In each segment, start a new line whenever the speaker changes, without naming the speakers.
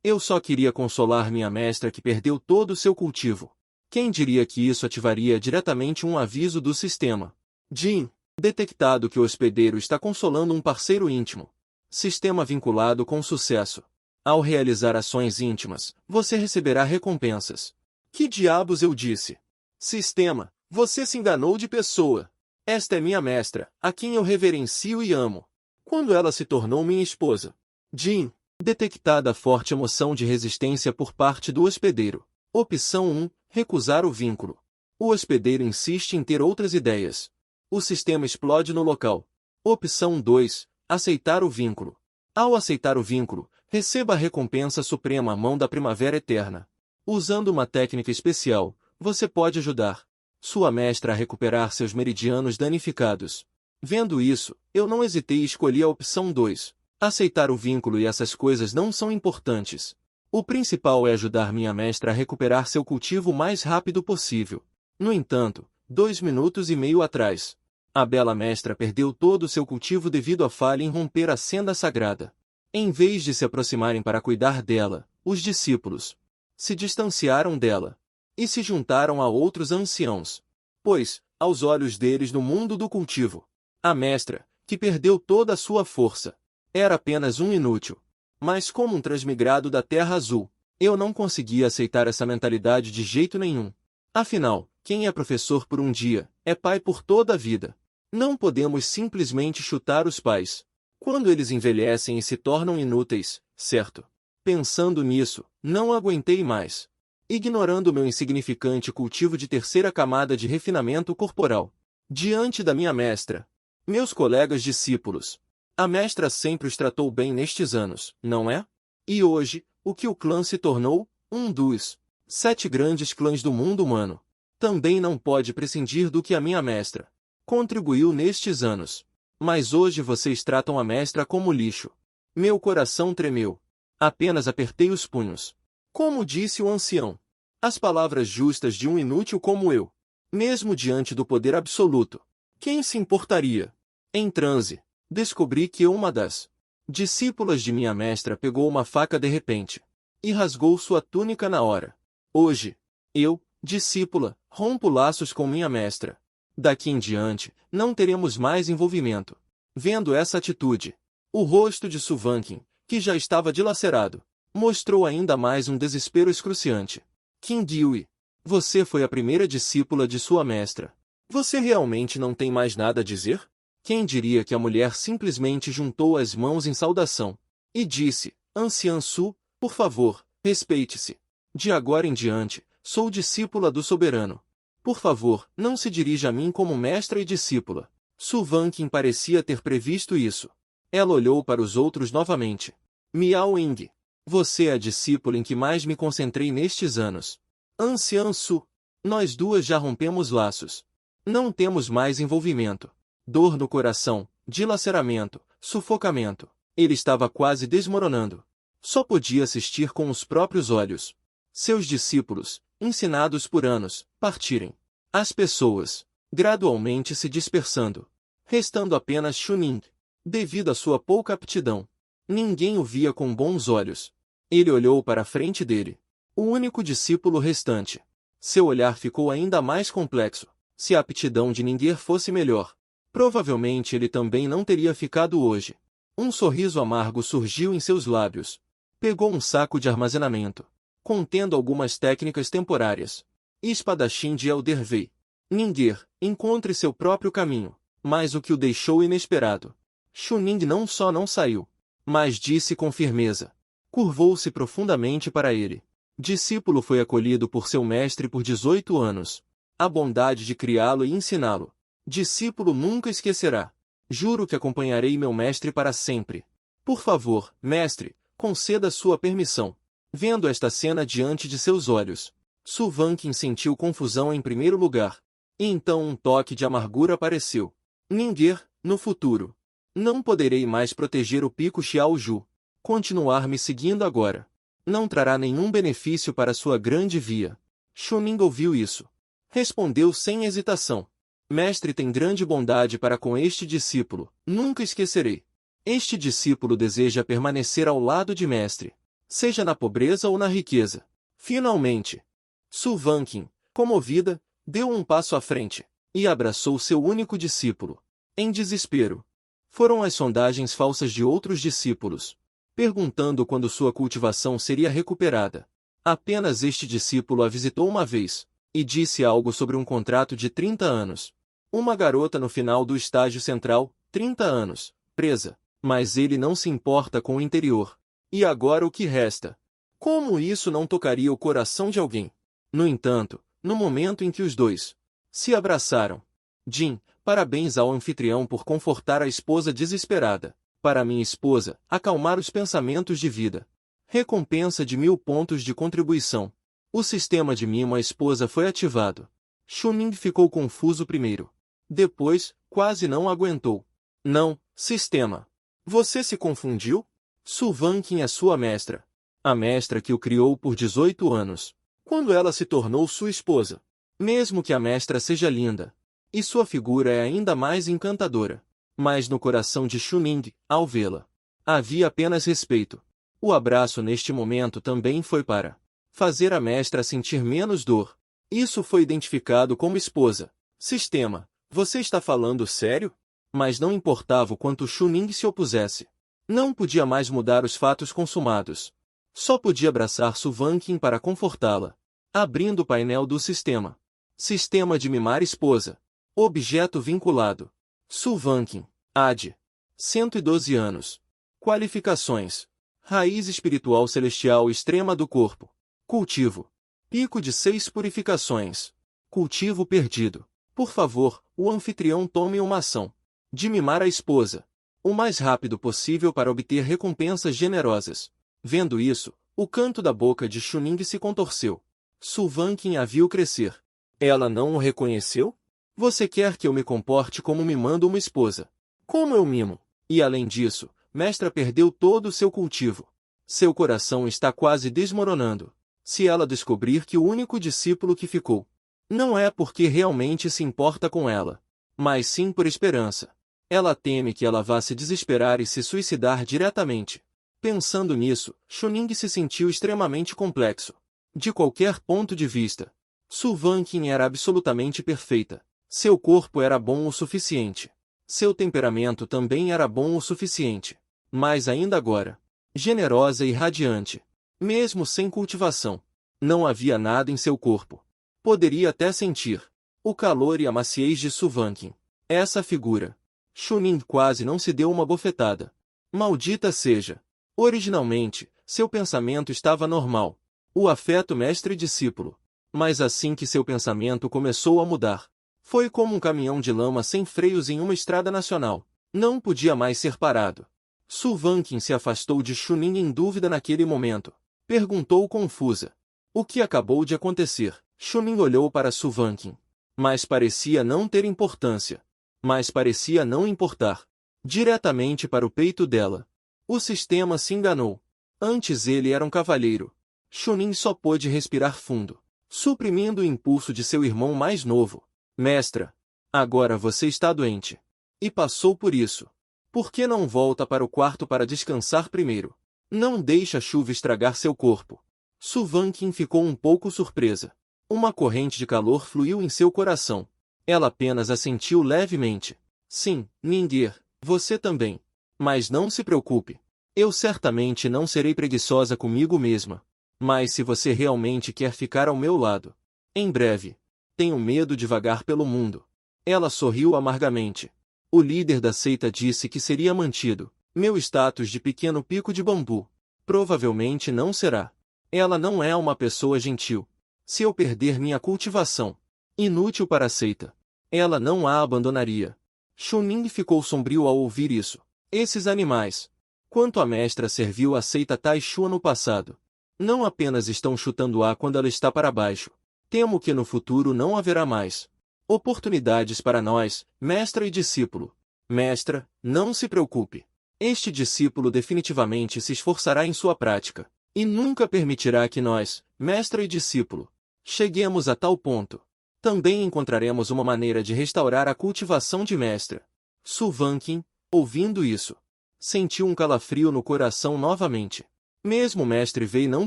Eu só queria consolar minha mestra que perdeu todo o seu cultivo. Quem diria que isso ativaria diretamente um aviso do sistema? Jin, detectado que o hospedeiro está consolando um parceiro íntimo. Sistema vinculado com sucesso. Ao realizar ações íntimas, você receberá recompensas. Que diabos eu disse? Sistema, você se enganou de pessoa. Esta é minha mestra, a quem eu reverencio e amo. Quando ela se tornou minha esposa. Jin, detectada forte emoção de resistência por parte do hospedeiro. Opção 1, recusar o vínculo. O hospedeiro insiste em ter outras ideias. O sistema explode no local. Opção 2, aceitar o vínculo. Ao aceitar o vínculo, receba a recompensa suprema à mão da primavera eterna. Usando uma técnica especial, você pode ajudar sua mestra a recuperar seus meridianos danificados. Vendo isso, eu não hesitei e escolhi a opção 2. Aceitar o vínculo, e essas coisas não são importantes. O principal é ajudar minha mestra a recuperar seu cultivo o mais rápido possível. No entanto, 2 minutos e meio atrás, a bela mestra perdeu todo o seu cultivo devido à falha em romper a senda sagrada. Em vez de se aproximarem para cuidar dela, os discípulos se distanciaram dela e se juntaram a outros anciãos, pois, aos olhos deles no mundo do cultivo, a mestra, que perdeu toda a sua força, era apenas um inútil. Mas como um transmigrado da Terra Azul, eu não conseguia aceitar essa mentalidade de jeito nenhum. Afinal, quem é professor por um dia, é pai por toda a vida. Não podemos simplesmente chutar os pais quando eles envelhecem e se tornam inúteis, certo? Pensando nisso, não aguentei mais. Ignorando meu insignificante cultivo de terceira camada de refinamento corporal. Diante da minha mestra, meus colegas discípulos, a mestra sempre os tratou bem nestes anos, não é? E hoje, o que o clã se tornou? Um dos 7 grandes clãs do mundo humano. Também não pode prescindir do que a minha mestra contribuiu nestes anos. Mas hoje vocês tratam a mestra como lixo. Meu coração tremeu. Apenas apertei os punhos. Como disse o ancião, as palavras justas de um inútil como eu. Mesmo diante do poder absoluto, quem se importaria? Em transe, descobri que uma das discípulas de minha mestra pegou uma faca de repente e rasgou sua túnica na hora. Hoje, eu, discípula, rompo laços com minha mestra. Daqui em diante, não teremos mais envolvimento. Vendo essa atitude, o rosto de Suvankin, que já estava dilacerado, mostrou ainda mais um desespero excruciante. Qin Dui, você foi a primeira discípula de sua mestra. Você realmente não tem mais nada a dizer? Quem diria que a mulher simplesmente juntou as mãos em saudação e disse, Anciã Su, por favor, respeite-se. De agora em diante, sou discípula do soberano. Por favor, não se dirija a mim como mestra e discípula. Suvankin parecia ter previsto isso. Ela olhou para os outros novamente. Miao Ying, você é a discípula em que mais me concentrei nestes anos. Anciã Su, nós duas já rompemos laços. Não temos mais envolvimento. Dor no coração, dilaceramento, sufocamento. Ele estava quase desmoronando. Só podia assistir com os próprios olhos seus discípulos, ensinados por anos, partirem. As pessoas, gradualmente se dispersando, restando apenas Chunin. Devido à sua pouca aptidão, ninguém o via com bons olhos. Ele olhou para a frente dele, o único discípulo restante. Seu olhar ficou ainda mais complexo. Se a aptidão de ninguém fosse melhor, provavelmente ele também não teria ficado hoje. Um sorriso amargo surgiu em seus lábios. Pegou um saco de armazenamento, contendo algumas técnicas temporárias. Espadachim de Eldervei. Ninguém, encontre seu próprio caminho. Mas o que o deixou inesperado. Chuning não só não saiu, mas disse com firmeza. Curvou-se profundamente para ele. Discípulo foi acolhido por seu mestre por 18 anos. A bondade de criá-lo e ensiná-lo. Discípulo nunca esquecerá. Juro que acompanharei meu mestre para sempre. Por favor, mestre, conceda sua permissão. Vendo esta cena diante de seus olhos, Suvankin sentiu confusão em primeiro lugar. E então um toque de amargura apareceu. Ninguém, no futuro, não poderei mais proteger o pico Xiaoju. Continuar me seguindo agora não trará nenhum benefício para sua grande via. Chuning ouviu isso. Respondeu sem hesitação. Mestre tem grande bondade para com este discípulo, nunca esquecerei. Este discípulo deseja permanecer ao lado de mestre. seja na pobreza ou na riqueza. Finalmente, Su Vanqin, comovida, deu um passo à frente e abraçou seu único discípulo. Em desespero, foram as sondagens falsas de outros discípulos, perguntando quando sua cultivação seria recuperada. Apenas este discípulo a visitou uma vez e disse algo sobre um contrato de 30 anos. Uma garota no final do estágio central, 30 anos, presa, mas ele não se importa com o interior. E agora o que resta? Como isso não tocaria o coração de alguém? No entanto, no momento em que os dois se abraçaram, Jin, parabéns ao anfitrião por confortar a esposa desesperada. Para minha esposa, acalmar os pensamentos de vida. Recompensa de 1000 pontos de contribuição. O sistema de mimo à esposa foi ativado. Chuning ficou confuso primeiro. Depois, quase não aguentou. Não, sistema. Você se confundiu? Su Vanqin é sua mestra. A mestra que o criou por 18 anos. Quando ela se tornou sua esposa. Mesmo que a mestra seja linda. E sua figura é ainda mais encantadora. Mas no coração de Chuning, ao vê-la, havia apenas respeito. O abraço neste momento também foi para fazer a mestra sentir menos dor. Isso foi identificado como esposa. Sistema, você está falando sério? Mas não importava o quanto Chuning se opusesse. Não podia mais mudar os fatos consumados. Só podia abraçar Su Vanqin para confortá-la. Abrindo o painel do sistema. Sistema de mimar esposa. Objeto vinculado. Su Vanqin, AD. 112 anos. Qualificações. Raiz espiritual celestial extrema do corpo. Cultivo. Pico de 6 purificações. Cultivo perdido. Por favor, o anfitrião tome uma ação de mimar a esposa o mais rápido possível para obter recompensas generosas. Vendo isso, o canto da boca de Chuning se contorceu. Su Vanqin a viu crescer. Ela não o reconheceu? Você quer que eu me comporte como mimando uma esposa? Como eu mimo? E além disso, mestra perdeu todo o seu cultivo. Seu coração está quase desmoronando. Se ela descobrir que o único discípulo que ficou não é porque realmente se importa com ela, mas sim por esperança. Ela teme que ela vá se desesperar e se suicidar diretamente. Pensando nisso, Chuning se sentiu extremamente complexo. De qualquer ponto de vista, Su Vanqin era absolutamente perfeita. Seu corpo era bom o suficiente. Seu temperamento também era bom o suficiente. Mas ainda agora, generosa e radiante. Mesmo sem cultivação, não havia nada em seu corpo. Poderia até sentir o calor e a maciez de Su Vanqin. Essa figura. Chuning quase não se deu uma bofetada. Maldita seja. Originalmente, seu pensamento estava normal. O afeto mestre-discípulo. Mas assim que seu pensamento começou a mudar, foi como um caminhão de lama sem freios em uma estrada nacional. Não podia mais ser parado. Su Vanqin se afastou de Chuning em dúvida naquele momento. Perguntou confusa. O que acabou de acontecer? Chuning olhou para Su Vanqin. Mas parecia não ter importância. Mas parecia não importar. Diretamente para o peito dela. O sistema se enganou. Antes ele era um cavalheiro. Chuning só pôde respirar fundo, suprimindo o impulso de seu irmão mais novo. Mestra, agora você está doente. E passou por isso. Por que não volta para o quarto para descansar primeiro? Não deixe a chuva estragar seu corpo. Su Vanqin ficou um pouco surpresa. Uma corrente de calor fluiu em seu coração. Ela apenas assentiu levemente. Sim, Ningguer, você também. Mas não se preocupe. Eu certamente não serei preguiçosa comigo mesma. Mas se você realmente quer ficar ao meu lado, em breve, tenho medo de vagar pelo mundo. Ela sorriu amargamente. O líder da seita disse que seria mantido. Meu status de pequeno pico de bambu. Provavelmente não será. Ela não é uma pessoa gentil. Se eu perder minha cultivação, inútil para a seita, ela não a abandonaria. Chuning ficou sombrio ao ouvir isso. Esses animais. Quanto a mestra serviu a seita Taishu no passado, não apenas estão chutando A quando ela está para baixo. Temo que no futuro não haverá mais oportunidades para nós, mestra e discípulo. Mestra, não se preocupe. Este discípulo definitivamente se esforçará em sua prática, e nunca permitirá que nós, mestra e discípulo, cheguemos a tal ponto. Também encontraremos uma maneira de restaurar a cultivação de mestra. Su Vanqin, ouvindo isso, sentiu um calafrio no coração novamente. Mesmo o mestre Wei não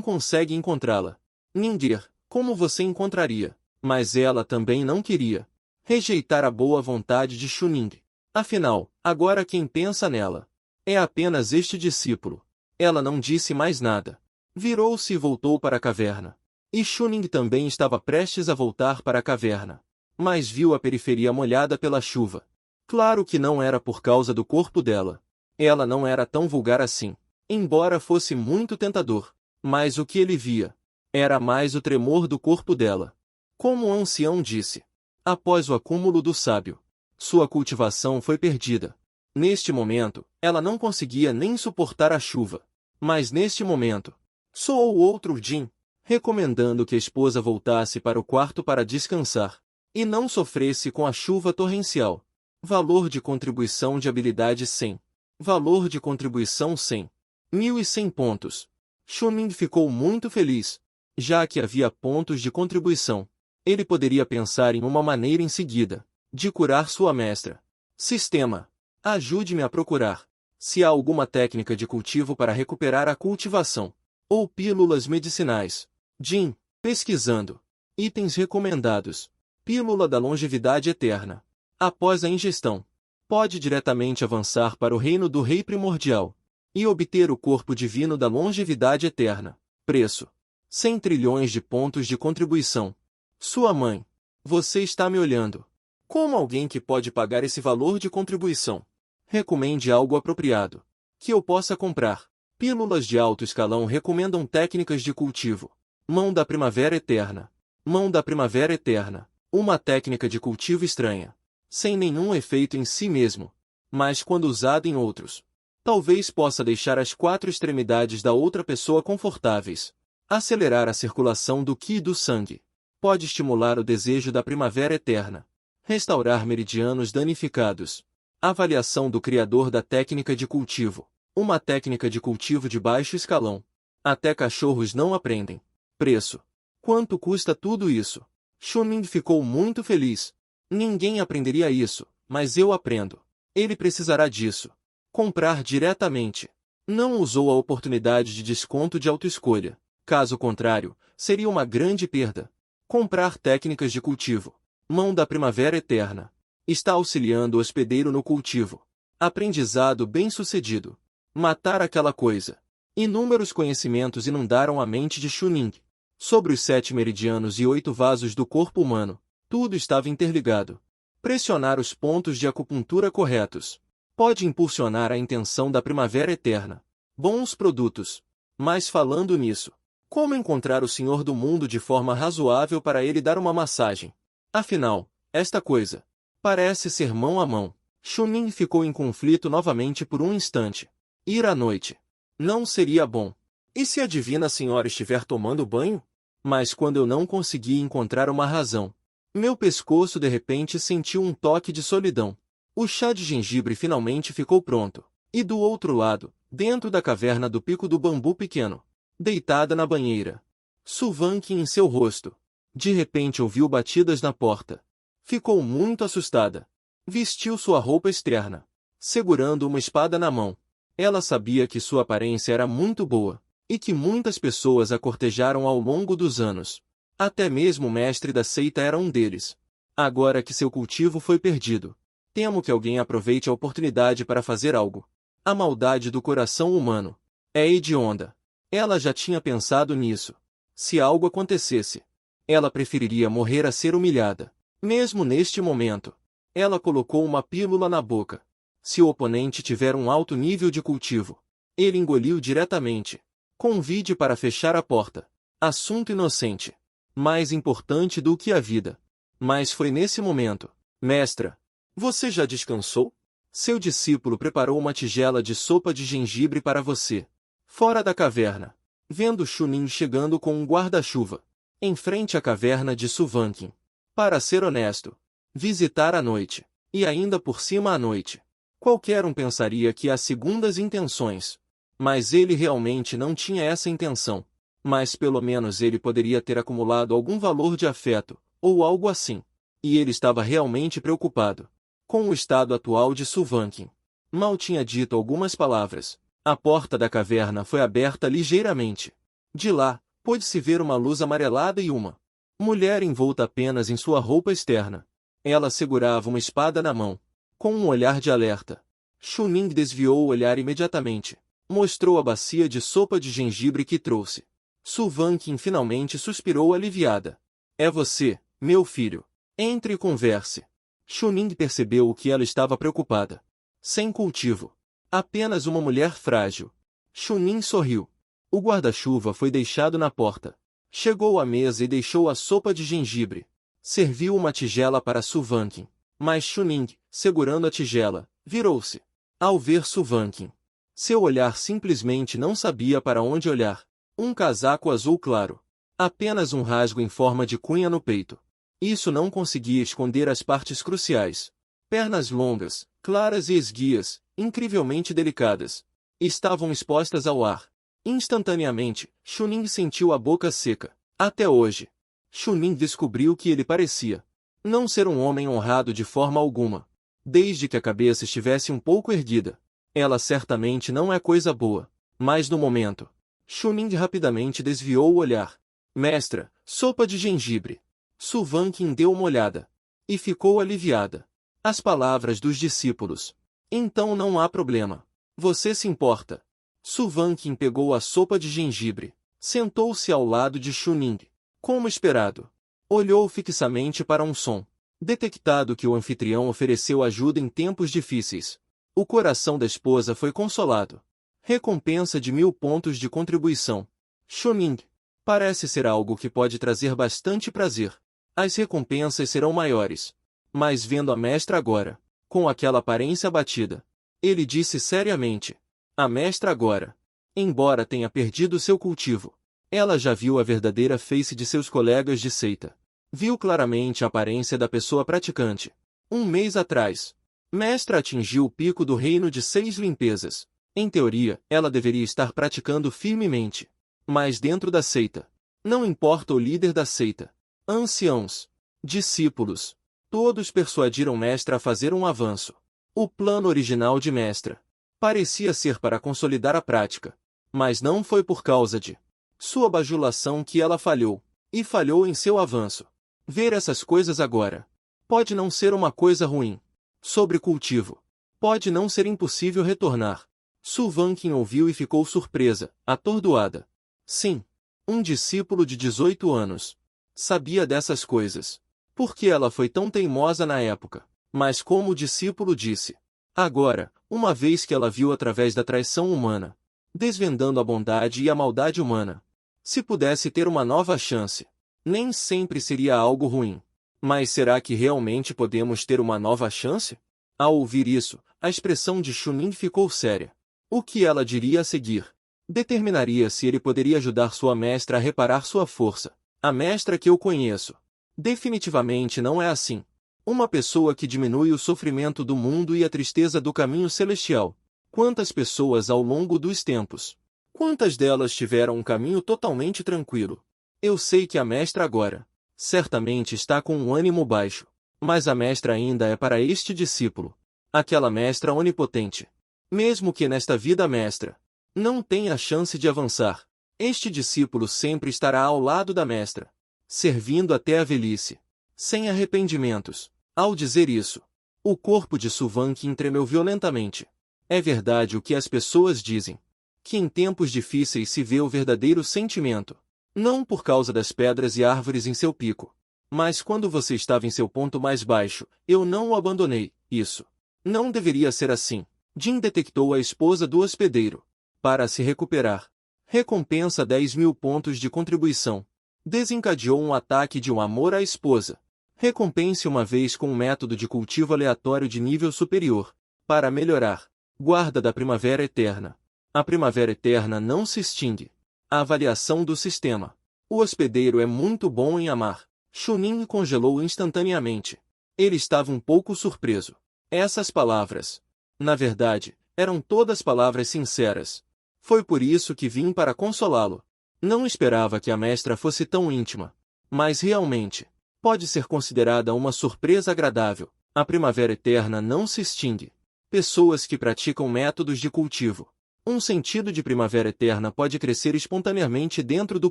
consegue encontrá-la. Ningir, como você encontraria? Mas ela também não queria rejeitar a boa vontade de Chuning. Afinal, agora quem pensa nela é apenas este discípulo. Ela não disse mais nada. Virou-se e voltou para a caverna. E Chuning também estava prestes a voltar para a caverna. Mas viu a periferia molhada pela chuva. Claro que não era por causa do corpo dela. Ela não era tão vulgar assim, embora fosse muito tentador. Mas o que ele via era mais o tremor do corpo dela. Como o ancião disse, após o acúmulo do sábio, sua cultivação foi perdida. Neste momento, ela não conseguia nem suportar a chuva. Mas neste momento, soou outro Jin, recomendando que a esposa voltasse para o quarto para descansar e não sofresse com a chuva torrencial. Valor de contribuição de habilidade 100. Valor de contribuição 100. 1.100 pontos. Chuning ficou muito feliz, já que havia pontos de contribuição. Ele poderia pensar em uma maneira em seguida de curar sua mestra. Sistema. Ajude-me a procurar se há alguma técnica de cultivo para recuperar a cultivação, ou pílulas medicinais. Jin, pesquisando. Itens recomendados. Pílula da longevidade eterna. Após a ingestão, pode diretamente avançar para o reino do Rei Primordial e obter o corpo divino da longevidade eterna. Preço: 100 trilhões de pontos de contribuição. Sua mãe. Você está me olhando como alguém que pode pagar esse valor de contribuição. Recomende algo apropriado que eu possa comprar. Pílulas de alto escalão recomendam técnicas de cultivo. Mão da Primavera Eterna. Mão da Primavera Eterna. Uma técnica de cultivo estranha, sem nenhum efeito em si mesmo, mas quando usada em outros, talvez possa deixar as 4 extremidades da outra pessoa confortáveis. Acelerar a circulação do Qi e do sangue. Pode estimular o desejo da primavera eterna. Restaurar meridianos danificados. Avaliação do criador da técnica de cultivo. Uma técnica de cultivo de baixo escalão. Até cachorros não aprendem. Preço: quanto custa tudo isso? Chuning ficou muito feliz. Ninguém aprenderia isso, mas eu aprendo. Ele precisará disso. Comprar diretamente. Não usou a oportunidade de desconto de autoescolha. Caso contrário, seria uma grande perda. Comprar técnicas de cultivo. Mão da Primavera Eterna. Está auxiliando o hospedeiro no cultivo. Aprendizado bem-sucedido. Matar aquela coisa. Inúmeros conhecimentos inundaram a mente de Chuning. Sobre os 7 meridianos e 8 vasos do corpo humano, tudo estava interligado. Pressionar os pontos de acupuntura corretos pode impulsionar a intenção da primavera eterna. Bons produtos. Mas falando nisso, como encontrar o Senhor do Mundo de forma razoável para ele dar uma massagem? Afinal, esta coisa parece ser mão a mão. Chuning ficou em conflito novamente por um instante. Ir à noite não seria bom. E se a Divina Senhora estiver tomando banho? Mas quando eu não consegui encontrar uma razão, meu pescoço de repente sentiu um toque de solidão. O chá de gengibre finalmente ficou pronto. E do outro lado, dentro da caverna do pico do bambu pequeno, deitada na banheira, Suvanque em seu rosto, de repente ouviu batidas na porta. Ficou muito assustada. Vestiu sua roupa externa, segurando uma espada na mão. Ela sabia que sua aparência era muito boa, e que muitas pessoas a cortejaram ao longo dos anos. Até mesmo o mestre da seita era um deles. Agora que seu cultivo foi perdido, temo que alguém aproveite a oportunidade para fazer algo. A maldade do coração humano é hedionda. Ela já tinha pensado nisso. Se algo acontecesse, ela preferiria morrer a ser humilhada. Mesmo neste momento, ela colocou uma pílula na boca. Se o oponente tiver um alto nível de cultivo, ele engoliu diretamente. Convide para fechar a porta. Assunto inocente. Mais importante do que a vida. Mas foi nesse momento. Mestra, você já descansou? Seu discípulo preparou uma tigela de sopa de gengibre para você. Fora da caverna. Vendo Chunin chegando com um guarda-chuva. Em frente à caverna de Suvanquin. Para ser honesto, visitar à noite. E ainda por cima à noite. Qualquer um pensaria que há segundas intenções. Mas ele realmente não tinha essa intenção. Mas pelo menos ele poderia ter acumulado algum valor de afeto, ou algo assim. E ele estava realmente preocupado com o estado atual de Suvanquin. Mal tinha dito algumas palavras, A porta da caverna foi aberta ligeiramente. De lá, pôde-se ver uma luz amarelada e uma mulher envolta apenas em sua roupa externa. Ela segurava uma espada na mão, com um olhar de alerta. Chunin desviou o olhar imediatamente. Mostrou a bacia de sopa de gengibre que trouxe. Su Vanqin finalmente suspirou aliviada. É você, meu filho. Entre e converse. Chunin percebeu que ela estava preocupada. Sem cultivo. Apenas uma mulher frágil. Chunin sorriu. O guarda-chuva foi deixado na porta. Chegou à mesa e deixou a sopa de gengibre. Serviu uma tigela para Su Vanqin. Mas Chunin, segurando a tigela, virou-se. Ao ver Su Vanqin, seu olhar simplesmente não sabia para onde olhar. Um casaco azul claro. Apenas um rasgo em forma de cunha no peito. Isso não conseguia esconder as partes cruciais. Pernas longas, claras e esguias, incrivelmente delicadas. Estavam expostas ao ar. Instantaneamente, Chunin sentiu a boca seca. Até hoje, Chunin descobriu que ele parecia não ser um homem honrado de forma alguma. Desde que a cabeça estivesse um pouco erguida. Ela certamente não é coisa boa. Mas no momento, Chunin rapidamente desviou o olhar. Mestra, sopa de gengibre. Su Vanqin deu uma olhada. E ficou aliviada. As palavras dos discípulos. Então não há problema. Você se importa. Su Vanqin pegou a sopa de gengibre. Sentou-se ao lado de Chunin. Como esperado. Olhou fixamente para um som. Detectado que o anfitrião ofereceu ajuda em tempos difíceis. O coração da esposa foi consolado. Recompensa de 1000 pontos de contribuição. Chunin. Parece ser algo que pode trazer bastante prazer. As recompensas serão maiores. Mas vendo a mestra agora, com aquela aparência abatida, ele disse seriamente. A mestra agora, embora tenha perdido seu cultivo, ela já viu a verdadeira face de seus colegas de seita. Viu claramente a aparência da pessoa praticante. Um mês atrás, mestra atingiu o pico do reino de 6 limpezas. Em teoria, ela deveria estar praticando firmemente. Mas dentro da seita, não importa o líder da seita, anciãos, discípulos, todos persuadiram mestra a fazer um avanço. O plano original de mestra parecia ser para consolidar a prática, mas não foi por causa de sua bajulação que ela falhou, e falhou em seu avanço. Ver essas coisas agora pode não ser uma coisa ruim. Sobre cultivo, pode não ser impossível retornar. Su Vanqin ouviu e ficou surpresa, atordoada. Sim, um discípulo de 18 anos sabia dessas coisas. Por que ela foi tão teimosa na época? Mas como o discípulo disse, agora, uma vez que ela viu através da traição humana, desvendando a bondade e a maldade humana, se pudesse ter uma nova chance, nem sempre seria algo ruim. Mas será que realmente podemos ter uma nova chance? Ao ouvir isso, a expressão de Chunin ficou séria. O que ela diria a seguir determinaria se ele poderia ajudar sua mestra a reparar sua força. A mestra que eu conheço definitivamente não é assim. Uma pessoa que diminui o sofrimento do mundo e a tristeza do caminho celestial. Quantas pessoas ao longo dos tempos? Quantas delas tiveram um caminho totalmente tranquilo? Eu sei que a mestra agora certamente está com um ânimo baixo. Mas a mestra ainda é para este discípulo aquela mestra onipotente. Mesmo que nesta vida a mestra não tenha a chance de avançar, este discípulo sempre estará ao lado da mestra, servindo até a velhice, sem arrependimentos. Ao dizer isso, o corpo de Su Vanqin tremeu violentamente. É verdade o que as pessoas dizem, que em tempos difíceis se vê o verdadeiro sentimento, não por causa das pedras e árvores em seu pico, mas quando você estava em seu ponto mais baixo. Eu não o abandonei. Isso não deveria ser assim. Jin detectou a esposa do hospedeiro. Para se recuperar, recompensa 10.000 pontos de contribuição. Desencadeou um ataque de um amor à esposa. Recompense uma vez com um método de cultivo aleatório de nível superior. Para melhorar, guarda da primavera eterna. A primavera eterna não se extingue. A avaliação do sistema. O hospedeiro é muito bom em amar. Chunin congelou instantaneamente. Ele estava um pouco surpreso. Essas palavras, na verdade, eram todas palavras sinceras. Foi por isso que vim para consolá-lo. Não esperava que a mestra fosse tão íntima. Mas realmente, pode ser considerada uma surpresa agradável. A primavera eterna não se extingue. Pessoas que praticam métodos de cultivo Um sentido de primavera eterna pode crescer espontaneamente dentro do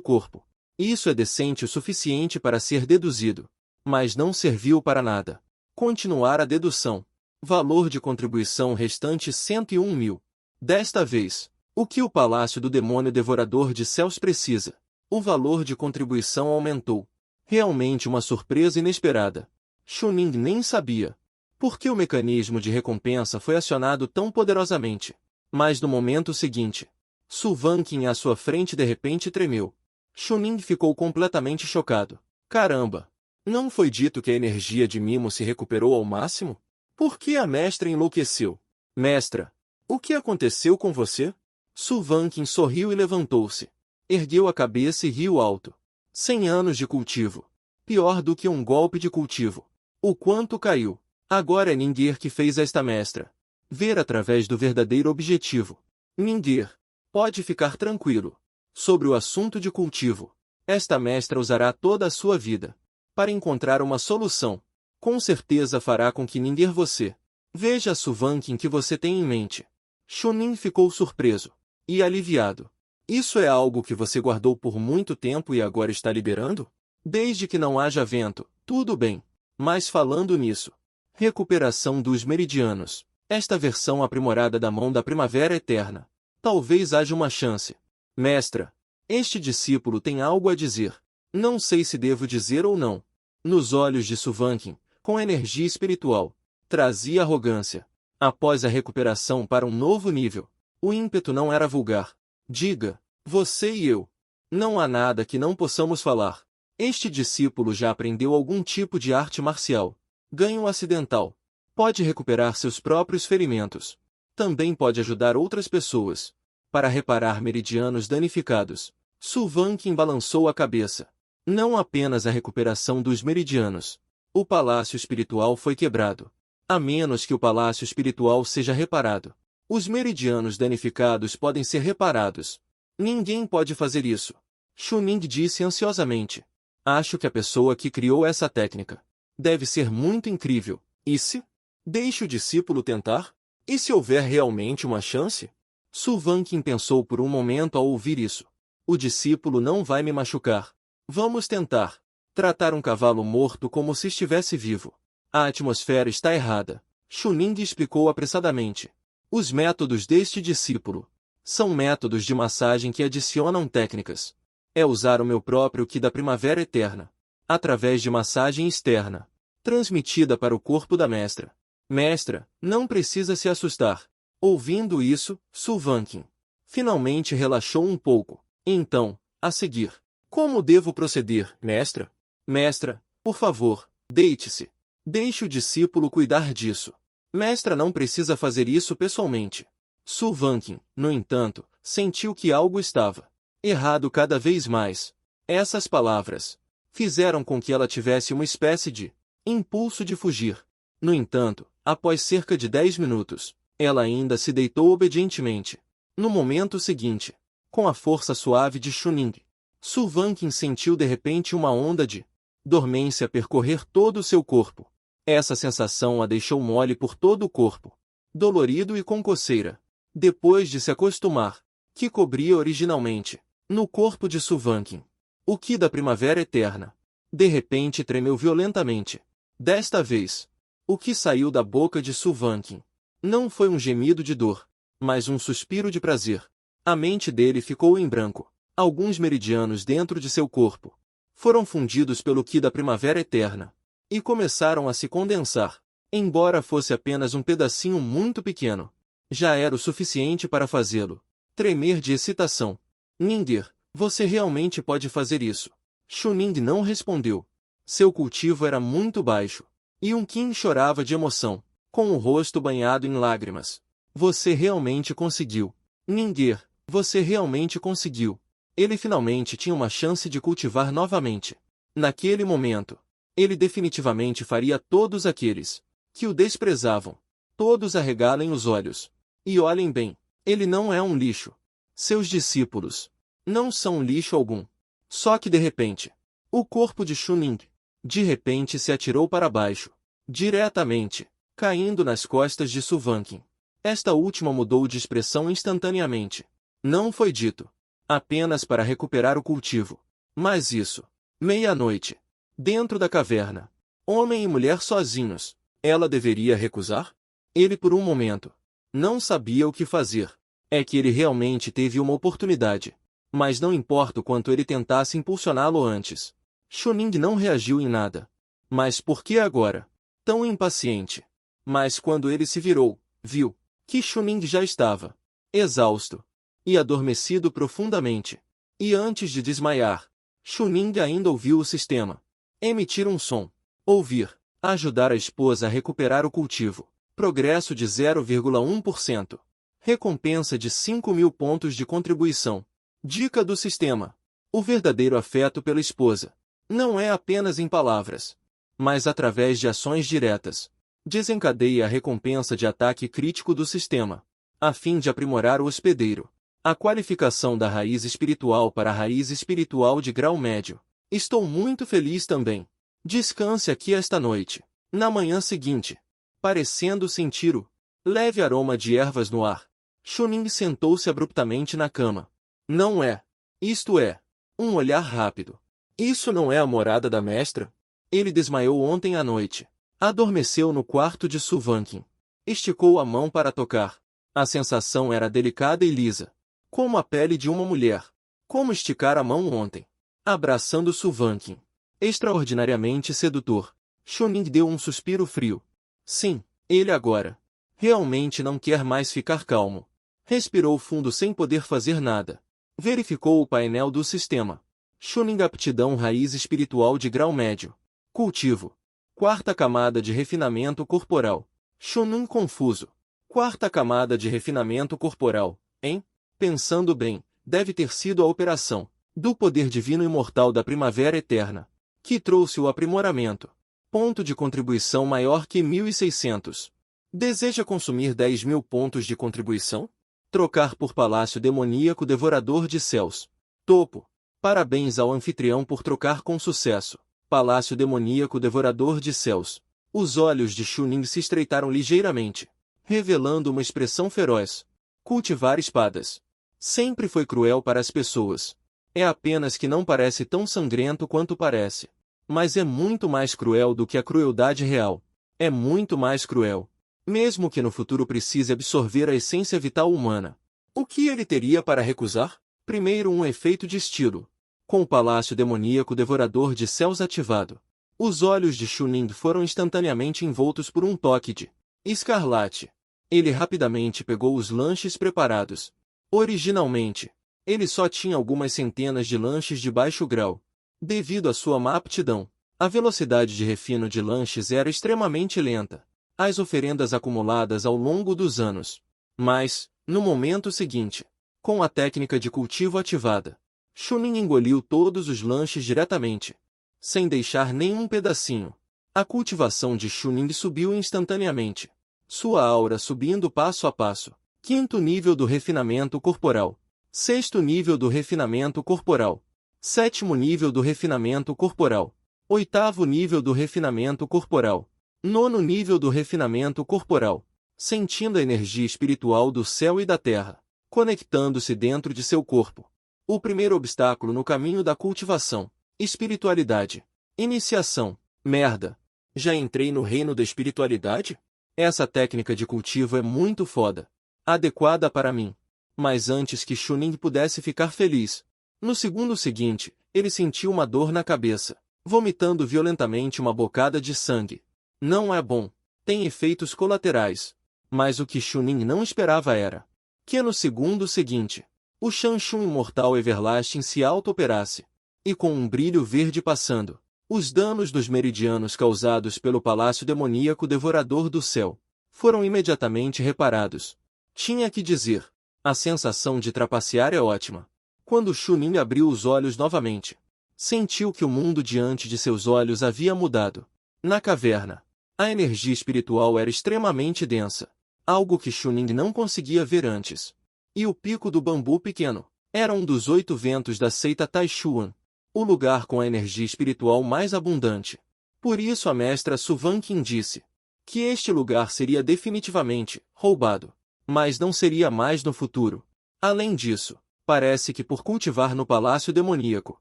corpo. Isso é decente o suficiente para ser deduzido. Mas não serviu para nada. Continuar a dedução. Valor de contribuição restante 101.000. Desta vez, o que o Palácio do Demônio Devorador de Céus precisa? O valor de contribuição aumentou. Realmente uma surpresa inesperada. Chuning nem sabia por que o mecanismo de recompensa foi acionado tão poderosamente. Mas no momento seguinte, Su Vanqing à sua frente de repente tremeu. Chuning ficou completamente chocado. Caramba! Não foi dito que a energia de Mimo se recuperou ao máximo? Por que a mestra enlouqueceu? Mestra, o que aconteceu com você? Su Vanqing sorriu e levantou-se. Ergueu a cabeça e riu alto. 100 anos de cultivo. Pior do que um golpe de cultivo. O quanto caiu. Agora é Ningir que fez esta mestra ver através do verdadeiro objetivo. Ningir, pode ficar tranquilo. Sobre o assunto de cultivo, esta mestra usará toda a sua vida para encontrar uma solução. Com certeza fará com que Ningir você veja a Su Vanqing que você tem em mente. Chunin ficou surpreso e aliviado. Isso é algo que você guardou por muito tempo e agora está liberando? Desde que não haja vento, tudo bem. Mas falando nisso, recuperação dos meridianos. Esta versão aprimorada da mão da primavera eterna. Talvez haja uma chance. Mestra, este discípulo tem algo a dizer. Não sei se devo dizer ou não. Nos olhos de Su Vanqing, com energia espiritual, trazia arrogância. Após a recuperação para um novo nível, o ímpeto não era vulgar. Diga, você e eu. Não há nada que não possamos falar. Este discípulo já aprendeu algum tipo de arte marcial. Ganho acidental. Pode recuperar seus próprios ferimentos. Também pode ajudar outras pessoas para reparar meridianos danificados. Su Vanqing balançou a cabeça. Não apenas a recuperação dos meridianos. O palácio espiritual foi quebrado. A menos que o palácio espiritual seja reparado, os meridianos danificados podem ser reparados. Ninguém pode fazer isso. Chuning disse ansiosamente. Acho que a pessoa que criou essa técnica deve ser muito incrível. E se? Deixe o discípulo tentar? E se houver realmente uma chance? Su Vanqing pensou por um momento ao ouvir isso. O discípulo não vai me machucar. Vamos tentar. Tratar um cavalo morto como se estivesse vivo. A atmosfera está errada. Chuning explicou apressadamente. Os métodos deste discípulo são métodos de massagem que adicionam técnicas. É usar o meu próprio Ki da primavera eterna, através de massagem externa, transmitida para o corpo da mestra. Mestra, não precisa se assustar. Ouvindo isso, Su Vanqing finalmente relaxou um pouco. Então, a seguir, como devo proceder, mestra? Mestra, por favor, deite-se. Deixe o discípulo cuidar disso. Mestra não precisa fazer isso pessoalmente. Su Vanqing, no entanto, sentiu que algo estava errado cada vez mais. Essas palavras fizeram com que ela tivesse uma espécie de impulso de fugir. No entanto, após cerca de 10 minutos, ela ainda se deitou obedientemente. No momento seguinte, com a força suave de Chuning, Su Vanqing sentiu de repente uma onda de dormência percorrer todo o seu corpo. Essa sensação a deixou mole por todo o corpo, dolorido e com coceira. Depois de se acostumar, que cobria originalmente no corpo de Su Vanqing o Ki da primavera eterna, de repente tremeu violentamente. Desta vez, o que saiu da boca de Su Vanqing não foi um gemido de dor, mas um suspiro de prazer. A mente dele ficou em branco. Alguns meridianos dentro de seu corpo foram fundidos pelo Ki da primavera eterna e começaram a se condensar. Embora fosse apenas um pedacinho muito pequeno, já era o suficiente para fazê-lo tremer de excitação. Ningir, você realmente pode fazer isso? Chuning não respondeu. Seu cultivo era muito baixo. E Qin chorava de emoção, com o rosto banhado em lágrimas. Você realmente conseguiu. Ningir, você realmente conseguiu. Ele finalmente tinha uma chance de cultivar novamente. Naquele momento, ele definitivamente faria todos aqueles que o desprezavam. Todos arregalem os olhos. E olhem bem, ele não é um lixo. Seus discípulos não são lixo algum. Só que de repente, o corpo de Chuning, de repente se atirou para baixo, diretamente, caindo nas costas de Su Vanqing. Esta última mudou de expressão instantaneamente. Não foi dito. Apenas para recuperar o cultivo. Mas isso. Meia-noite. Dentro da caverna. Homem e mulher sozinhos. Ela deveria recusar? Ele por um momento. Não sabia o que fazer. É que ele realmente teve uma oportunidade. Mas não importa o quanto ele tentasse impulsioná-lo antes. Chuning não reagiu em nada. Mas por que agora? Tão impaciente. Mas quando ele se virou, viu que Chuning já estava exausto e adormecido profundamente. E antes de desmaiar, Chuning ainda ouviu o sistema emitir um som. Ouvir. Ajudar a esposa a recuperar o cultivo. Progresso de 0,1%. Recompensa de 5.000 pontos de contribuição. Dica do sistema. O verdadeiro afeto pela esposa não é apenas em palavras, mas através de ações diretas. Desencadeie a recompensa de ataque crítico do sistema, a fim de aprimorar o hospedeiro. A qualificação da raiz espiritual para a raiz espiritual de grau médio. Estou muito feliz também. Descanse aqui esta noite. Na manhã seguinte, parecendo sentir o leve aroma de ervas no ar, Chuning sentou-se abruptamente na cama. Não é. Isto é. Um olhar rápido. Isso não é a morada da mestra? Ele desmaiou ontem à noite. Adormeceu no quarto de Suvankin. Esticou a mão para tocar. A sensação era delicada e lisa. Como a pele de uma mulher. Como esticar a mão ontem. Abraçando Suvankin. Extraordinariamente sedutor. Chuning deu um suspiro frio. Sim, ele agora. Realmente não quer mais ficar calmo. Respirou fundo sem poder fazer nada. Verificou o painel do sistema. Chuning aptidão raiz espiritual de grau médio. Cultivo. Quarta camada de refinamento corporal. Chuning confuso. Quarta camada de refinamento corporal, hein? Pensando bem, deve ter sido a operação do poder divino imortal da primavera eterna que trouxe o aprimoramento. Ponto de contribuição maior que 1.600. Deseja consumir 10.000 pontos de contribuição? Trocar por Palácio Demoníaco Devorador de Céus. Topo. Parabéns ao anfitrião por trocar com sucesso. Palácio Demoníaco Devorador de Céus. Os olhos de Chuning se estreitaram ligeiramente, revelando uma expressão feroz. Cultivar espadas. Sempre foi cruel para as pessoas. É apenas que não parece tão sangrento quanto parece. Mas é muito mais cruel do que a crueldade real. É muito mais cruel. Mesmo que no futuro precise absorver a essência vital humana. O que ele teria para recusar? Primeiro, um efeito de estilo. Com o Palácio Demoníaco Devorador de Céus ativado, os olhos de Chuning foram instantaneamente envoltos por um toque de escarlate. Ele rapidamente pegou os lanches preparados. Originalmente, ele só tinha algumas centenas de lanches de baixo grau. Devido à sua má aptidão, a velocidade de refino de lanches era extremamente lenta. As oferendas acumuladas ao longo dos anos. Mas, no momento seguinte, com a técnica de cultivo ativada, Chuning engoliu todos os lanches diretamente, sem deixar nenhum pedacinho. A cultivação de Chuning subiu instantaneamente, sua aura subindo passo a passo. Quinto nível do refinamento corporal. Sexto nível do refinamento corporal. Sétimo nível do refinamento corporal. Oitavo nível do refinamento corporal. Nono nível do refinamento corporal. Sentindo a energia espiritual do céu e da terra, conectando-se dentro de seu corpo. O primeiro obstáculo no caminho da cultivação. Espiritualidade. Iniciação. Merda. Já entrei no reino da espiritualidade? Essa técnica de cultivo é muito foda. Adequada para mim. Mas antes que Chuning pudesse ficar feliz, no segundo seguinte, ele sentiu uma dor na cabeça, vomitando violentamente uma bocada de sangue. Não é bom. Tem efeitos colaterais. Mas o que Chuning não esperava era que no segundo seguinte, o Shanshun imortal Everlasting se auto-operasse, e com um brilho verde passando, os danos dos meridianos causados pelo Palácio Demoníaco Devorador do Céu foram imediatamente reparados. Tinha que dizer, a sensação de trapacear é ótima. Quando Chuning abriu os olhos novamente, sentiu que o mundo diante de seus olhos havia mudado. Na caverna, a energia espiritual era extremamente densa, algo que Chuning não conseguia ver antes. E o pico do bambu pequeno era um dos 8 ventos da seita Taishuan, o lugar com a energia espiritual mais abundante. Por isso a mestra Suvankin disse que este lugar seria definitivamente roubado. Mas não seria mais no futuro. Além disso, parece que por cultivar no palácio demoníaco,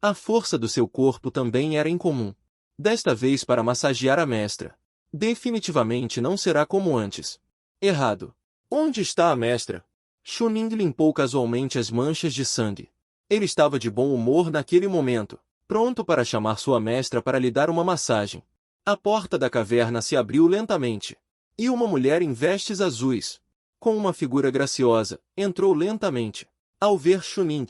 a força do seu corpo também era incomum. Desta vez para massagear a mestra. Definitivamente não será como antes. Errado. Onde está a mestra? Chuning limpou casualmente as manchas de sangue. Ele estava de bom humor naquele momento, pronto para chamar sua mestra para lhe dar uma massagem. A porta da caverna se abriu lentamente. E uma mulher em vestes azuis, com uma figura graciosa, entrou lentamente. Ao ver Chuning,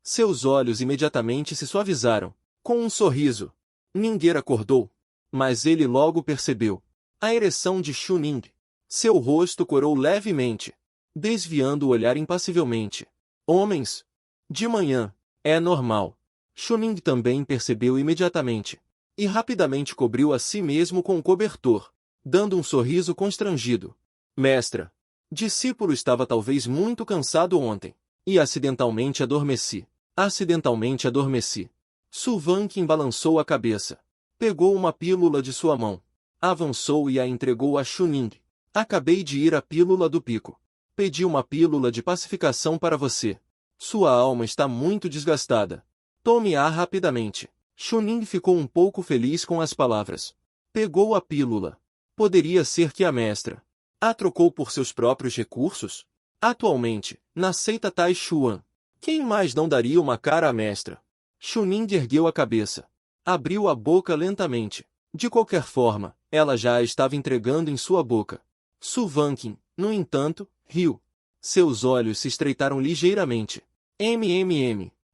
seus olhos imediatamente se suavizaram. Com um sorriso, Ninger acordou. Mas ele logo percebeu a ereção de Chuning. Seu rosto corou levemente, desviando o olhar impassivelmente. Homens, de manhã, é normal. Chuning também percebeu imediatamente. E rapidamente cobriu a si mesmo com um cobertor, dando um sorriso constrangido. Mestra, discípulo estava talvez muito cansado ontem. E acidentalmente adormeci. Acidentalmente adormeci. Sulvankin balançou a cabeça. Pegou uma pílula de sua mão. Avançou e a entregou a Chuning. Acabei de ir à pílula do pico. Pedi uma pílula de pacificação para você. Sua alma está muito desgastada. Tome-a rapidamente. Chuning ficou um pouco feliz com as palavras. Pegou a pílula. Poderia ser que a mestra a trocou por seus próprios recursos? Atualmente, na seita Tai Chuan, quem mais não daria uma cara à mestra? Chuning ergueu a cabeça. Abriu a boca lentamente. De qualquer forma, ela já a estava entregando em sua boca. Sulvankin, no entanto, riu. Seus olhos se estreitaram ligeiramente.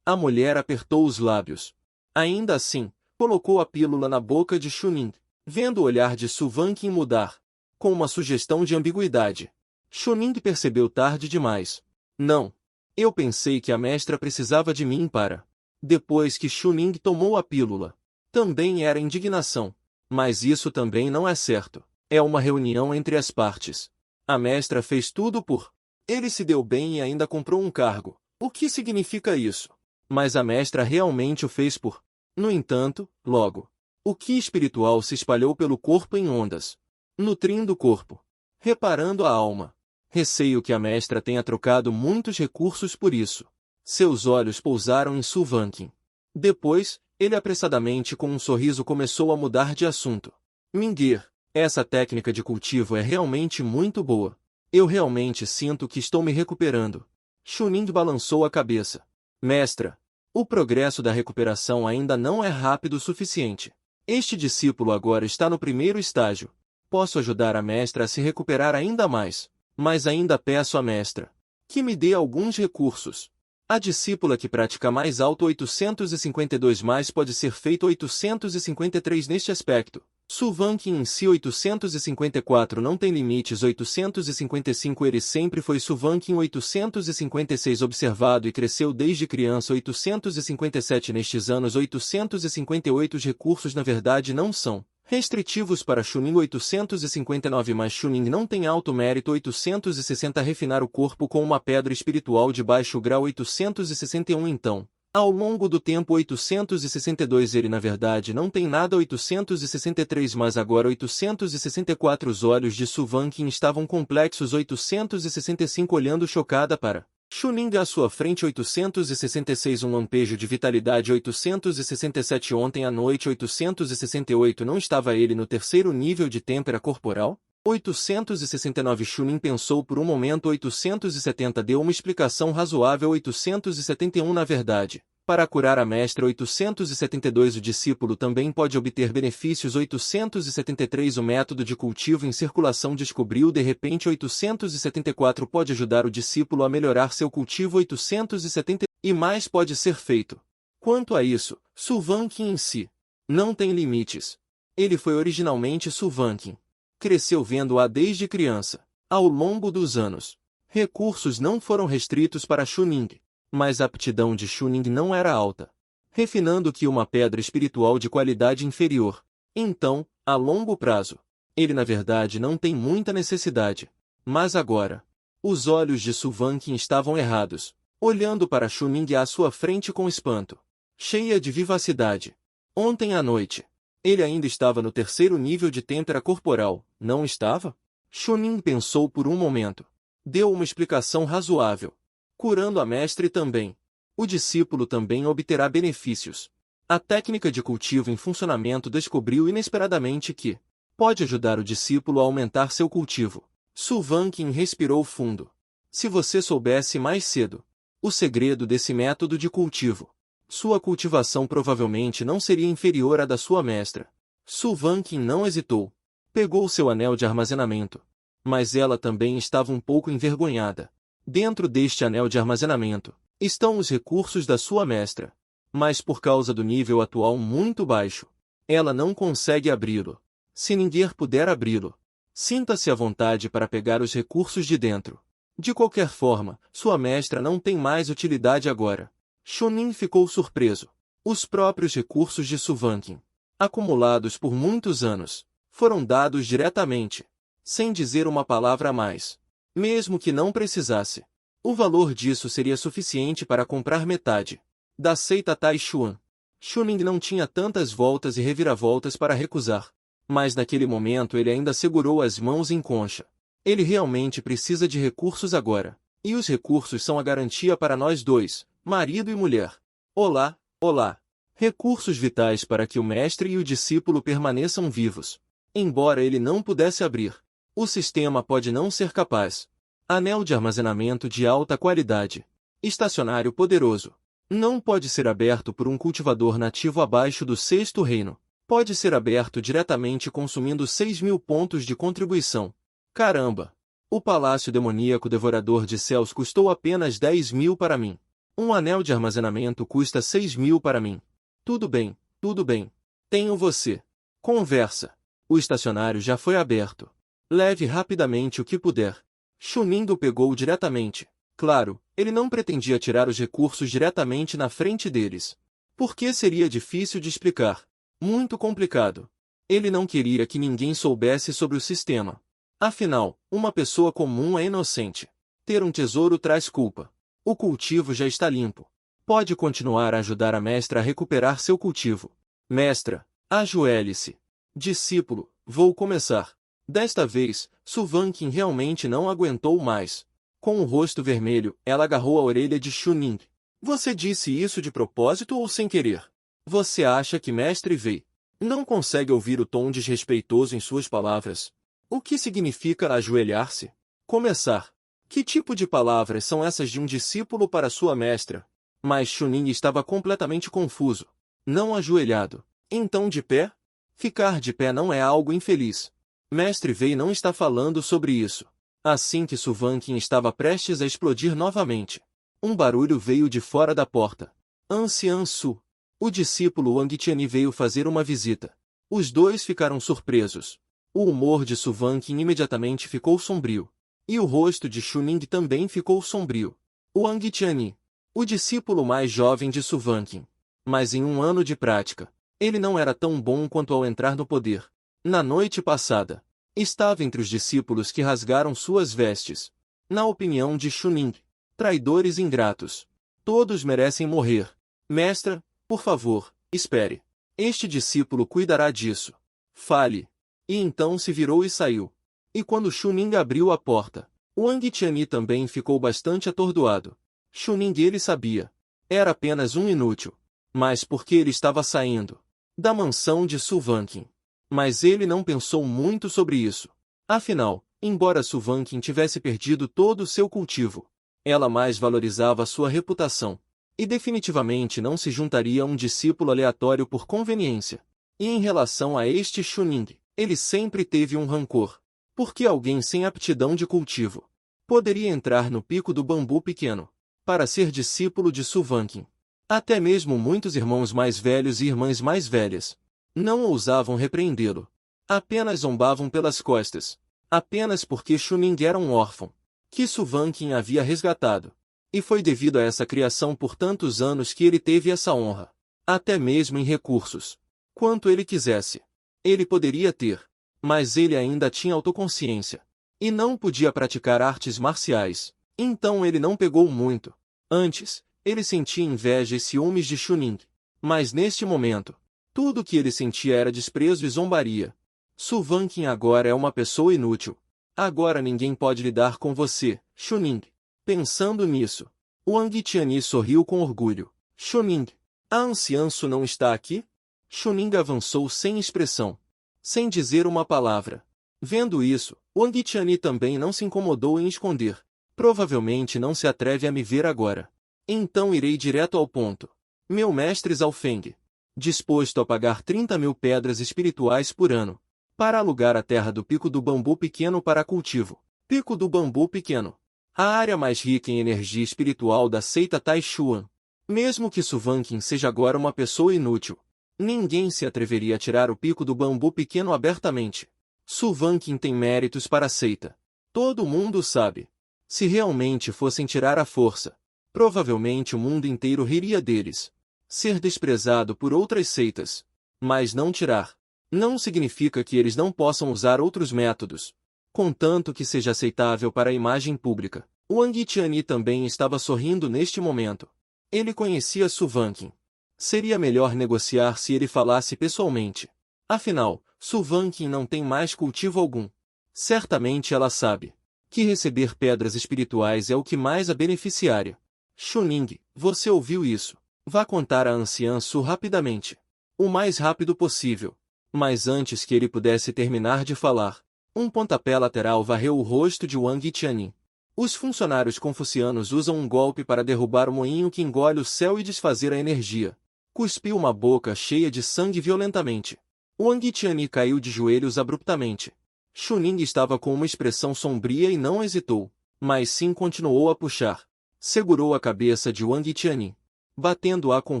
A mulher apertou os lábios. Ainda assim, colocou a pílula na boca de Chuning, vendo o olhar de Sulvankin mudar, com uma sugestão de ambiguidade. Chuning percebeu tarde demais. Não. Eu pensei que a mestra precisava de mim para... Depois que Chuning tomou a pílula, também era indignação. Mas isso também não é certo. É uma reunião entre as partes. A mestra fez tudo por... Ele se deu bem e ainda comprou um cargo. O que significa isso? Mas a mestra realmente o fez por... No entanto, logo, o ki espiritual se espalhou pelo corpo em ondas, nutrindo o corpo, reparando a alma. Receio que a mestra tenha trocado muitos recursos por isso. Seus olhos pousaram em Sulvankin. Depois, ele apressadamente com um sorriso começou a mudar de assunto. Mingir, essa técnica de cultivo é realmente muito boa. Eu realmente sinto que estou me recuperando. Chuning balançou a cabeça. Mestra, o progresso da recuperação ainda não é rápido o suficiente. Este discípulo agora está no primeiro estágio. Posso ajudar a mestra a se recuperar ainda mais, mas ainda peço à mestra que me dê alguns recursos. A discípula que pratica mais alto 852 mais pode ser feito 853 neste aspecto. Sulvankin em si 854 não tem limites 855 ele sempre foi Sulvankin 856 observado e cresceu desde criança 857 nestes anos 858 os recursos na verdade não são restritivos para Chuning 859 mas Chuning não tem alto mérito 860 refinar o corpo com uma pedra espiritual de baixo grau 861 então. Ao longo do tempo 862 ele na verdade não tem nada 863 mas agora 864 os olhos de Sulvankin estavam complexos 865 olhando chocada para Chuning à sua frente 866 um lampejo de vitalidade 867 ontem à noite 868 não estava ele no terceiro nível de têmpera corporal? 869 Chuning pensou por um momento 870 deu uma explicação razoável 871 na verdade. Para curar a mestra 872 o discípulo também pode obter benefícios 873 o método de cultivo em circulação descobriu de repente 874 pode ajudar o discípulo a melhorar seu cultivo 870 e mais pode ser feito. Quanto a isso, Sulvankin em si não tem limites. Ele foi originalmente Sulvankin. Cresceu vendo-a desde criança. Ao longo dos anos, recursos não foram restritos para Chuning, mas a aptidão de Chuning não era alta, refinando que uma pedra espiritual de qualidade inferior. Então, a longo prazo, ele na verdade não tem muita necessidade. Mas agora, os olhos de Sulvankin estavam errados, olhando para Chuning à sua frente com espanto, cheia de vivacidade. Ontem à noite, ele ainda estava no terceiro nível de têmpera corporal, não estava? Chuning pensou por um momento. Deu uma explicação razoável. Curando a mestre também. O discípulo também obterá benefícios. A técnica de cultivo em funcionamento descobriu inesperadamente que pode ajudar o discípulo a aumentar seu cultivo. Su Vanqin respirou fundo. Se você soubesse mais cedo o segredo desse método de cultivo, sua cultivação provavelmente não seria inferior à da sua mestra. Su Vanqin não hesitou. Pegou seu anel de armazenamento. Mas ela também estava um pouco envergonhada. Dentro deste anel de armazenamento estão os recursos da sua mestra. Mas por causa do nível atual muito baixo, ela não consegue abri-lo. Se ninguém puder abri-lo, sinta-se à vontade para pegar os recursos de dentro. De qualquer forma, sua mestra não tem mais utilidade agora. Chunin ficou surpreso. Os próprios recursos de Su Vanqin, acumulados por muitos anos, foram dados diretamente, sem dizer uma palavra a mais. Mesmo que não precisasse, o valor disso seria suficiente para comprar metade da seita Taishuan. Chunin não tinha tantas voltas e reviravoltas para recusar. Mas naquele momento ele ainda segurou as mãos em concha. Ele realmente precisa de recursos agora. E os recursos são a garantia para nós dois, marido e mulher. Olá, olá. Recursos vitais para que o mestre e o discípulo permaneçam vivos. Embora ele não pudesse abrir, o sistema pode não ser capaz. Anel de armazenamento de alta qualidade. Estacionário poderoso. Não pode ser aberto por um cultivador nativo abaixo do sexto reino. Pode ser aberto diretamente consumindo 6.000 pontos de contribuição. Caramba! O palácio demoníaco devorador de céus custou apenas 10.000 para mim. Um anel de armazenamento custa 6.000 para mim. Tudo bem, tudo bem. Tenho você. Conversa. O estacionário já foi aberto. Leve rapidamente o que puder. Chunin o pegou diretamente. Claro, ele não pretendia tirar os recursos diretamente na frente deles. Porque seria difícil de explicar. Muito complicado. Ele não queria que ninguém soubesse sobre o sistema. Afinal, uma pessoa comum é inocente. Ter um tesouro traz culpa. O cultivo já está limpo. Pode continuar a ajudar a mestra a recuperar seu cultivo. Mestra, ajoelhe-se. Discípulo, vou começar. Desta vez, Su Vanqin realmente não aguentou mais. Com o rosto vermelho, ela agarrou a orelha de Chunin. Você disse isso de propósito ou sem querer? Você acha que mestre Wei não consegue ouvir o tom desrespeitoso em suas palavras? O que significa ajoelhar-se? Começar. Que tipo de palavras são essas de um discípulo para sua mestra? Mas Chunin estava completamente confuso. Não ajoelhado. Então de pé? Ficar de pé não é algo infeliz. Mestre Wei não está falando sobre isso. Assim que Su Vanqin estava prestes a explodir novamente, um barulho veio de fora da porta. Anciã Su. O discípulo Wang Tianyi veio fazer uma visita. Os dois ficaram surpresos. O humor de Su Vanqin imediatamente ficou sombrio. E o rosto de Chuning também ficou sombrio. Wang Tianyi, o discípulo mais jovem de Su Vanqin. Mas em um ano de prática, ele não era tão bom quanto ao entrar no poder. Na noite passada, estava entre os discípulos que rasgaram suas vestes. Na opinião de Chuning, traidores ingratos. Todos merecem morrer. Mestra, por favor, espere. Este discípulo cuidará disso. Fale. E então se virou e saiu. E quando Chuning abriu a porta, Wang Tianyi também ficou bastante atordoado. Chuning ele sabia. Era apenas um inútil. Mas por que ele estava saindo da mansão de Su Vanqin? Mas ele não pensou muito sobre isso. Afinal, embora Su Vanqin tivesse perdido todo o seu cultivo, ela mais valorizava sua reputação. E definitivamente não se juntaria a um discípulo aleatório por conveniência. E em relação a este Chuning, ele sempre teve um rancor. Porque alguém sem aptidão de cultivo poderia entrar no pico do bambu pequeno para ser discípulo de Su Vanqin. Até mesmo muitos irmãos mais velhos e irmãs mais velhas não ousavam repreendê-lo. Apenas zombavam pelas costas. Apenas porque Chuning era um órfão que Su Vanqin havia resgatado. E foi devido a essa criação por tantos anos que ele teve essa honra. Até mesmo em recursos. Quanto ele quisesse, ele poderia ter. Mas ele ainda tinha autoconsciência. E não podia praticar artes marciais. Então ele não pegou muito. Antes, ele sentia inveja e ciúmes de Chuning. Mas neste momento, tudo o que ele sentia era desprezo e zombaria. Su Vanqin agora é uma pessoa inútil. Agora ninguém pode lidar com você, Chuning. Pensando nisso, Wang Tianyi sorriu com orgulho. Chuning. A anciã Su não está aqui? Chuning avançou sem expressão, sem dizer uma palavra. Vendo isso, Wang Tianyi também não se incomodou em esconder. Provavelmente não se atreve a me ver agora. Então irei direto ao ponto. Meu mestre Zhao Feng, disposto a pagar 30.000 pedras espirituais por ano, para alugar a terra do Pico do Bambu Pequeno para cultivo. Pico do Bambu Pequeno. A área mais rica em energia espiritual da seita Taishuan. Mesmo que Su Vanqing seja agora uma pessoa inútil, ninguém se atreveria a tirar o Pico do Bambu Pequeno abertamente. Su Vanqing tem méritos para a seita. Todo mundo sabe. Se realmente fossem tirar à força, provavelmente o mundo inteiro riria deles. Ser desprezado por outras seitas. Mas não tirar. Não significa que eles não possam usar outros métodos, contanto que seja aceitável para a imagem pública. Wang Tianyi também estava sorrindo neste momento. Ele conhecia Su Vanqing. Seria melhor negociar se ele falasse pessoalmente. Afinal, Su Vanqing não tem mais cultivo algum. Certamente ela sabe que receber pedras espirituais é o que mais a beneficiaria. Chuning, você ouviu isso? Vá contar a anciã Su rapidamente. O mais rápido possível. Mas antes que ele pudesse terminar de falar, um pontapé lateral varreu o rosto de Wang Tianyi. Os funcionários confucianos usam um golpe para derrubar o moinho que engole o céu e desfazer a energia. Cuspiu uma boca cheia de sangue violentamente. Wang Tianyi caiu de joelhos abruptamente. Chuning estava com uma expressão sombria e não hesitou, mas sim continuou a puxar. Segurou a cabeça de Wang Tianyi, batendo-a com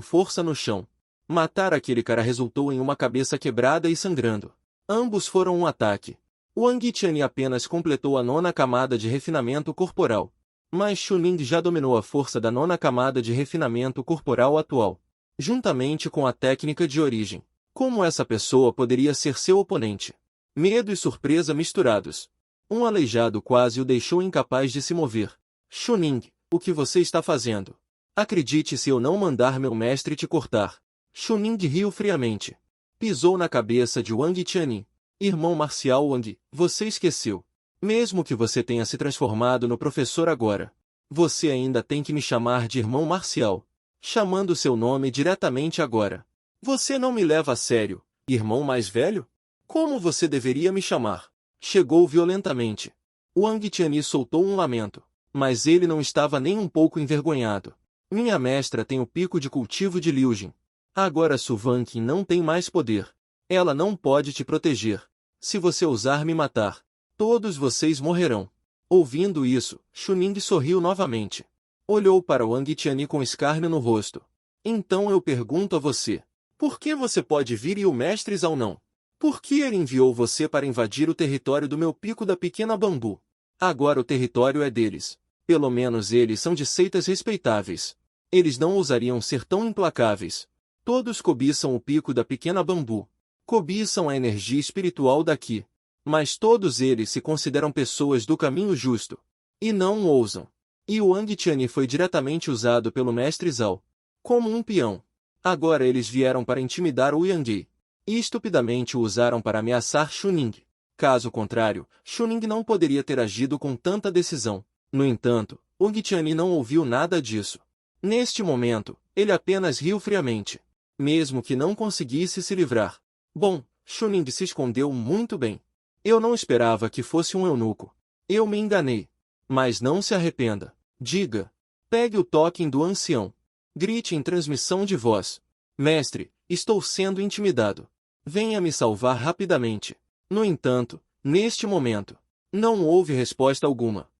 força no chão. Matar aquele cara resultou em uma cabeça quebrada e sangrando. Ambos foram um ataque. Wang Tianyi apenas completou a 9ª camada de refinamento corporal. Mas Chuning já dominou a força da 9ª camada de refinamento corporal atual, juntamente com a técnica de origem. Como essa pessoa poderia ser seu oponente? Medo e surpresa misturados. Um aleijado quase o deixou incapaz de se mover. Chuning, o que você está fazendo? Acredite se eu não mandar meu mestre te cortar. Chuning riu friamente. Pisou na cabeça de Wang Tianyi. Irmão marcial Wang, você esqueceu. Mesmo que você tenha se transformado no professor agora, você ainda tem que me chamar de irmão marcial. Chamando seu nome diretamente agora. Você não me leva a sério, irmão mais velho? Como você deveria me chamar? Chegou violentamente. Wang Tianyi soltou um lamento, mas ele não estava nem um pouco envergonhado. Minha mestra tem o pico de cultivo de Liujin. Agora Su Vanqing não tem mais poder. Ela não pode te proteger. Se você ousar me matar, todos vocês morrerão. Ouvindo isso, Chuning sorriu novamente. Olhou para Wang Tianyi com escárnio no rosto. Então eu pergunto a você, por que você pode vir e o mestre Zhao não? Por que ele enviou você para invadir o território do meu pico da pequena bambu? Agora o território é deles. Pelo menos eles são de seitas respeitáveis. Eles não ousariam ser tão implacáveis. Todos cobiçam o pico da pequena bambu. Cobiçam a energia espiritual daqui. Mas todos eles se consideram pessoas do caminho justo. E não ousam. E o Wang Tianyi foi diretamente usado pelo mestre Zhao como um peão. Agora eles vieram para intimidar o Yang. E estupidamente o usaram para ameaçar Chuning. Caso contrário, Chuning não poderia ter agido com tanta decisão. No entanto, Wang Tianyi não ouviu nada disso. Neste momento, ele apenas riu friamente. Mesmo que não conseguisse se livrar. Bom, Chuning se escondeu muito bem. Eu não esperava que fosse um eunuco. Eu me enganei. Mas não se arrependa. Diga. Pegue o token do ancião. Grite em transmissão de voz. Mestre, estou sendo intimidado. Venha me salvar rapidamente. No entanto, neste momento, não houve resposta alguma.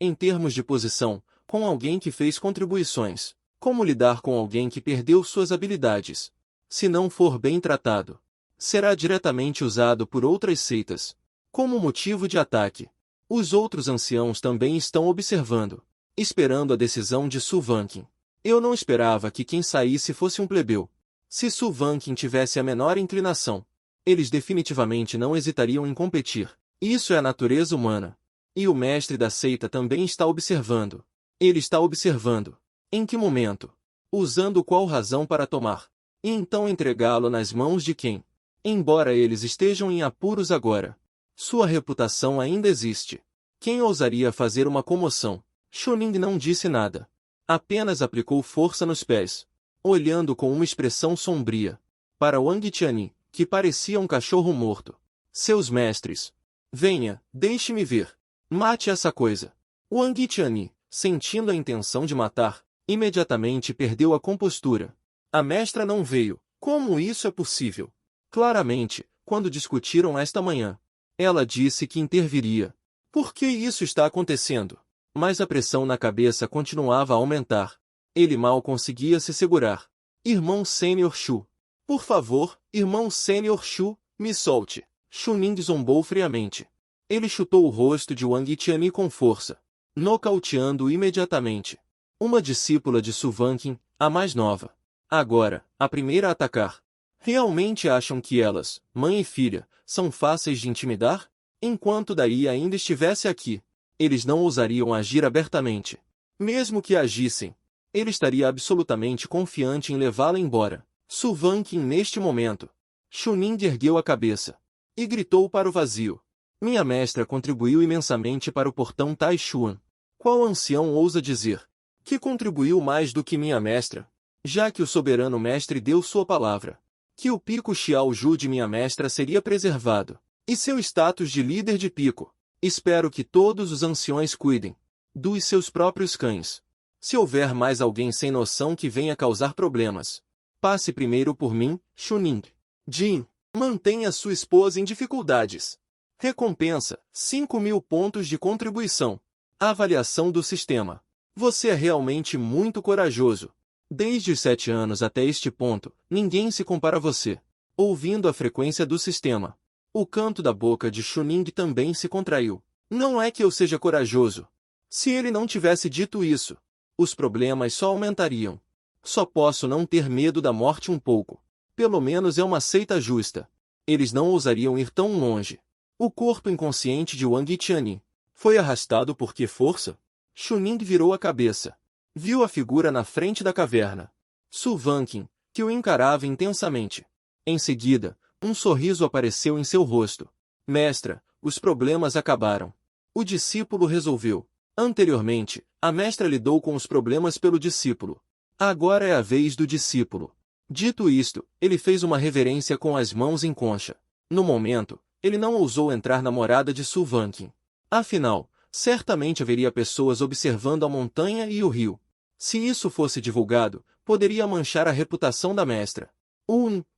Em termos de posição, com alguém que fez contribuições. Como lidar com alguém que perdeu suas habilidades? Se não for bem tratado, será diretamente usado por outras seitas como motivo de ataque. Os outros anciãos também estão observando, esperando a decisão de Su Vanqing. Eu não esperava que quem saísse fosse um plebeu. Se Su Vanqing tivesse a menor inclinação, eles definitivamente não hesitariam em competir. Isso é a natureza humana. E o mestre da seita também está observando. Ele está observando. Em que momento? Usando qual razão para tomar? E então entregá-lo nas mãos de quem? Embora eles estejam em apuros agora, sua reputação ainda existe. Quem ousaria fazer uma comoção? Chuning não disse nada. Apenas aplicou força nos pés, olhando com uma expressão sombria para Wang Tianyi, que parecia um cachorro morto. Seus mestres. Venha, deixe-me ver. Mate essa coisa. Wang Tianyi, sentindo a intenção de matar, imediatamente perdeu a compostura. A mestra não veio. Como isso é possível? Claramente, quando discutiram esta manhã, ela disse que interviria. Por que isso está acontecendo? Mas a pressão na cabeça continuava a aumentar. Ele mal conseguia se segurar. Irmão Sênior Shu. Por favor, irmão Sênior Shu, me solte. Chuning zombou friamente. Ele chutou o rosto de Wang Tianyi com força, nocauteando-o imediatamente. Uma discípula de Su Wanqing, a mais nova. Agora, a primeira a atacar. Realmente acham que elas, mãe e filha, são fáceis de intimidar? Enquanto Dai ainda estivesse aqui, eles não ousariam agir abertamente. Mesmo que agissem, ele estaria absolutamente confiante em levá-la embora. Su Wanqing neste momento. Chuning ergueu a cabeça e gritou para o vazio. Minha mestra contribuiu imensamente para o portão Taishuan. Qual ancião ousa dizer que contribuiu mais do que minha mestra? Já que o soberano mestre deu sua palavra, que o pico Xiao Ju de minha mestra seria preservado, e seu status de líder de pico. Espero que todos os anciões cuidem dos seus próprios cães. Se houver mais alguém sem noção que venha causar problemas, passe primeiro por mim, Chuning. Jin, mantenha sua esposa em dificuldades. Recompensa, 5.000 pontos de contribuição. Avaliação do sistema. Você é realmente muito corajoso. Desde os 7 anos até este ponto, ninguém se compara a você. Ouvindo a frequência do sistema, o canto da boca de Chuning também se contraiu. Não é que eu seja corajoso. Se ele não tivesse dito isso, os problemas só aumentariam. Só posso não ter medo da morte um pouco. Pelo menos é uma seita justa. Eles não ousariam ir tão longe. O corpo inconsciente de Wang Tianyi foi arrastado por que força? Chuning virou a cabeça. Viu a figura na frente da caverna. Su Wanqing, que o encarava intensamente. Em seguida, um sorriso apareceu em seu rosto. Mestra, os problemas acabaram. O discípulo resolveu. Anteriormente, a mestra lidou com os problemas pelo discípulo. Agora é a vez do discípulo. Dito isto, ele fez uma reverência com as mãos em concha. No momento, ele não ousou entrar na morada de Su Wanqing. Afinal, certamente haveria pessoas observando a montanha e o rio. Se isso fosse divulgado, poderia manchar a reputação da mestra.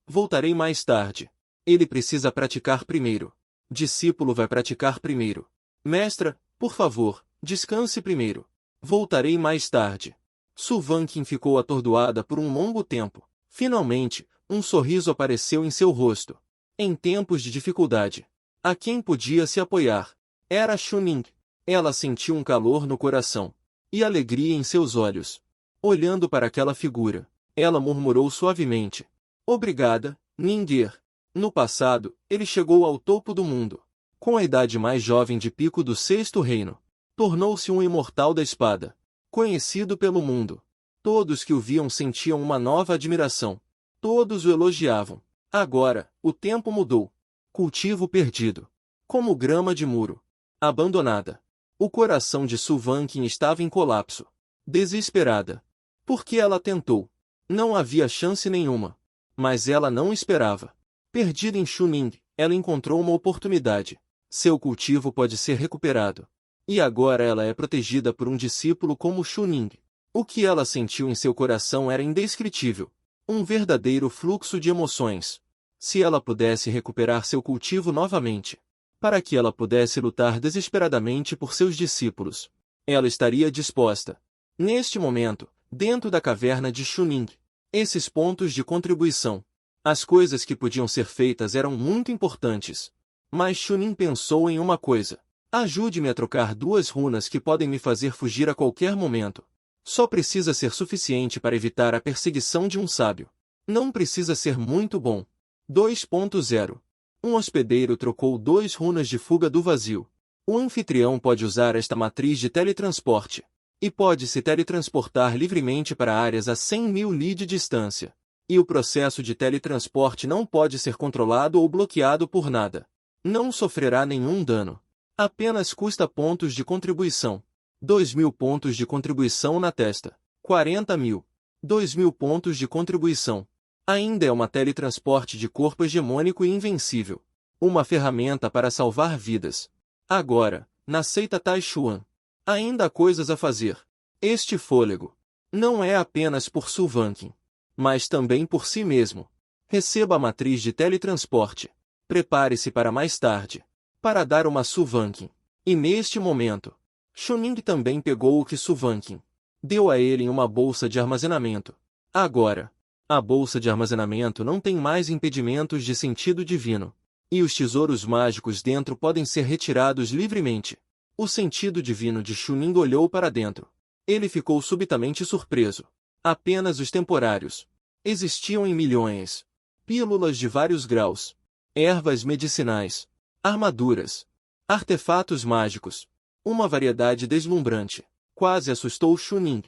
Voltarei mais tarde. Ele precisa praticar primeiro. Discípulo vai praticar primeiro. Mestra, por favor, descanse primeiro. Voltarei mais tarde. Su Wanqing ficou atordoada por um longo tempo. Finalmente, um sorriso apareceu em seu rosto. Em tempos de dificuldade, a quem podia se apoiar? Era Chuning. Ela sentiu um calor no coração e alegria em seus olhos. Olhando para aquela figura, ela murmurou suavemente. Obrigada, Ningguer. No passado, ele chegou ao topo do mundo. Com a idade mais jovem de pico do Sexto Reino, tornou-se um imortal da espada, conhecido pelo mundo. Todos que o viam sentiam uma nova admiração. Todos o elogiavam. Agora, o tempo mudou. Cultivo perdido. Como grama de muro. Abandonada. O coração de Su Wanqing estava em colapso. Desesperada. Porque ela tentou. Não havia chance nenhuma. Mas ela não esperava. Perdida em Chuning, ela encontrou uma oportunidade. Seu cultivo pode ser recuperado. E agora ela é protegida por um discípulo como Chuning. O que ela sentiu em seu coração era indescritível. Um verdadeiro fluxo de emoções. Se ela pudesse recuperar seu cultivo novamente, para que ela pudesse lutar desesperadamente por seus discípulos, ela estaria disposta. Neste momento, dentro da caverna de Chuning, esses pontos de contribuição, as coisas que podiam ser feitas eram muito importantes. Mas Chuning pensou em uma coisa. Ajude-me a trocar 2 runas que podem me fazer fugir a qualquer momento. Só precisa ser suficiente para evitar a perseguição de um sábio. Não precisa ser muito bom. 2.0. Um hospedeiro trocou 2 runas de fuga do vazio. O anfitrião pode usar esta matriz de teletransporte. E pode se teletransportar livremente para áreas a 100.000 li de distância. E o processo de teletransporte não pode ser controlado ou bloqueado por nada. Não sofrerá nenhum dano. Apenas custa pontos de contribuição. 2.000 pontos de contribuição na testa. 40.000. 2.000 pontos de contribuição. Ainda é uma teletransporte de corpo hegemônico e invencível. Uma ferramenta para salvar vidas. Agora, na seita Taichuan, ainda há coisas a fazer. Este fôlego não é apenas por Su Vanqin, mas também por si mesmo. Receba a matriz de teletransporte. Prepare-se para mais tarde, para dar uma Su Vanqin. E neste momento, Chuning também pegou o que Su Vanqin deu a ele em uma bolsa de armazenamento. Agora, a bolsa de armazenamento não tem mais impedimentos de sentido divino, e os tesouros mágicos dentro podem ser retirados livremente. O sentido divino de Chuning olhou para dentro. Ele ficou subitamente surpreso. Apenas os temporários. Existiam em milhões. Pílulas de vários graus. Ervas medicinais. Armaduras. Artefatos mágicos. Uma variedade deslumbrante. Quase assustou Chuning.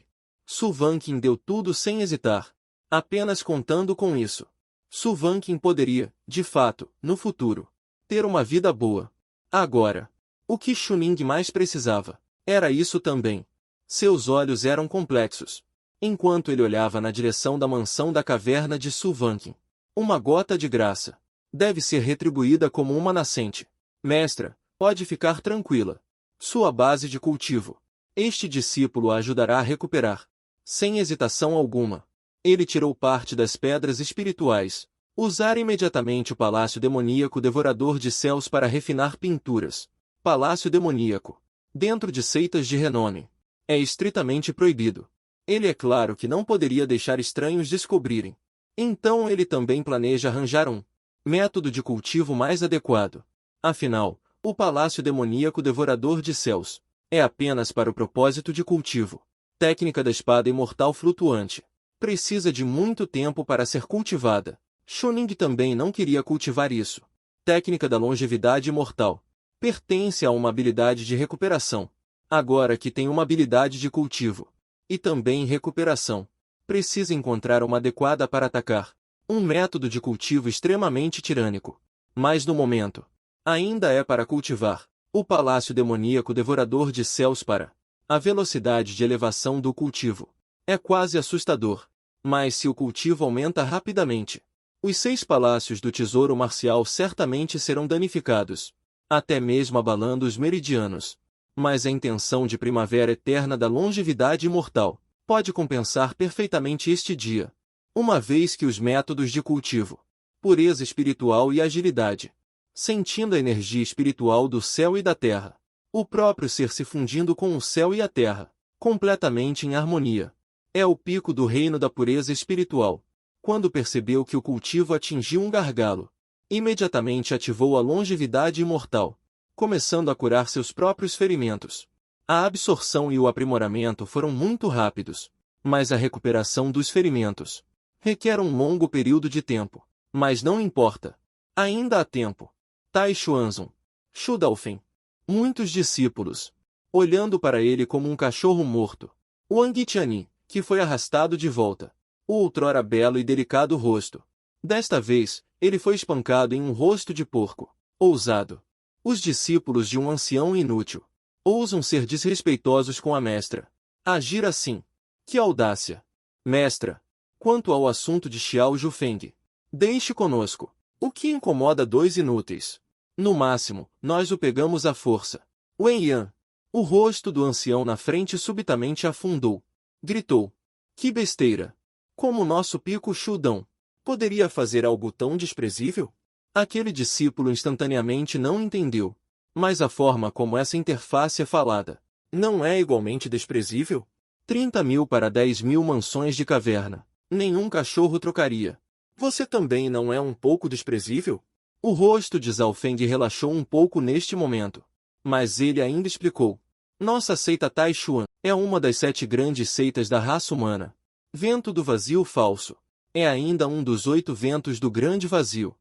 Su Vanqin deu tudo sem hesitar. Apenas contando com isso. Su Vanqin poderia, de fato, no futuro, ter uma vida boa. Agora, o que Chuning mais precisava era isso também. Seus olhos eram complexos. Enquanto ele olhava na direção da mansão da caverna de Su Vanqin. Uma gota de graça. Deve ser retribuída como uma nascente. Mestra, pode ficar tranquila. Sua base de cultivo. Este discípulo a ajudará a recuperar. Sem hesitação alguma. Ele tirou parte das pedras espirituais. Usar imediatamente o Palácio Demoníaco Devorador de Céus para refinar pinturas. Palácio Demoníaco. Dentro de seitas de renome. É estritamente proibido. Ele é claro que não poderia deixar estranhos descobrirem. Então ele também planeja arranjar um método de cultivo mais adequado. Afinal, o Palácio Demoníaco Devorador de Céus é apenas para o propósito de cultivo. Técnica da espada imortal flutuante. Precisa de muito tempo para ser cultivada. Chuning também não queria cultivar isso. Técnica da longevidade imortal. Pertence a uma habilidade de recuperação. Agora que tem uma habilidade de cultivo e também recuperação, precisa encontrar uma adequada para atacar. Um método de cultivo extremamente tirânico. Mas no momento, ainda é para cultivar. O Palácio Demoníaco Devorador de Céus para a velocidade de elevação do cultivo. É quase assustador. Mas se o cultivo aumenta rapidamente, os 6 palácios do Tesouro Marcial certamente serão danificados, até mesmo abalando os meridianos. Mas a intenção de primavera eterna da longevidade imortal pode compensar perfeitamente este dia, uma vez que os métodos de cultivo, pureza espiritual e agilidade, sentindo a energia espiritual do céu e da terra, o próprio ser se fundindo com o céu e a terra, completamente em harmonia. É o pico do reino da pureza espiritual. Quando percebeu que o cultivo atingiu um gargalo, imediatamente ativou a longevidade imortal, começando a curar seus próprios ferimentos. A absorção e o aprimoramento foram muito rápidos, mas a recuperação dos ferimentos requer um longo período de tempo. Mas não importa. Ainda há tempo. Taishuanzun. Shu Daofen. Muitos discípulos, olhando para ele como um cachorro morto. Wang Tianyi, que foi arrastado de volta. O outrora belo e delicado rosto. Desta vez, ele foi espancado em um rosto de porco. Ousado. Os discípulos de um ancião inútil ousam ser desrespeitosos com a mestra. Agir assim. Que audácia! Mestra, quanto ao assunto de Xiao Jufeng, deixe conosco. O que incomoda 2 inúteis? No máximo, nós o pegamos à força. Wen Yan. O rosto do ancião na frente subitamente afundou. Gritou. Que besteira! Como nosso pico Shudão poderia fazer algo tão desprezível? Aquele discípulo instantaneamente não entendeu. Mas a forma como essa interface é falada não é igualmente desprezível? 30.000 para 10.000 mansões de caverna. Nenhum cachorro trocaria. Você também não é um pouco desprezível? O rosto de Zhao Feng relaxou um pouco neste momento. Mas ele ainda explicou. Nossa seita Taishuan é uma das 7 grandes seitas da raça humana. Vento do vazio falso. É ainda um dos 8 ventos do grande vazio.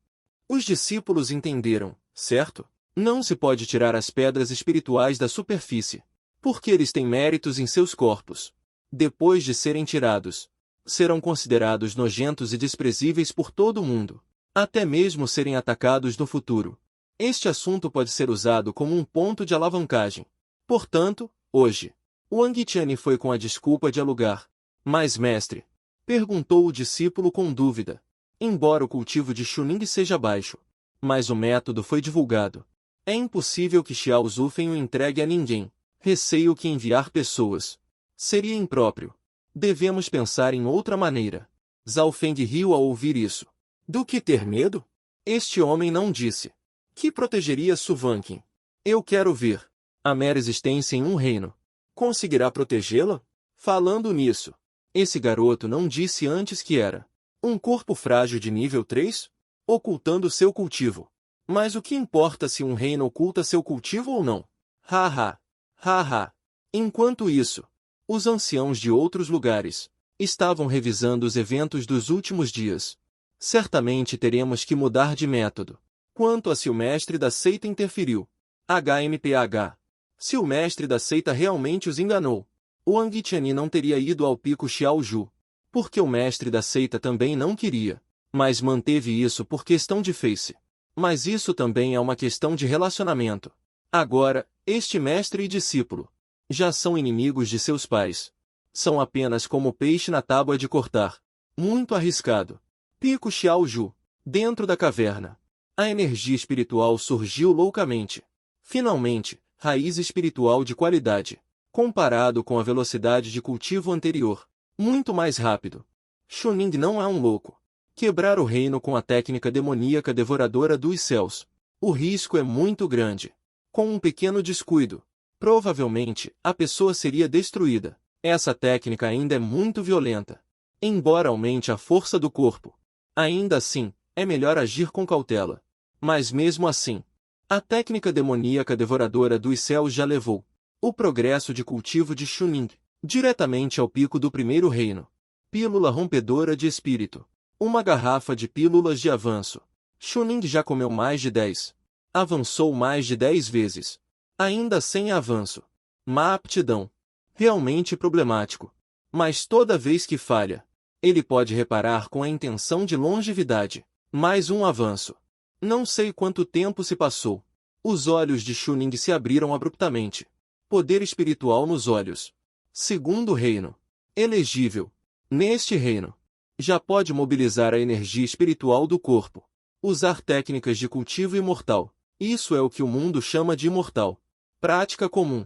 Os discípulos entenderam, certo? Não se pode tirar as pedras espirituais da superfície, porque eles têm méritos em seus corpos. Depois de serem tirados, serão considerados nojentos e desprezíveis por todo o mundo, até mesmo serem atacados no futuro. Este assunto pode ser usado como um ponto de alavancagem. Portanto, hoje, Wang Tianyi foi com a desculpa de alugar. Mas, mestre, perguntou o discípulo com dúvida. Embora o cultivo de Chuning seja baixo, mas o método foi divulgado. É impossível que Xiao Zufeng o entregue a ninguém. Receio que enviar pessoas seria impróprio. Devemos pensar em outra maneira. Zhao Feng riu ao ouvir isso. Do que ter medo? Este homem não disse que protegeria Su Wanqing. Eu quero ver a mera existência em um reino. Conseguirá protegê-la? Falando nisso, esse garoto não disse antes que era um corpo frágil de nível 3? Ocultando seu cultivo. Mas o que importa se um reino oculta seu cultivo ou não? Haha. Haha. Enquanto isso, os anciãos de outros lugares estavam revisando os eventos dos últimos dias. Certamente teremos que mudar de método. Quanto a se o mestre da seita interferiu. HMPH. Se o mestre da seita realmente os enganou, o Wang Tianyi não teria ido ao pico Xiaoju. Porque o mestre da seita também não queria. Mas manteve isso por questão de face. Mas isso também é uma questão de relacionamento. Agora, este mestre e discípulo já são inimigos de seus pais. São apenas como peixe na tábua de cortar. Muito arriscado. Pico Xiaoju. Dentro da caverna. A energia espiritual surgiu loucamente. Finalmente, raiz espiritual de qualidade. Comparado com a velocidade de cultivo anterior. Muito mais rápido. Chuning não é um louco. Quebrar o reino com a técnica demoníaca devoradora dos céus. O risco é muito grande. Com um pequeno descuido, provavelmente, a pessoa seria destruída. Essa técnica ainda é muito violenta. Embora aumente a força do corpo. Ainda assim, é melhor agir com cautela. Mas mesmo assim, a técnica demoníaca devoradora dos céus já levou o progresso de cultivo de Chuning diretamente ao pico do primeiro reino. Pílula rompedora de espírito. Uma garrafa de pílulas de avanço. Chuning já comeu mais de 10. Avançou mais de 10 vezes. Ainda sem avanço. Má aptidão. Realmente problemático. Mas toda vez que falha, ele pode reparar com a intenção de longevidade. Mais um avanço. Não sei quanto tempo se passou. Os olhos de Chuning se abriram abruptamente. Poder espiritual nos olhos. Segundo reino. Elegível. Neste reino, já pode mobilizar a energia espiritual do corpo. Usar técnicas de cultivo imortal. Isso é o que o mundo chama de imortal. Prática comum.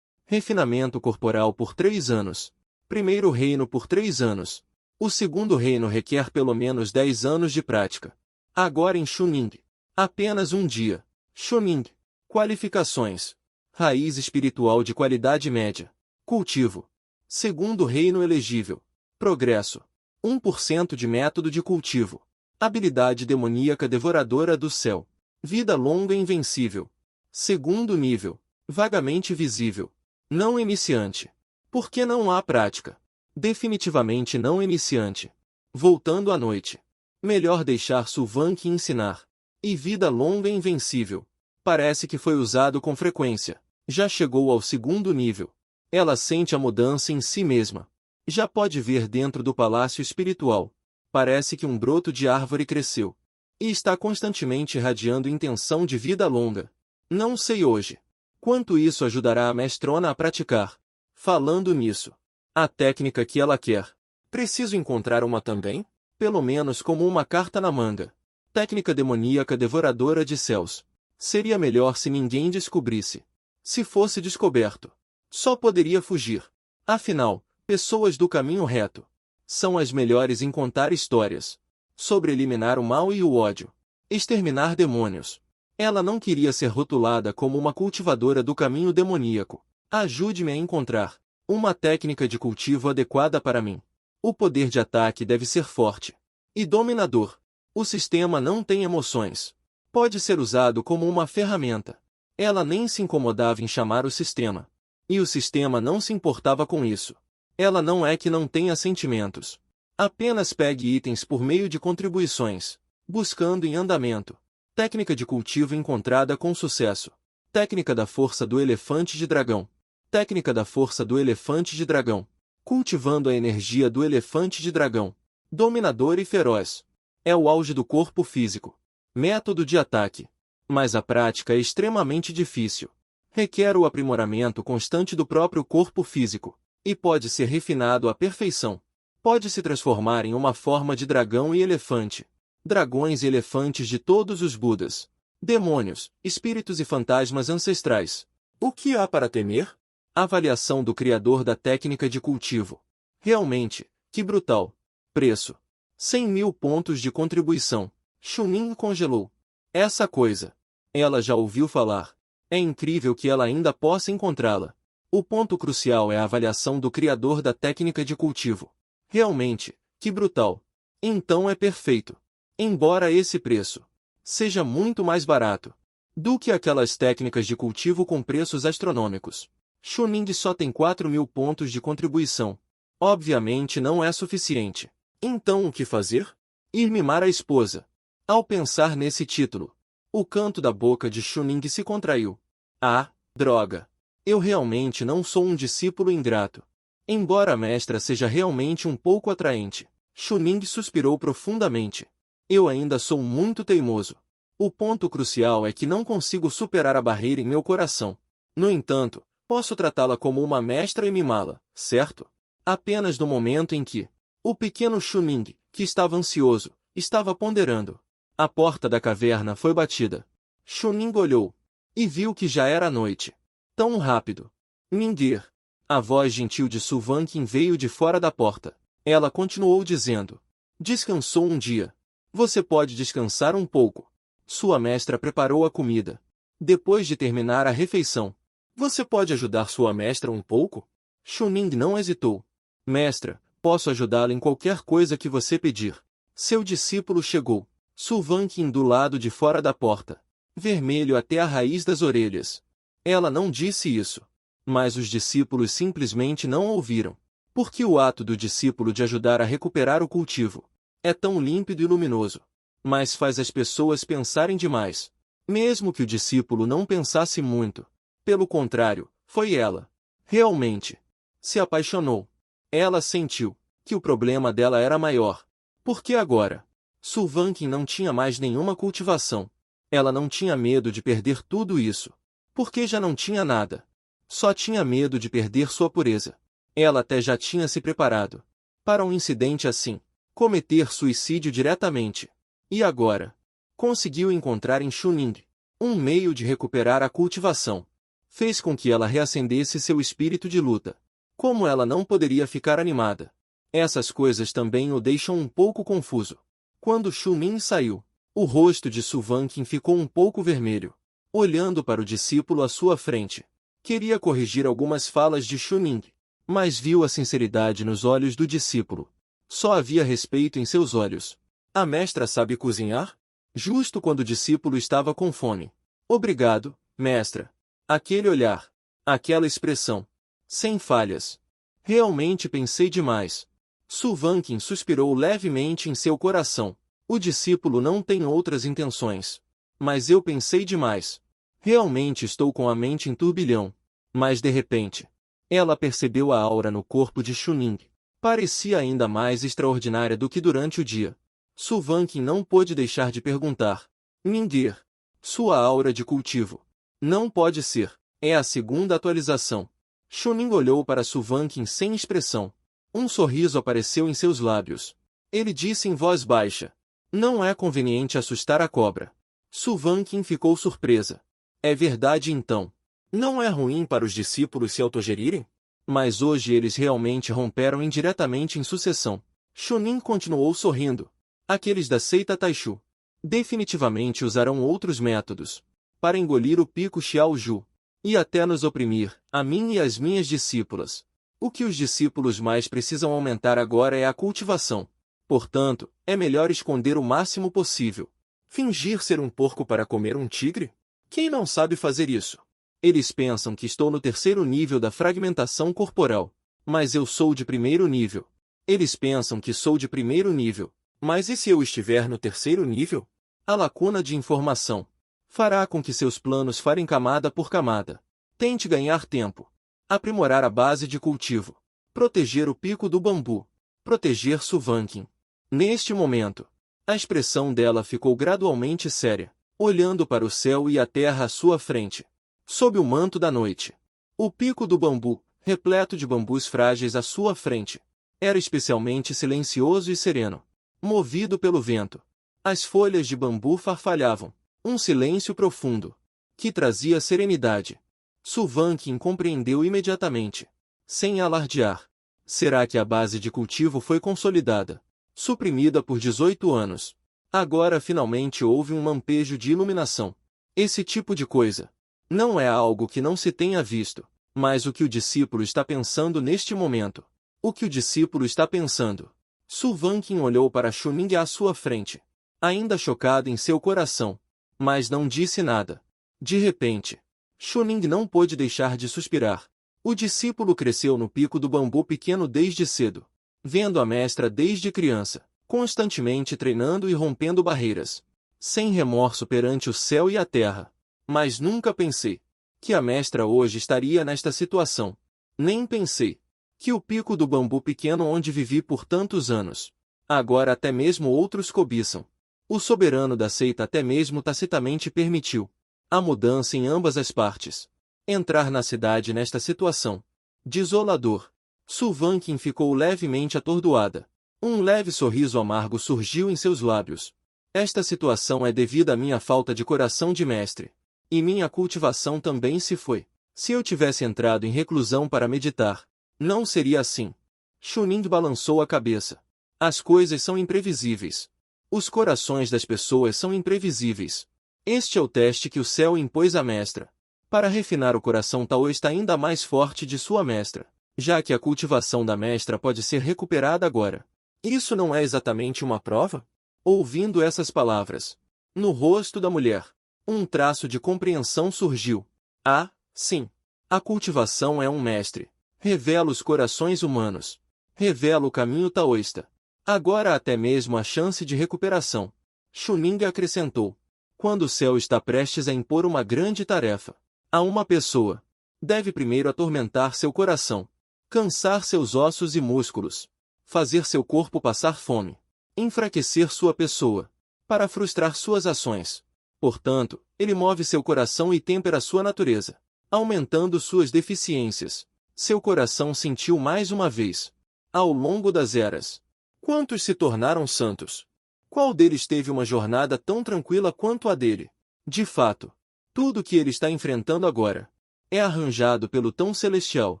Refinamento corporal por 3 anos. Primeiro reino por 3 anos. O segundo reino requer pelo menos 10 anos de prática. Agora em Chuning. Apenas um dia. Chuning. Qualificações. Raiz espiritual de qualidade média. Cultivo. Segundo reino elegível. Progresso. 1% de método de cultivo. Habilidade demoníaca devoradora do céu. Vida longa invencível. Segundo nível. Vagamente visível. Não iniciante. Porque não há prática. Definitivamente não iniciante. Voltando à noite. Melhor deixar Su Wanqing ensinar. E vida longa invencível. Parece que foi usado com frequência. Já chegou ao segundo nível. Ela sente a mudança em si mesma. Já pode ver dentro do palácio espiritual. Parece que um broto de árvore cresceu. E está constantemente irradiando intenção de vida longa. Não sei hoje quanto isso ajudará a mestrona a praticar. Falando nisso, a técnica que ela quer. Preciso encontrar uma também? Pelo menos como uma carta na manga. Técnica demoníaca devoradora de céus. Seria melhor se ninguém descobrisse. Se fosse descoberto, só poderia fugir. Afinal, pessoas do caminho reto são as melhores em contar histórias sobre eliminar o mal e o ódio, exterminar demônios. Ela não queria ser rotulada como uma cultivadora do caminho demoníaco. Ajude-me a encontrar uma técnica de cultivo adequada para mim. O poder de ataque deve ser forte e dominador. O sistema não tem emoções. Pode ser usado como uma ferramenta. Ela nem se incomodava em chamar o sistema. E o sistema não se importava com isso. Ela não é que não tenha sentimentos. Apenas pegue itens por meio de contribuições. Buscando em andamento. Técnica de cultivo encontrada com sucesso. Técnica da força do elefante de dragão. Técnica da força do elefante de dragão. Cultivando a energia do elefante de dragão. Dominador e feroz. É o auge do corpo físico. Método de ataque. Mas a prática é extremamente difícil. Requer o aprimoramento constante do próprio corpo físico, e pode ser refinado à perfeição. Pode se transformar em uma forma de dragão e elefante. Dragões e elefantes de todos os Budas. Demônios, espíritos e fantasmas ancestrais. O que há para temer? Avaliação do criador da técnica de cultivo. Realmente, que brutal. Preço: 100.000 pontos de contribuição. Chunin congelou. Essa coisa. Ela já ouviu falar. É incrível que ela ainda possa encontrá-la. O ponto crucial é a avaliação do criador da técnica de cultivo. Realmente, que brutal. Então é perfeito. Embora esse preço seja muito mais barato do que aquelas técnicas de cultivo com preços astronômicos. Chunin só tem 4.000 pontos de contribuição. Obviamente não é suficiente. Então o que fazer? Ir mimar a esposa. Ao pensar nesse título, o canto da boca de Chunin se contraiu. Ah, droga! Eu realmente não sou um discípulo ingrato. Embora a mestra seja realmente um pouco atraente, Chunin suspirou profundamente. Eu ainda sou muito teimoso. O ponto crucial é que não consigo superar a barreira em meu coração. No entanto, posso tratá-la como uma mestra e mimá-la, certo? Apenas no momento em que o pequeno Chunin, que estava ansioso, estava ponderando. A porta da caverna foi batida. Chunin olhou e viu que já era noite. Tão rápido. Mindir. A voz gentil de Su Vanqin veio de fora da porta. Ela continuou dizendo: descansou um dia. Você pode descansar um pouco. Sua mestra preparou a comida. Depois de terminar a refeição, você pode ajudar sua mestra um pouco? Chunin não hesitou. Mestra, posso ajudá-la em qualquer coisa que você pedir. Seu discípulo chegou. Su Vanqin do lado de fora da porta, vermelho até a raiz das orelhas. Ela não disse isso. Mas os discípulos simplesmente não ouviram. Porque o ato do discípulo de ajudar a recuperar o cultivo é tão límpido e luminoso, mas faz as pessoas pensarem demais. Mesmo que o discípulo não pensasse muito. Pelo contrário, foi ela. Realmente. Se apaixonou. Ela sentiu que o problema dela era maior. Porque agora, Su Vanqin não tinha mais nenhuma cultivação. Ela não tinha medo de perder tudo isso. Porque já não tinha nada. Só tinha medo de perder sua pureza. Ela até já tinha se preparado para um incidente assim. Cometer suicídio diretamente. E agora? Conseguiu encontrar em Chunin um meio de recuperar a cultivação. Fez com que ela reacendesse seu espírito de luta. Como ela não poderia ficar animada? Essas coisas também o deixam um pouco confuso. Quando Chunin saiu, o rosto de Su Vanqin ficou um pouco vermelho, olhando para o discípulo à sua frente. Queria corrigir algumas falas de Chunin, mas viu a sinceridade nos olhos do discípulo. Só havia respeito em seus olhos. A mestra sabe cozinhar? Justo quando o discípulo estava com fome. Obrigado, mestra. Aquele olhar. Aquela expressão. Sem falhas. Realmente pensei demais. Su Vanqin suspirou levemente em seu coração. O discípulo não tem outras intenções. Mas eu pensei demais. Realmente estou com a mente em turbilhão. Mas de repente, ela percebeu a aura no corpo de Chunin. Parecia ainda mais extraordinária do que durante o dia. Su Vanqin não pôde deixar de perguntar. Mindir. Sua aura de cultivo. Não pode ser. É a segunda atualização. Chunin olhou para Su Vanqin sem expressão. Um sorriso apareceu em seus lábios. Ele disse em voz baixa. Não é conveniente assustar a cobra. Su Vanqin ficou surpresa. É verdade então. Não é ruim para os discípulos se autogerirem? Mas hoje eles realmente romperam indiretamente em sucessão. Chunin continuou sorrindo. Aqueles da seita Taishu definitivamente usarão outros métodos para engolir o pico Xiaoju e até nos oprimir, a mim e as minhas discípulas. O que os discípulos mais precisam aumentar agora é a cultivação. Portanto, é melhor esconder o máximo possível. Fingir ser um porco para comer um tigre? Quem não sabe fazer isso? Eles pensam que estou no terceiro nível da fragmentação corporal. Mas eu sou de primeiro nível. Eles pensam que sou de primeiro nível. Mas e se eu estiver no terceiro nível? A lacuna de informação fará com que seus planos farem camada por camada. Tente ganhar tempo. Aprimorar a base de cultivo. Proteger o pico do bambu. Proteger Su Vanqin. Neste momento, a expressão dela ficou gradualmente séria. olhando para o céu e a terra à sua frente. Sob o manto da noite, o pico do bambu, repleto de bambus frágeis à sua frente, era especialmente silencioso e sereno, movido pelo vento. As folhas de bambu farfalhavam, um silêncio profundo, que trazia serenidade. Suvankin compreendeu imediatamente, sem alardear. Será que a base de cultivo foi consolidada, suprimida por 18 anos? Agora finalmente houve um lampejo de iluminação. Esse tipo de coisa não é algo que não se tenha visto, mas o que o discípulo está pensando neste momento. O que o discípulo está pensando? Suvankin olhou para Chuning à sua frente, ainda chocado em seu coração, mas não disse nada. De repente, Chuning não pôde deixar de suspirar. O discípulo cresceu no pico do bambu pequeno desde cedo, vendo a mestra desde criança, constantemente treinando e rompendo barreiras, sem remorso perante o céu e a terra. Mas nunca pensei que a mestra hoje estaria nesta situação. Nem pensei que o pico do bambu pequeno onde vivi por tantos anos, agora até mesmo outros cobiçam. O soberano da seita até mesmo tacitamente permitiu a mudança em ambas as partes. Entrar na cidade nesta situação desolador. Suvankin ficou levemente atordoada. Um leve sorriso amargo surgiu em seus lábios. Esta situação é devida à minha falta de coração de mestre. E minha cultivação também se foi. Se eu tivesse entrado em reclusão para meditar, não seria assim. Chuning balançou a cabeça. As coisas são imprevisíveis. Os corações das pessoas são imprevisíveis. Este é o teste que o céu impôs à mestra, para refinar o coração taoísta ainda mais forte de sua mestra, já que a cultivação da mestra pode ser recuperada agora. Isso não é exatamente uma prova? Ouvindo essas palavras, no rosto da mulher, um traço de compreensão surgiu. Ah, sim. A cultivação é um mestre. Revela os corações humanos. Revela o caminho taoísta. Agora há até mesmo a chance de recuperação. Chuning acrescentou. Quando o céu está prestes a impor uma grande tarefa a uma pessoa, deve primeiro atormentar seu coração, cansar seus ossos e músculos, fazer seu corpo passar fome, enfraquecer sua pessoa, para frustrar suas ações. Portanto, ele move seu coração e tempera sua natureza, aumentando suas deficiências. Seu coração sentiu mais uma vez, ao longo das eras. Quantos se tornaram santos? Qual deles teve uma jornada tão tranquila quanto a dele? De fato, tudo o que ele está enfrentando agora é arranjado pelo tão celestial,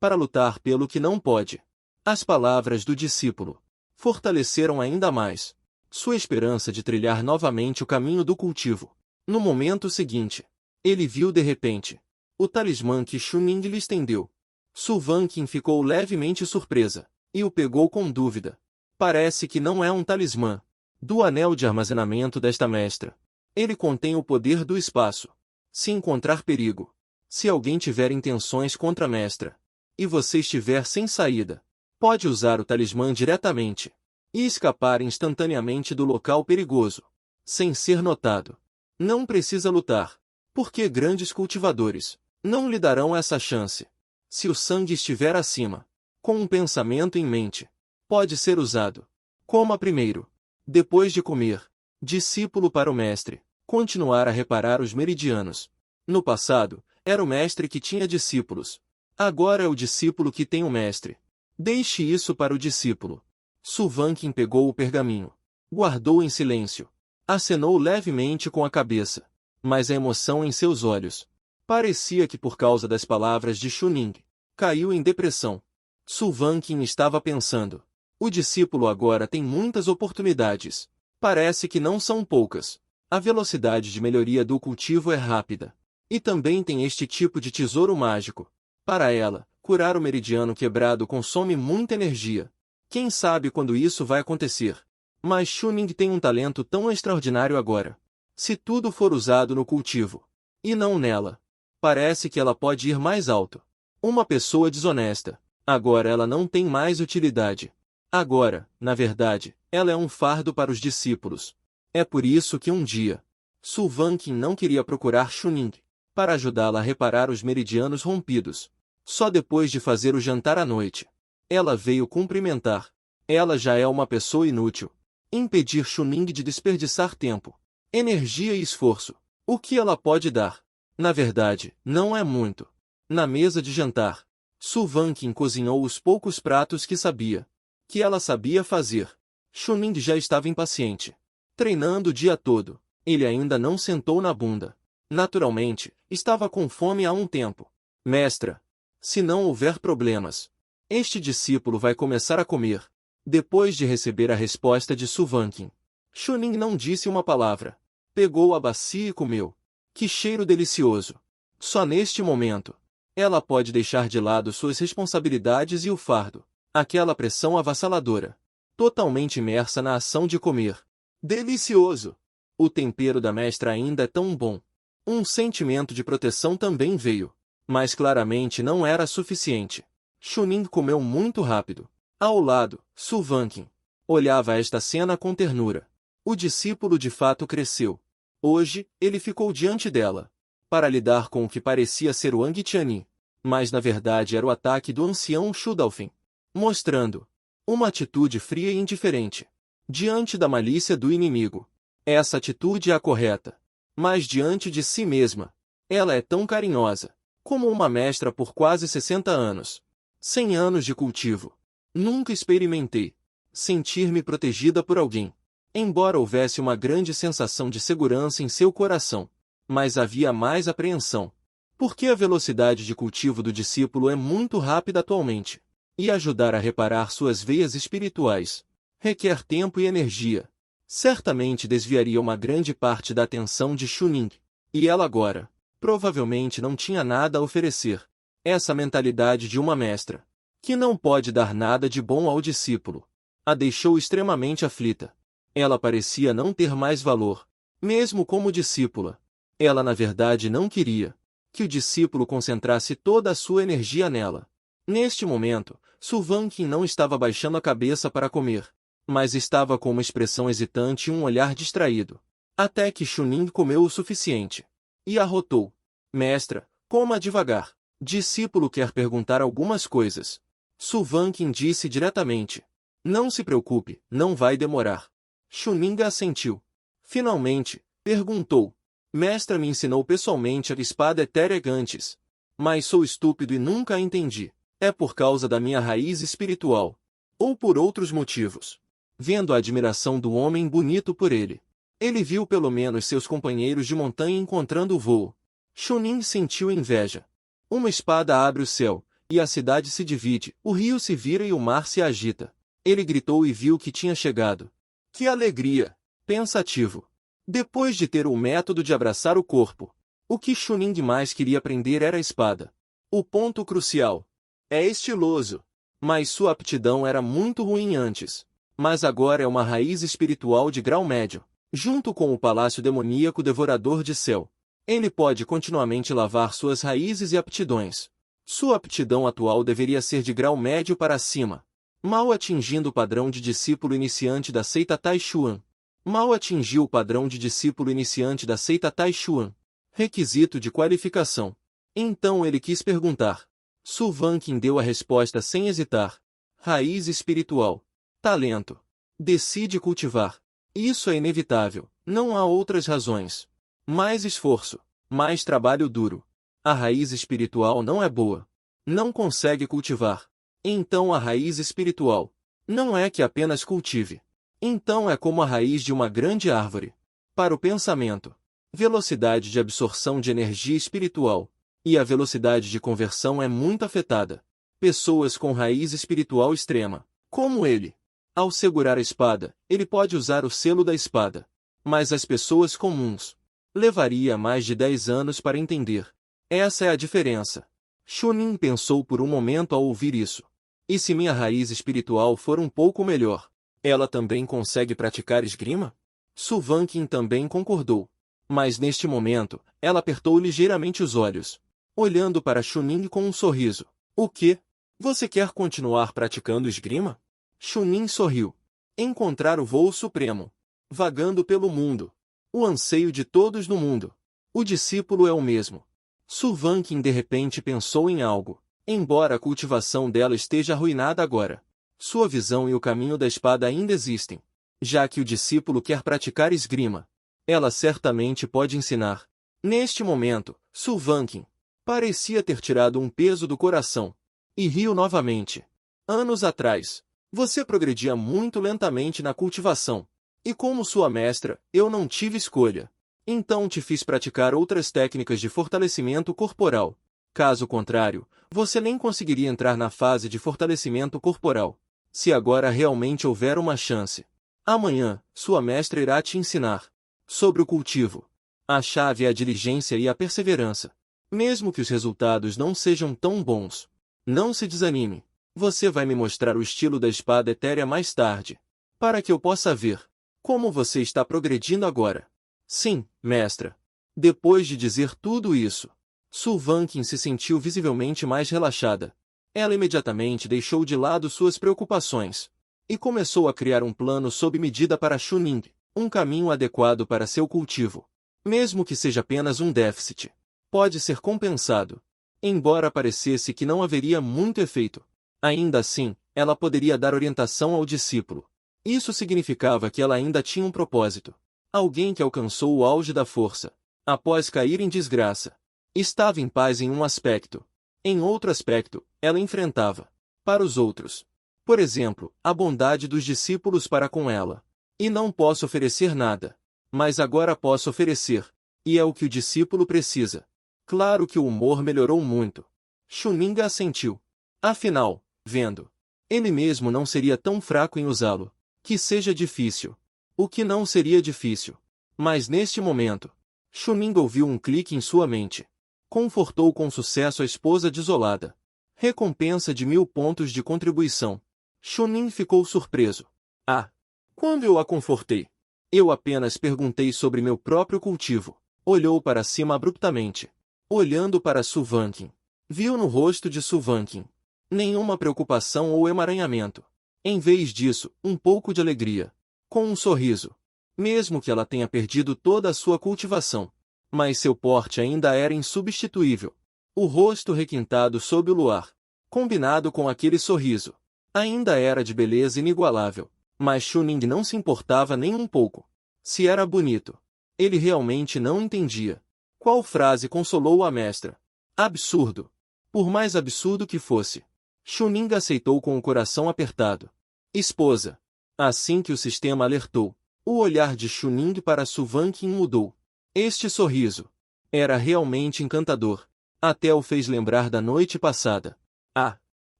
para lutar pelo que não pode. As palavras do discípulo fortaleceram ainda mais sua esperança de trilhar novamente o caminho do cultivo. No momento seguinte, ele viu de repente o talismã que Chuning lhe estendeu. Suvankin ficou levemente surpresa, e o pegou com dúvida. Parece que não é um talismã do anel de armazenamento desta mestra. Ele contém o poder do espaço. Se encontrar perigo, se alguém tiver intenções contra a mestra, e você estiver sem saída, pode usar o talismã diretamente e escapar instantaneamente do local perigoso, sem ser notado. Não precisa lutar, porque grandes cultivadores não lhe darão essa chance. Se o sangue estiver acima, com um pensamento em mente, pode ser usado. Coma primeiro, depois de comer. Discípulo para o mestre, continuar a reparar os meridianos. No passado, era o mestre que tinha discípulos. Agora é o discípulo que tem o mestre. Deixe isso para o discípulo. Suvankin pegou o pergaminho, guardou em silêncio, acenou levemente com a cabeça, mas a emoção em seus olhos parecia que por causa das palavras de Chuning, caiu em depressão. Suvankin estava pensando. O discípulo agora tem muitas oportunidades. Parece que não são poucas. A velocidade de melhoria do cultivo é rápida. E também tem este tipo de tesouro mágico. Para ela, curar o meridiano quebrado consome muita energia. Quem sabe quando isso vai acontecer? Mas Chuning tem um talento tão extraordinário agora. Se tudo for usado no cultivo, e não nela, parece que ela pode ir mais alto. Uma pessoa desonesta. Agora ela não tem mais utilidade. Agora, na verdade, ela é um fardo para os discípulos. É por isso que um dia, Suvankin não queria procurar Chuning para ajudá-la a reparar os meridianos rompidos. Só depois de fazer o jantar à noite, ela veio cumprimentar. Ela já é uma pessoa inútil. Impedir Chuning de desperdiçar tempo, energia e esforço O que ela pode dar? Na verdade, não é muito. Na mesa de jantar, Su Vanqing cozinhou os poucos pratos que sabia. Que ela sabia fazer. Chuning já estava impaciente. Treinando o dia todo, ele ainda não sentou na bunda. Naturalmente, estava com fome há um tempo. Mestra, se não houver problemas, este discípulo vai começar a comer. Depois de receber a resposta de Su Vanqing, Chuning não disse uma palavra. Pegou a bacia e comeu. Que cheiro delicioso! Só neste momento, ela pode deixar de lado suas responsabilidades e o fardo. Aquela pressão avassaladora. Totalmente imersa na ação de comer. Delicioso! O tempero da mestra ainda é tão bom. Um sentimento de proteção também veio. Mas claramente não era suficiente. Chuning comeu muito rápido. Ao lado, Su Vanqing olhava esta cena com ternura. O discípulo de fato cresceu. Hoje, ele ficou diante dela, para lidar com o que parecia ser o Wang Tianyi, mas na verdade era o ataque do ancião Shu Daofeng, mostrando uma atitude fria e indiferente, diante da malícia do inimigo. Essa atitude é a correta, mas diante de si mesma, ela é tão carinhosa, como uma mestra por quase 60 anos. 100 anos de cultivo. Nunca experimentei sentir-me protegida por alguém. Embora houvesse uma grande sensação de segurança em seu coração, mas havia mais apreensão. Porque a velocidade de cultivo do discípulo é muito rápida atualmente, e ajudar a reparar suas veias espirituais requer tempo e energia. Certamente desviaria uma grande parte da atenção de Chuning, e ela agora, provavelmente não tinha nada a oferecer. Essa mentalidade de uma mestra, que não pode dar nada de bom ao discípulo, a deixou extremamente aflita. Ela parecia não ter mais valor, mesmo como discípula. Ela na verdade não queria que o discípulo concentrasse toda a sua energia nela. Neste momento, Su Vanqing não estava baixando a cabeça para comer, mas estava com uma expressão hesitante e um olhar distraído. Até que Chuning comeu o suficiente. E arrotou. Mestra, coma devagar. Discípulo quer perguntar algumas coisas. Su Vanqing disse diretamente. Não se preocupe, não vai demorar. Chuning assentiu. Finalmente, perguntou. Mestra me ensinou pessoalmente a espada etérea antes, mas sou estúpido e nunca a entendi. É por causa da minha raiz espiritual, ou por outros motivos. Vendo a admiração do homem bonito por ele, ele viu pelo menos seus companheiros de montanha encontrando o voo. Chuning sentiu inveja. Uma espada abre o céu, e a cidade se divide, o rio se vira e o mar se agita. Ele gritou e viu que tinha chegado. Que alegria! Pensativo. Depois de ter o método de abraçar o corpo, o que Chuning mais queria aprender era a espada. O ponto crucial. É estiloso. Mas sua aptidão era muito ruim antes. Mas agora é uma raiz espiritual de grau médio. Junto com o palácio demoníaco devorador de céu, ele pode continuamente lavar suas raízes e aptidões. Sua aptidão atual deveria ser de grau médio para cima, mal atingindo o padrão de discípulo iniciante da seita Taishuan. Mal atingiu o padrão de discípulo iniciante da seita Taishuan. Requisito de qualificação. Então ele quis perguntar. Su Vanqing deu a resposta sem hesitar. Raiz espiritual. Talento. Decide cultivar. Isso é inevitável. Não há outras razões. Mais esforço. Mais trabalho duro. A raiz espiritual não é boa. Não consegue cultivar. Então a raiz espiritual não é que apenas cultive. Então é como a raiz de uma grande árvore. Para o pensamento, velocidade de absorção de energia espiritual, e a velocidade de conversão é muito afetada. Pessoas com raiz espiritual extrema, como ele. Ao segurar a espada, ele pode usar o selo da espada. Mas as pessoas comuns, levaria mais de 10 anos para entender. Essa é a diferença. Chuning pensou por um momento ao ouvir isso. E se minha raiz espiritual for um pouco melhor, ela também consegue praticar esgrima? Su Vanqing também concordou. Mas neste momento, ela apertou ligeiramente os olhos, olhando para Chuning com um sorriso. O quê? Você quer continuar praticando esgrima? Chuning sorriu. Encontrar o voo supremo. Vagando pelo mundo. O anseio de todos no mundo. O discípulo é o mesmo. Su Vanqing de repente pensou em algo. Embora a cultivação dela esteja arruinada agora, sua visão e o caminho da espada ainda existem. Já que o discípulo quer praticar esgrima, ela certamente pode ensinar. Neste momento, Su Vanqing parecia ter tirado um peso do coração e riu novamente. Anos atrás, você progredia muito lentamente na cultivação. E como sua mestra, eu não tive escolha. Então te fiz praticar outras técnicas de fortalecimento corporal. Caso contrário, você nem conseguiria entrar na fase de fortalecimento corporal. Se agora realmente houver uma chance. Amanhã, sua mestra irá te ensinar sobre o cultivo. A chave é a diligência e a perseverança. Mesmo que os resultados não sejam tão bons, não se desanime. Você vai me mostrar o estilo da espada etérea mais tarde, para que eu possa ver como você está progredindo agora. Sim, mestra. Depois de dizer tudo isso, Su Vanqing se sentiu visivelmente mais relaxada. Ela imediatamente deixou de lado suas preocupações e começou a criar um plano sob medida para Chuning, um caminho adequado para seu cultivo. Mesmo que seja apenas um déficit, pode ser compensado. Embora parecesse que não haveria muito efeito, ainda assim, ela poderia dar orientação ao discípulo. Isso significava que ela ainda tinha um propósito. Alguém que alcançou o auge da força, após cair em desgraça, estava em paz em um aspecto. Em outro aspecto, ela enfrentava, para os outros, por exemplo, a bondade dos discípulos para com ela. E não posso oferecer nada, mas agora posso oferecer, e é o que o discípulo precisa. Claro que o humor melhorou muito. Chuning assentiu. Afinal, vendo, ele mesmo não seria tão fraco em usá-lo. Que seja difícil. O que não seria difícil. Mas neste momento, Chuning ouviu um clique em sua mente. Confortou com sucesso a esposa desolada. Recompensa de 1000 pontos de contribuição. Chuning ficou surpreso. Ah! Quando eu a confortei? Eu apenas perguntei sobre meu próprio cultivo. Olhou para cima abruptamente. Olhando para Su Vanqing, viu no rosto de Su Vanqing nenhuma preocupação ou emaranhamento. Em vez disso, um pouco de alegria. Com um sorriso. Mesmo que ela tenha perdido toda a sua cultivação. Mas seu porte ainda era insubstituível. O rosto requintado sob o luar, combinado com aquele sorriso, ainda era de beleza inigualável. Mas Chuning não se importava nem um pouco. Se era bonito. Ele realmente não entendia. Qual frase consolou a mestra? Absurdo. Por mais absurdo que fosse, Chuning aceitou com o coração apertado. Esposa. Assim que o sistema alertou, o olhar de Chuning para Su Vanqing mudou. Este sorriso era realmente encantador. Até o fez lembrar da noite passada. Ah!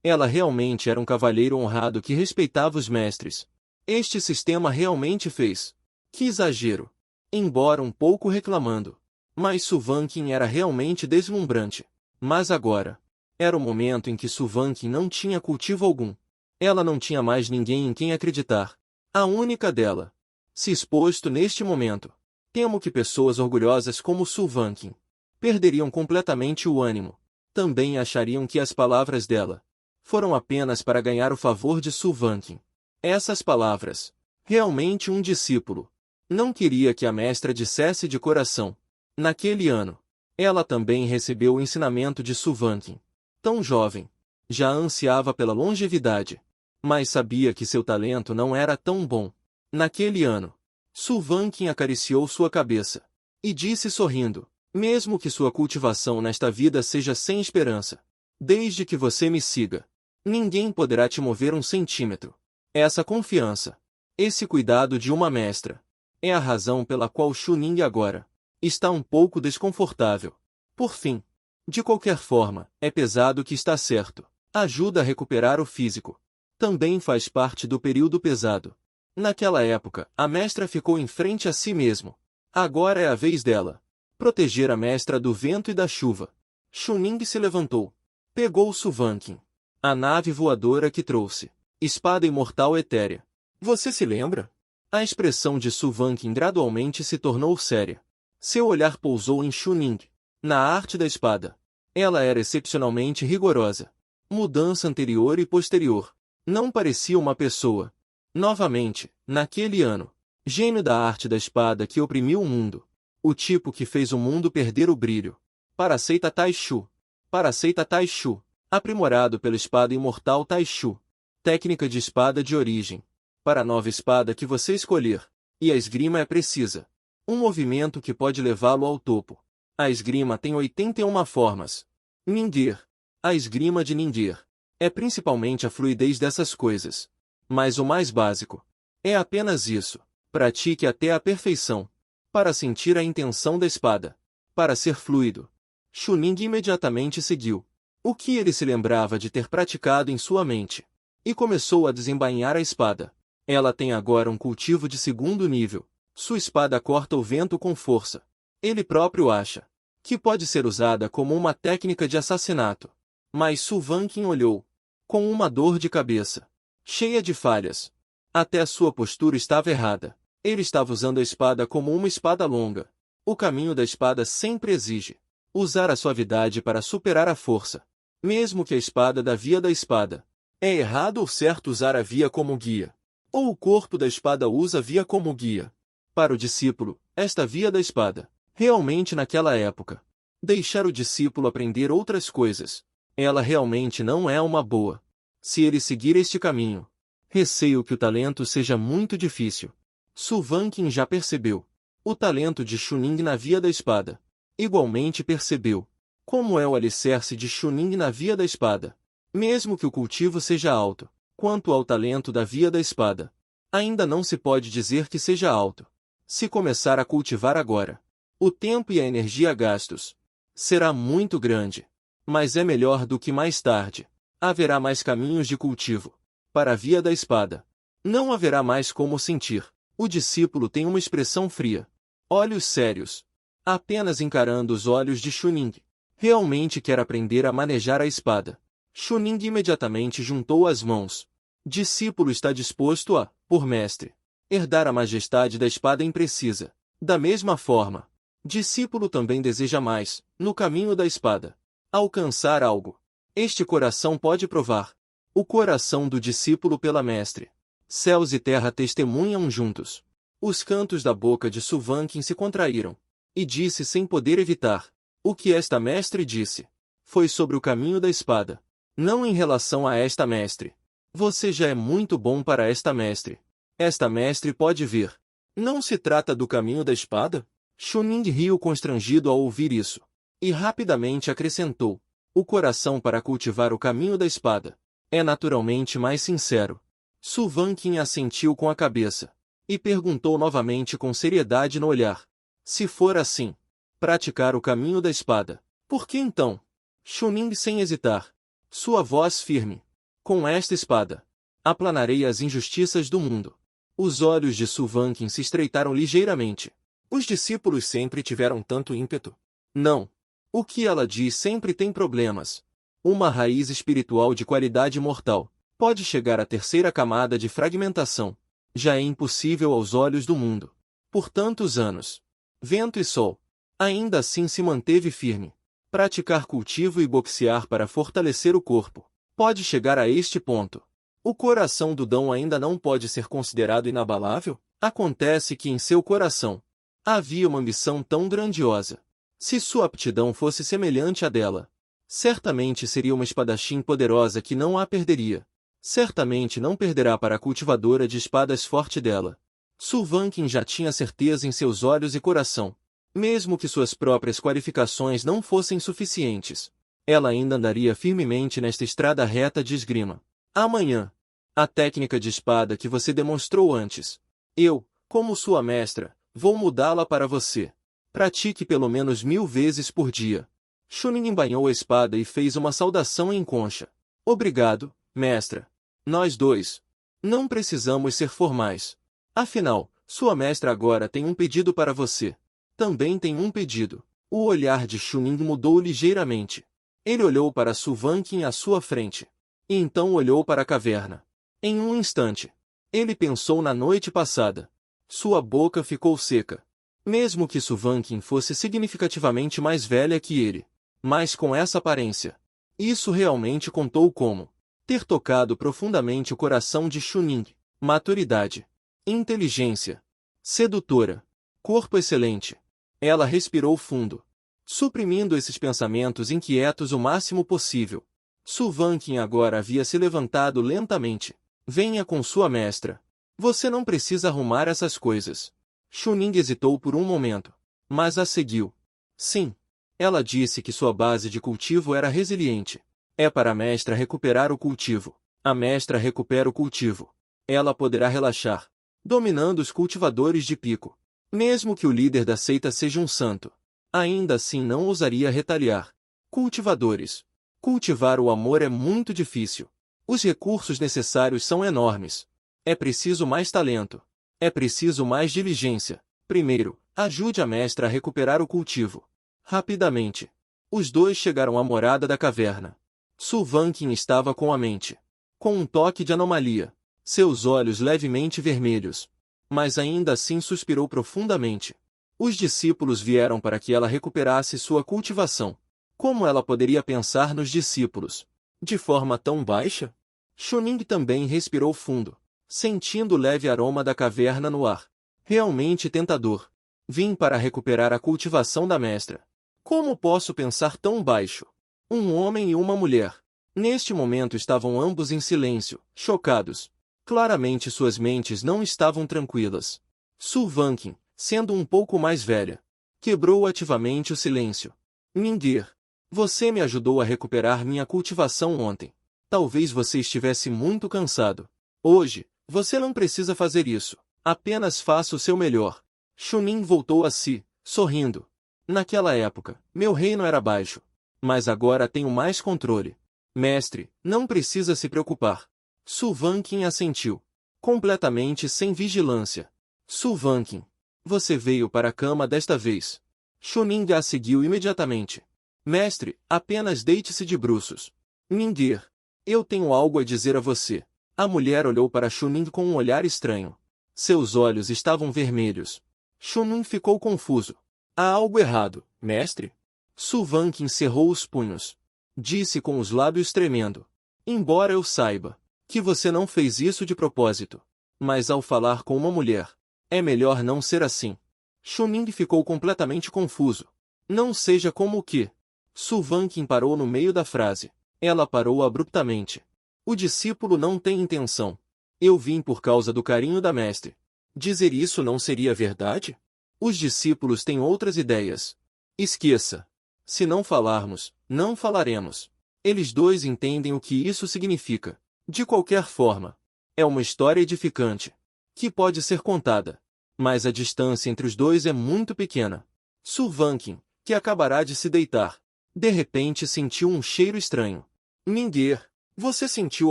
Ela realmente era um cavalheiro honrado que respeitava os mestres. Este sistema realmente fez. Que exagero! Embora um pouco reclamando. Mas Su Vanqing era realmente deslumbrante. Mas agora, era o momento em que Su Vanqing não tinha cultivo algum. Ela não tinha mais ninguém em quem acreditar. A única dela. Se exposto neste momento. Temo que pessoas orgulhosas como Su Vanqing perderiam completamente o ânimo. Também achariam que as palavras dela foram apenas para ganhar o favor de Su Vanqing. Essas palavras. Realmente um discípulo. Não queria que a mestra dissesse de coração. Naquele ano, ela também recebeu o ensinamento de Su Vanqing. Tão jovem, já ansiava pela longevidade, mas sabia que seu talento não era tão bom. Naquele ano, Su Vanqing acariciou sua cabeça e disse sorrindo: mesmo que sua cultivação nesta vida seja sem esperança, desde que você me siga, ninguém poderá te mover um centímetro. Essa confiança, esse cuidado de uma mestra, é a razão pela qual Chuning agora está um pouco desconfortável. Por fim, de qualquer forma, é pesado que está certo. Ajuda a recuperar o físico. Também faz parte do período pesado. Naquela época, a mestra ficou em frente a si mesmo. Agora é a vez dela. Proteger a mestra do vento e da chuva. Chuning se levantou. Pegou Su Vanqing, a nave voadora que trouxe. Espada imortal etérea. Você se lembra? A expressão de Su Vanqing gradualmente se tornou séria. Seu olhar pousou em Chuning. Na arte da espada. Ela era excepcionalmente rigorosa. Mudança anterior e posterior. Não parecia uma pessoa. Novamente, naquele ano. Gênio da arte da espada que oprimiu o mundo. O tipo que fez o mundo perder o brilho. Paraceita Taishu. Paraceita Taishu. Aprimorado pela espada imortal Taishu. Técnica de espada de origem. Para a nova espada que você escolher. E a esgrima é precisa. Um movimento que pode levá-lo ao topo. A esgrima tem 81 formas. Nindir. A esgrima de Nindir. É principalmente a fluidez dessas coisas. Mas o mais básico. É apenas isso. Pratique até a perfeição. Para sentir a intenção da espada. Para ser fluido. Chuning imediatamente seguiu. O que ele se lembrava de ter praticado em sua mente. E começou a desembainhar a espada. Ela tem agora um cultivo de segundo nível. Sua espada corta o vento com força. Ele próprio acha que pode ser usada como uma técnica de assassinato. Mas Su Vanqin olhou, com uma dor de cabeça, cheia de falhas. Até a sua postura estava errada. Ele estava usando a espada como uma espada longa. O caminho da espada sempre exige usar a suavidade para superar a força. Mesmo que a espada da via da espada. É errado ou certo usar a via como guia? Ou o corpo da espada usa a via como guia? Para o discípulo, esta via da espada, realmente naquela época, deixar o discípulo aprender outras coisas, ela realmente não é uma boa. Se ele seguir este caminho, receio que o talento seja muito difícil. Su Vanqin já percebeu o talento de Chuning na via da espada. Igualmente percebeu como é o alicerce de Chuning na via da espada. Mesmo que o cultivo seja alto, quanto ao talento da via da espada, ainda não se pode dizer que seja alto. Se começar a cultivar agora, o tempo e a energia gastos será muito grande. Mas é melhor do que mais tarde. Haverá mais caminhos de cultivo. Para a via da espada, não haverá mais como sentir. O discípulo tem uma expressão fria. Olhos sérios. Apenas encarando os olhos de Chuning. Realmente quer aprender a manejar a espada. Chuning imediatamente juntou as mãos. Discípulo está disposto a, por mestre, herdar a majestade da espada imprecisa. Da mesma forma, discípulo também deseja mais, no caminho da espada. Alcançar algo. Este coração pode provar. O coração do discípulo pela mestre. Céus e terra testemunham juntos. Os cantos da boca de Su Vanqin se contraíram. E disse sem poder evitar. O que esta mestre disse foi sobre o caminho da espada. Não em relação a esta mestre. Você já é muito bom para esta mestre. Esta mestre pode ver. Não se trata do caminho da espada? Chuning riu constrangido ao ouvir isso. E rapidamente acrescentou. O coração para cultivar o caminho da espada é naturalmente mais sincero. Su Vanqin assentiu com a cabeça. E perguntou novamente com seriedade no olhar. Se for assim, praticar o caminho da espada, por que então? Chuning sem hesitar. Sua voz firme. Com esta espada, aplanarei as injustiças do mundo. Os olhos de Su Vanqin se estreitaram ligeiramente. Os discípulos sempre tiveram tanto ímpeto? Não. O que ela diz sempre tem problemas. Uma raiz espiritual de qualidade mortal pode chegar à terceira camada de fragmentação. Já é impossível aos olhos do mundo. Por tantos anos, vento e sol, ainda assim se manteve firme. Praticar cultivo e boxear para fortalecer o corpo pode chegar a este ponto. O coração do Dão ainda não pode ser considerado inabalável? Acontece que em seu coração havia uma ambição tão grandiosa. Se sua aptidão fosse semelhante à dela, certamente seria uma espadachim poderosa que não a perderia. Certamente não perderá para a cultivadora de espadas forte dela. Su Vanqin já tinha certeza em seus olhos e coração. Mesmo que suas próprias qualificações não fossem suficientes, ela ainda andaria firmemente nesta estrada reta de esgrima. Amanhã, a técnica de espada que você demonstrou antes, eu, como sua mestra, vou mudá-la para você. Pratique pelo menos 1000 vezes por dia. Chuning embainhou a espada e fez uma saudação em concha. Obrigado, mestra. Nós dois não precisamos ser formais. Afinal, sua mestra agora tem um pedido para você. Também tem um pedido. O olhar de Chuning mudou ligeiramente. Ele olhou para Su Vanqin à sua frente. E então olhou para a caverna. Em um instante, ele pensou na noite passada. Sua boca ficou seca. Mesmo que Su Vanqin fosse significativamente mais velha que ele, mas com essa aparência, isso realmente contou como ter tocado profundamente o coração de Chuning. Maturidade, inteligência, sedutora, corpo excelente. Ela respirou fundo, suprimindo esses pensamentos inquietos o máximo possível. Su Vanqin agora havia se levantado lentamente. Venha com sua mestra. Você não precisa arrumar essas coisas. Chuning hesitou por um momento, mas a seguiu. Sim, Ela disse que sua base de cultivo era resiliente. É para a mestra recuperar o cultivo. A mestra recupera o cultivo. Ela poderá relaxar, dominando os cultivadores de pico. Mesmo que o líder da seita seja um santo, ainda assim não ousaria retaliar. Cultivadores. Cultivar o amor é muito difícil. Os recursos necessários são enormes. É preciso mais talento. É preciso mais diligência. Primeiro, ajude a mestra a recuperar o cultivo. Rapidamente. Os dois chegaram à morada da caverna. Sulvankin estava com a mente com um toque de anomalia. Seus olhos levemente vermelhos. Mas ainda assim suspirou profundamente. Os discípulos vieram para que ela recuperasse sua cultivação. Como ela poderia pensar nos discípulos? De forma tão baixa? Chuning também respirou fundo, sentindo o leve aroma da caverna no ar. Realmente tentador. Vim para recuperar a cultivação da mestra. Como posso pensar tão baixo? Um homem e uma mulher. Neste momento estavam ambos em silêncio, chocados. Claramente suas mentes não estavam tranquilas. Sulvankin, sendo um pouco mais velha, quebrou ativamente o silêncio. Mingir, você me ajudou a recuperar minha cultivação ontem. Talvez você estivesse muito cansado. Hoje, você não precisa fazer isso. Apenas faça o seu melhor. Chunin voltou a si, sorrindo. Naquela época, meu reino era baixo. Mas agora tenho mais controle. Mestre, não precisa se preocupar. Sulvankin assentiu. Completamente sem vigilância. Sulvankin, você veio para a cama desta vez. Chunin a seguiu imediatamente. Mestre, apenas deite-se de bruços. Mingir, eu tenho algo a dizer a você. A mulher olhou para Chunin com um olhar estranho. Seus olhos estavam vermelhos. Chunin ficou confuso. Há algo errado, mestre? Sulvankin cerrou os punhos. Disse com os lábios tremendo. Embora eu saiba que você não fez isso de propósito. Mas ao falar com uma mulher, é melhor não ser assim. Chuning ficou completamente confuso. Não seja como o que? Sulvankin parou no meio da frase. Ela parou abruptamente. O discípulo não tem intenção. Eu vim por causa do carinho da mestre. Dizer isso não seria verdade? Os discípulos têm outras ideias. Esqueça. Se não falarmos, não falaremos. Eles dois entendem o que isso significa. De qualquer forma, é uma história edificante, que pode ser contada. Mas a distância entre os dois é muito pequena. Sulvankin, que acabará de se deitar, de repente sentiu um cheiro estranho. Mingir, você sentiu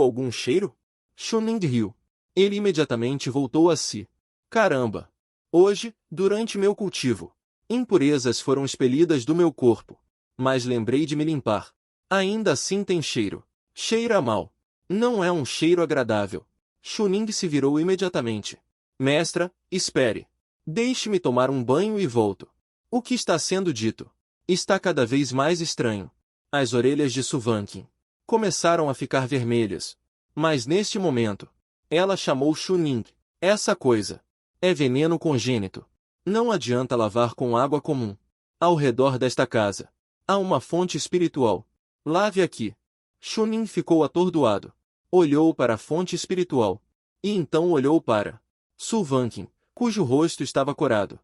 algum cheiro? Chuning riu. Ele imediatamente voltou a si. Caramba! Hoje, durante meu cultivo, impurezas foram expelidas do meu corpo. Mas lembrei de me limpar. Ainda assim tem cheiro. Cheira mal. Não é um cheiro agradável. Chuning se virou imediatamente. Mestra, espere. Deixe-me tomar um banho e volto. O que está sendo dito? Está cada vez mais estranho. As orelhas de Sulvankin começaram a ficar vermelhas. Mas neste momento, ela chamou Chuning. Essa coisa é veneno congênito. Não adianta lavar com água comum. Ao redor desta casa, há uma fonte espiritual. Lave aqui. Chunin ficou atordoado. Olhou para a fonte espiritual. E então olhou para Sulvankin, cujo rosto estava corado.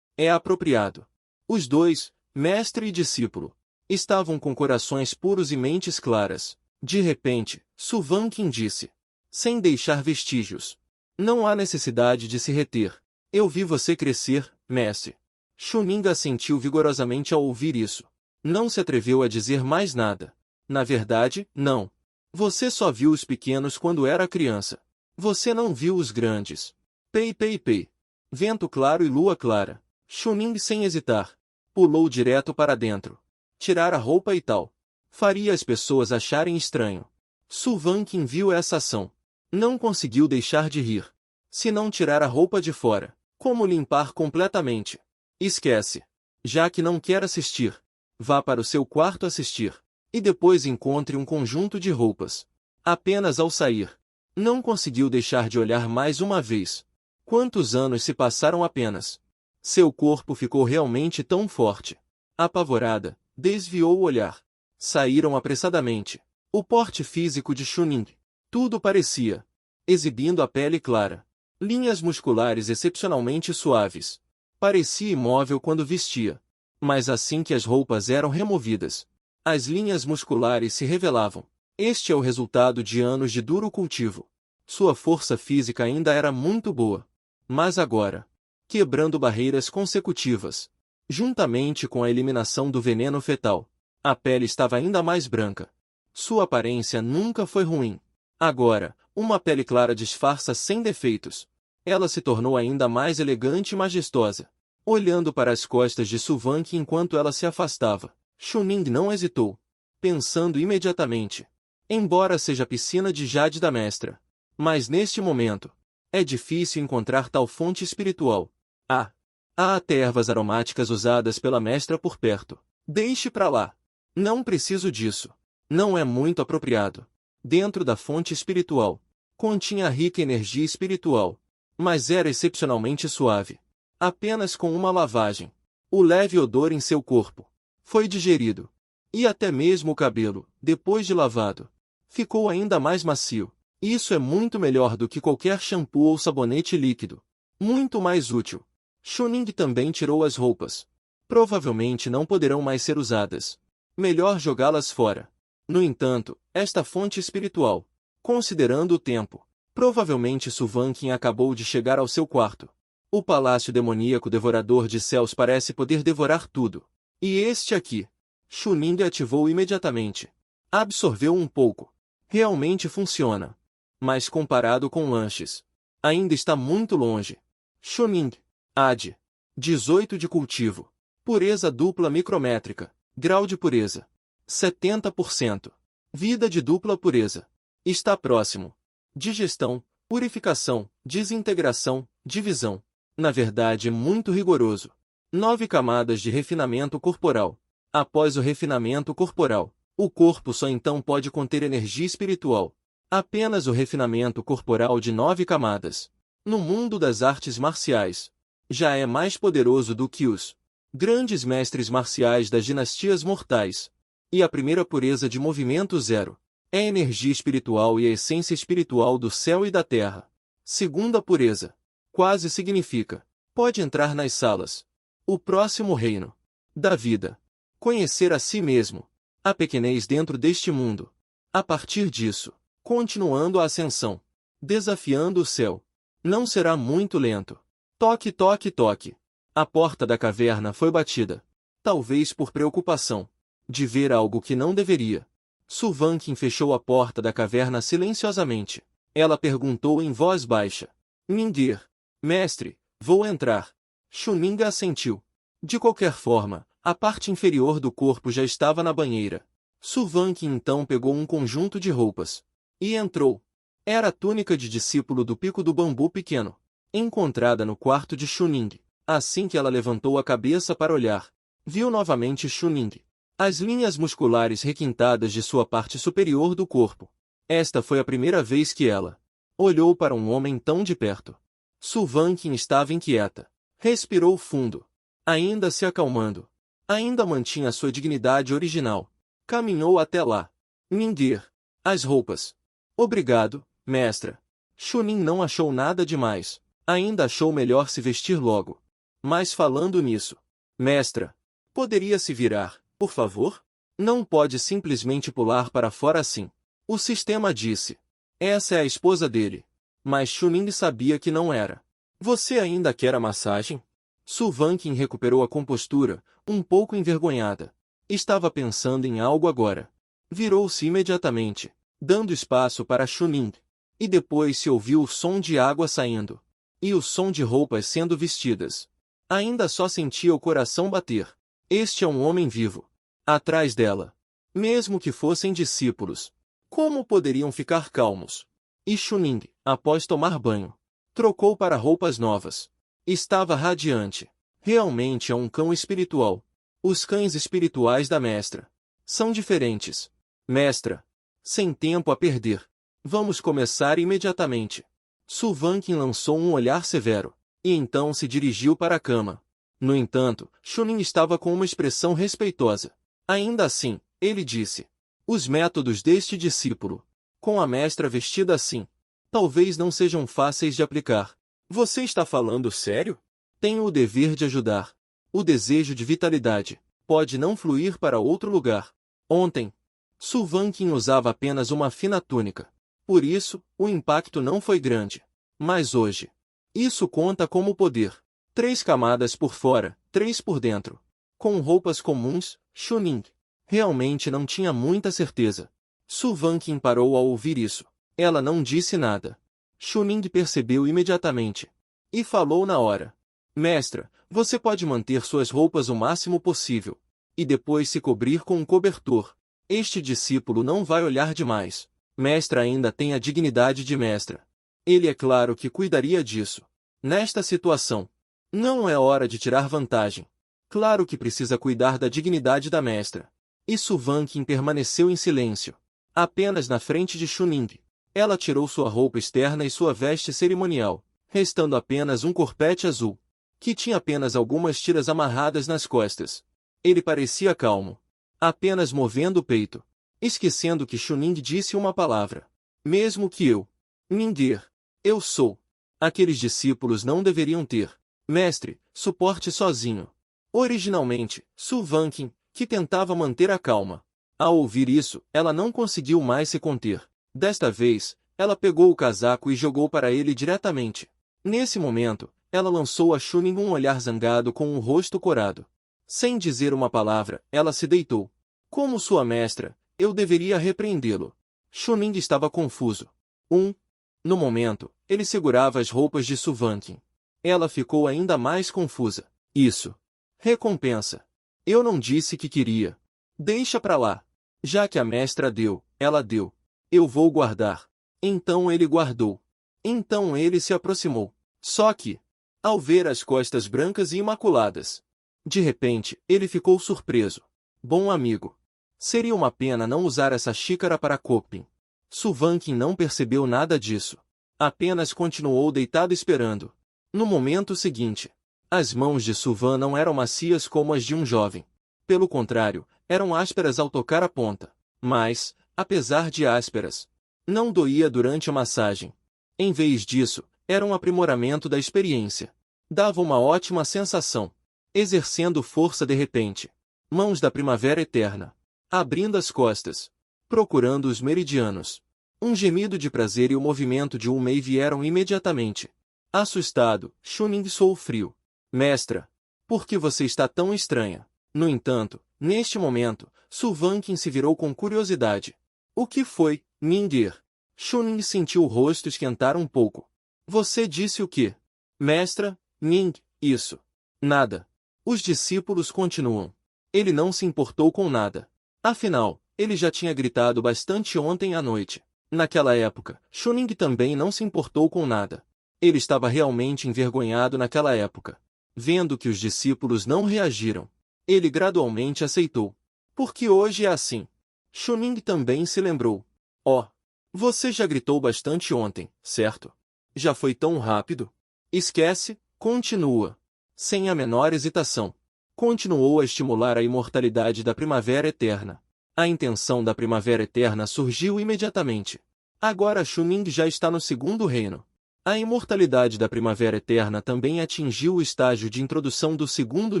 É apropriado. Os dois, mestre e discípulo, estavam com corações puros e mentes claras. De repente, Sulvankin disse, sem deixar vestígios. Não há necessidade de se reter. Eu vi você crescer, mestre. Chuning assentiu vigorosamente ao ouvir isso. Não se atreveu a dizer mais nada. Na verdade, não. Você só viu os pequenos quando era criança. Você não viu os grandes. Pei, pei, pei. Vento claro e lua clara. Chuning sem hesitar. Pulou direto para dentro. Tirar a roupa e tal. Faria as pessoas acharem estranho. Sulvankin viu essa ação. Não conseguiu deixar de rir. Se não tirar a roupa de fora, como limpar completamente? Esquece. Já que não quer assistir, vá para o seu quarto assistir. E depois encontre um conjunto de roupas. Apenas ao sair, não conseguiu deixar de olhar mais uma vez. Quantos anos se passaram apenas? Seu corpo ficou realmente tão forte. Apavorada, desviou o olhar. Saíram apressadamente. O porte físico de Chuning. Tudo parecia. Exibindo a pele clara. Linhas musculares excepcionalmente suaves. Parecia imóvel quando vestia. Mas assim que as roupas eram removidas, as linhas musculares se revelavam. Este é o resultado de anos de duro cultivo. Sua força física ainda era muito boa. Mas agora, quebrando barreiras consecutivas, juntamente com a eliminação do veneno fetal, a pele estava ainda mais branca. Sua aparência nunca foi ruim. Agora, uma pele clara disfarça sem defeitos. Ela se tornou ainda mais elegante e majestosa. Olhando para as costas de Suvanki enquanto ela se afastava, Chuning não hesitou, pensando imediatamente. Embora seja a piscina de jade da mestra, mas neste momento, é difícil encontrar tal fonte espiritual. Há até ervas aromáticas usadas pela mestra por perto. Deixe pra lá. Não preciso disso. Não é muito apropriado. Dentro da fonte espiritual, continha rica energia espiritual, mas era excepcionalmente suave. Apenas com uma lavagem, o leve odor em seu corpo foi digerido. E até mesmo o cabelo, depois de lavado, ficou ainda mais macio. Isso é muito melhor do que qualquer shampoo ou sabonete líquido. Muito mais útil. Chuning também tirou as roupas. Provavelmente não poderão mais ser usadas. Melhor jogá-las fora. No entanto, esta fonte espiritual, considerando o tempo, provavelmente Suvankin acabou de chegar ao seu quarto. O palácio demoníaco devorador de céus parece poder devorar tudo. E este aqui. Chuning ativou imediatamente. Absorveu um pouco. Realmente funciona. Mas comparado com lanches, ainda está muito longe. Chuning. AD. 18 de cultivo. Pureza dupla micrométrica. Grau de pureza. 70%. Vida de dupla pureza. Está próximo. Digestão, purificação, desintegração, divisão. Na verdade, muito rigoroso. 9 camadas de refinamento corporal. Após o refinamento corporal, o corpo só então pode conter energia espiritual. Apenas o refinamento corporal de 9 camadas, no mundo das artes marciais, já é mais poderoso do que os grandes mestres marciais das dinastias mortais. E a primeira pureza de movimento 0 é a energia espiritual e a essência espiritual do céu e da terra. Segunda pureza, quase significa, pode entrar nas salas. O próximo reino da vida. Conhecer a si mesmo. A pequenez dentro deste mundo. A partir disso, continuando a ascensão, desafiando o céu. Não será muito lento. Toque, toque, toque. A porta da caverna foi batida. Talvez por preocupação de ver algo que não deveria. Suvankin fechou a porta da caverna silenciosamente. Ela perguntou em voz baixa. Mingir. Mestre, vou entrar. Chuning assentiu. De qualquer forma, a parte inferior do corpo já estava na banheira. Suvankin então pegou um conjunto de roupas e entrou. Era a túnica de discípulo do Pico do Bambu Pequeno, encontrada no quarto de Chuning. Assim que ela levantou a cabeça para olhar, viu novamente Chuning. As linhas musculares requintadas de sua parte superior do corpo. Esta foi a primeira vez que ela olhou para um homem tão de perto. Suvankin estava inquieta. Respirou fundo. Ainda se acalmando. Ainda mantinha sua dignidade original. Caminhou até lá. Mingir. As roupas. Obrigado, mestra. Chunin não achou nada demais. Ainda achou melhor se vestir logo. Mas falando nisso, mestra, poderia se virar, por favor? Não pode simplesmente pular para fora assim. O sistema disse. Essa é a esposa dele. Mas Chunin sabia que não era. Você ainda quer a massagem? Suvankin recuperou a compostura, um pouco envergonhada. Estava pensando em algo agora. Virou-se imediatamente, dando espaço para Chuning. E depois se ouviu o som de água saindo. E o som de roupas sendo vestidas. Ainda só sentia o coração bater. Este é um homem vivo. Atrás dela. Mesmo que fossem discípulos. Como poderiam ficar calmos? E Chuning, após tomar banho, trocou para roupas novas. Estava radiante. Realmente é um cão espiritual. Os cães espirituais da mestra são diferentes. Mestra, sem tempo a perder. Vamos começar imediatamente. Suvankin lançou um olhar severo, e então se dirigiu para a cama. No entanto, Chunin estava com uma expressão respeitosa. Ainda assim, ele disse. Os métodos deste discípulo, com a mestra vestida assim, talvez não sejam fáceis de aplicar. Você está falando sério? Tenho o dever de ajudar. O desejo de vitalidade pode não fluir para outro lugar. Ontem, Su Vanqin usava apenas uma fina túnica. Por isso, o impacto não foi grande. Mas hoje, isso conta como poder. 3 camadas por fora, 3 por dentro. Com roupas comuns, Chuning realmente não tinha muita certeza. Su Vanqin parou ao ouvir isso. Ela não disse nada. Chuning percebeu imediatamente. E falou na hora. Mestra, você pode manter suas roupas o máximo possível. E depois se cobrir com um cobertor. Este discípulo não vai olhar demais. Mestra ainda tem a dignidade de mestra. Ele é claro que cuidaria disso. Nesta situação, não é hora de tirar vantagem. Claro que precisa cuidar da dignidade da mestra. E Su Vanqin permaneceu em silêncio. Apenas na frente de Chuning. Ela tirou sua roupa externa e sua veste cerimonial, restando apenas um corpete azul, que tinha apenas algumas tiras amarradas nas costas. Ele parecia calmo, apenas movendo o peito, esquecendo que Chuning disse uma palavra. Mesmo que eu, Ningir, eu sou. Aqueles discípulos não deveriam ter, mestre, suporte sozinho. Originalmente, Su Vanqin, que tentava manter a calma. Ao ouvir isso, ela não conseguiu mais se conter. Desta vez, ela pegou o casaco e jogou para ele diretamente. Nesse momento, ela lançou a Chuning um olhar zangado com o rosto corado. Sem dizer uma palavra, ela se deitou. Como sua mestra, eu deveria repreendê-lo. Chuning estava confuso. No momento, ele segurava as roupas de Su Vanqin. Ela ficou ainda mais confusa. Isso. Recompensa. Eu não disse que queria. Deixa pra lá. Já que a mestra deu, ela deu. Eu vou guardar. Então ele guardou. Então ele se aproximou. Só que, ao ver as costas brancas e imaculadas, de repente, ele ficou surpreso. Bom amigo. Seria uma pena não usar essa xícara para Kopin. Su Vanqin não percebeu nada disso. Apenas continuou deitado esperando. No momento seguinte, as mãos de Su Van não eram macias como as de um jovem. Pelo contrário, eram ásperas ao tocar a ponta. Mas, apesar de ásperas, não doía durante a massagem. Em vez disso, era um aprimoramento da experiência. Dava uma ótima sensação. Exercendo força de repente. Mãos da primavera eterna. Abrindo as costas. Procurando os meridianos. Um gemido de prazer e o movimento de Mei vieram imediatamente. Assustado, Chuning soou frio. Mestra, por que você está tão estranha? No entanto, neste momento, Su Vanqin se virou com curiosidade. O que foi, Ningir? Chuning sentiu o rosto esquentar um pouco. Você disse o quê? Mestra, Ning, isso. Nada. Os discípulos continuam. Ele não se importou com nada. Afinal, ele já tinha gritado bastante ontem à noite. Naquela época, Chuning também não se importou com nada. Ele estava realmente envergonhado naquela época. Vendo que os discípulos não reagiram, ele gradualmente aceitou. Porque hoje é assim. Chuning também se lembrou. Oh, você já gritou bastante ontem, certo? Já foi tão rápido? Esquece, continua. Sem a menor hesitação. Continuou a estimular a imortalidade da primavera eterna. A intenção da primavera eterna surgiu imediatamente. Agora Chuning já está no segundo reino. A imortalidade da primavera eterna também atingiu o estágio de introdução do segundo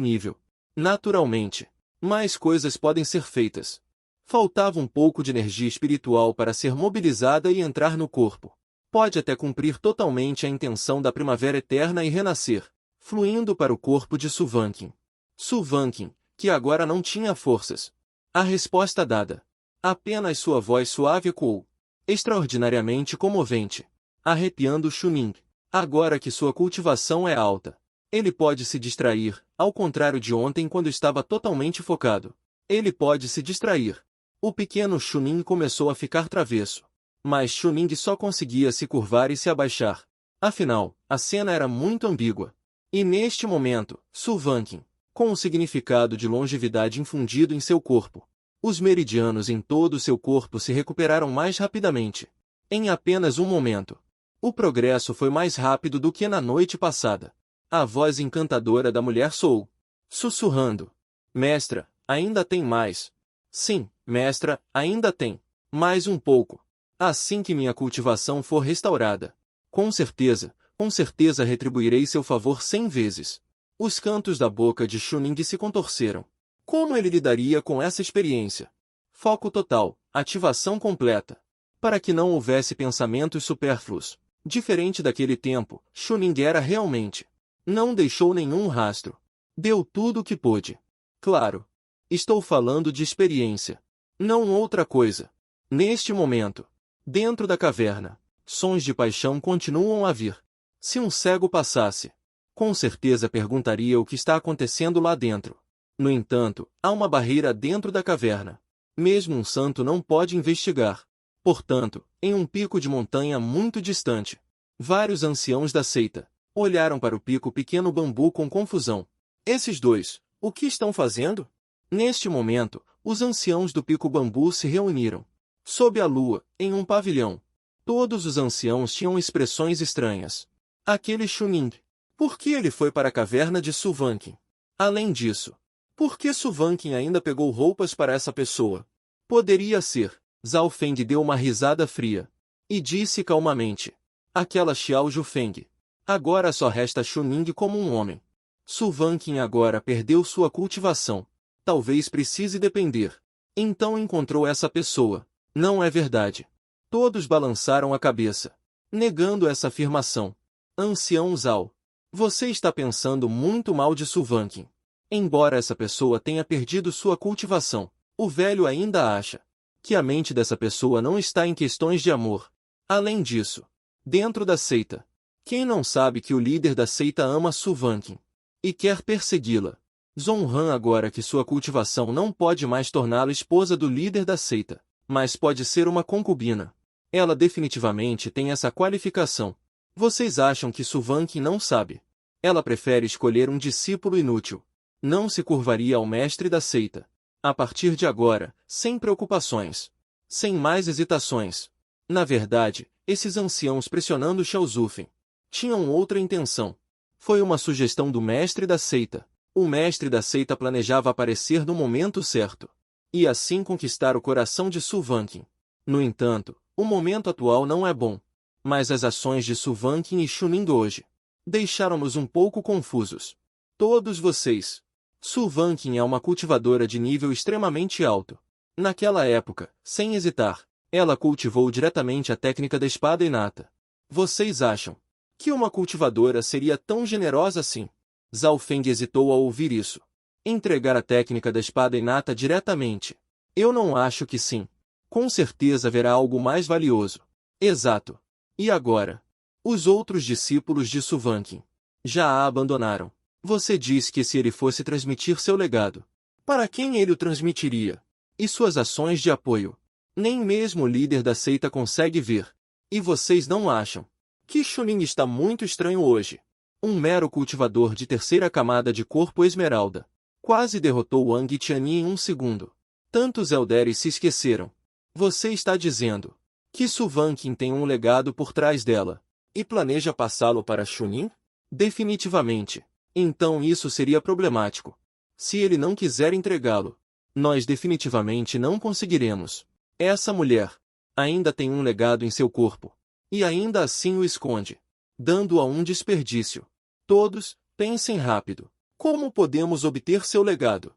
nível. Naturalmente, mais coisas podem ser feitas. Faltava um pouco de energia espiritual para ser mobilizada e entrar no corpo. Pode até cumprir totalmente a intenção da primavera eterna e renascer, fluindo para o corpo de Su Vanqin. Su Vanqin, que agora não tinha forças. A resposta dada. Apenas sua voz suave ecoou. Extraordinariamente comovente. Arrepiando Chuning. Agora que sua cultivação é alta, ele pode se distrair, ao contrário de ontem quando estava totalmente focado. Ele pode se distrair. O pequeno Chuning começou a ficar travesso. Mas Chuning só conseguia se curvar e se abaixar. Afinal, a cena era muito ambígua. E neste momento, Su Vanqin, com o significado de longevidade infundido em seu corpo, os meridianos em todo o seu corpo se recuperaram mais rapidamente. Em apenas um momento. O progresso foi mais rápido do que na noite passada. A voz encantadora da mulher soou, sussurrando. Mestra, ainda tem mais. Sim, mestra, ainda tem. Mais um pouco. Assim que minha cultivação for restaurada. Com certeza retribuirei seu favor 100 vezes. Os cantos da boca de Chuning se contorceram. Como ele lidaria com essa experiência? Foco total, ativação completa. Para que não houvesse pensamentos supérfluos. Diferente daquele tempo, Chuning era realmente. Não deixou nenhum rastro. Deu tudo o que pôde. Claro. Estou falando de experiência. Não outra coisa. Neste momento, dentro da caverna, sons de paixão continuam a vir. Se um cego passasse, com certeza perguntaria o que está acontecendo lá dentro. No entanto, há uma barreira dentro da caverna. Mesmo um santo não pode investigar. Portanto, em um pico de montanha muito distante, vários anciãos da seita olharam para o pico pequeno bambu com confusão. Esses dois, o que estão fazendo? Neste momento, os anciãos do pico bambu se reuniram. Sob a lua, em um pavilhão. Todos os anciãos tinham expressões estranhas. Aquele Chuning. Por que ele foi para a caverna de Suvankin? Além disso, por que Suvankin ainda pegou roupas para essa pessoa? Poderia ser. Zhao Feng deu uma risada fria. E disse calmamente. Aquela Xiao Jufeng. Agora só resta Chuning como um homem. Suvankin agora perdeu sua cultivação. Talvez precise depender. Então encontrou essa pessoa. Não é verdade. Todos balançaram a cabeça, negando essa afirmação. Ancião Zhao, você está pensando muito mal de Suvankin. Embora essa pessoa tenha perdido sua cultivação, o velho ainda acha que a mente dessa pessoa não está em questões de amor. Além disso, dentro da seita, quem não sabe que o líder da seita ama Suvankin e quer persegui-la? Zhonghan agora que sua cultivação não pode mais torná-la esposa do líder da seita, mas pode ser uma concubina. Ela definitivamente tem essa qualificação. Vocês acham que Suvankin não sabe? Ela prefere escolher um discípulo inútil. Não se curvaria ao mestre da seita. A partir de agora, sem preocupações. Sem mais hesitações. Na verdade, esses anciãos pressionando Xiao Zufeng tinham outra intenção. Foi uma sugestão do mestre da seita. O mestre da seita planejava aparecer no momento certo. E assim conquistar o coração de Suvankin. No entanto, o momento atual não é bom. Mas as ações de Suvankin e Chuning hoje deixaram-nos um pouco confusos. Todos vocês. Suvankin é uma cultivadora de nível extremamente alto. Naquela época, sem hesitar, ela cultivou diretamente a técnica da espada inata. Vocês acham que uma cultivadora seria tão generosa assim? Zhao Feng hesitou ao ouvir isso. Entregar a técnica da espada inata diretamente. Eu não acho que sim. Com certeza haverá algo mais valioso. Exato. E agora? Os outros discípulos de Suvankin já a abandonaram. Você disse que se ele fosse transmitir seu legado, para quem ele o transmitiria? E suas ações de apoio? Nem mesmo o líder da seita consegue ver. E vocês não acham que Chuning está muito estranho hoje? Um mero cultivador de terceira camada de corpo esmeralda quase derrotou Wang Tianyi em um segundo. Tantos elderes se esqueceram. Você está dizendo que Suvankin tem um legado por trás dela e planeja passá-lo para Chuning? Definitivamente. Então isso seria problemático. Se ele não quiser entregá-lo, nós definitivamente não conseguiremos. Essa mulher ainda tem um legado em seu corpo e ainda assim o esconde, dando-o a um desperdício. Todos, pensem rápido. Como podemos obter seu legado?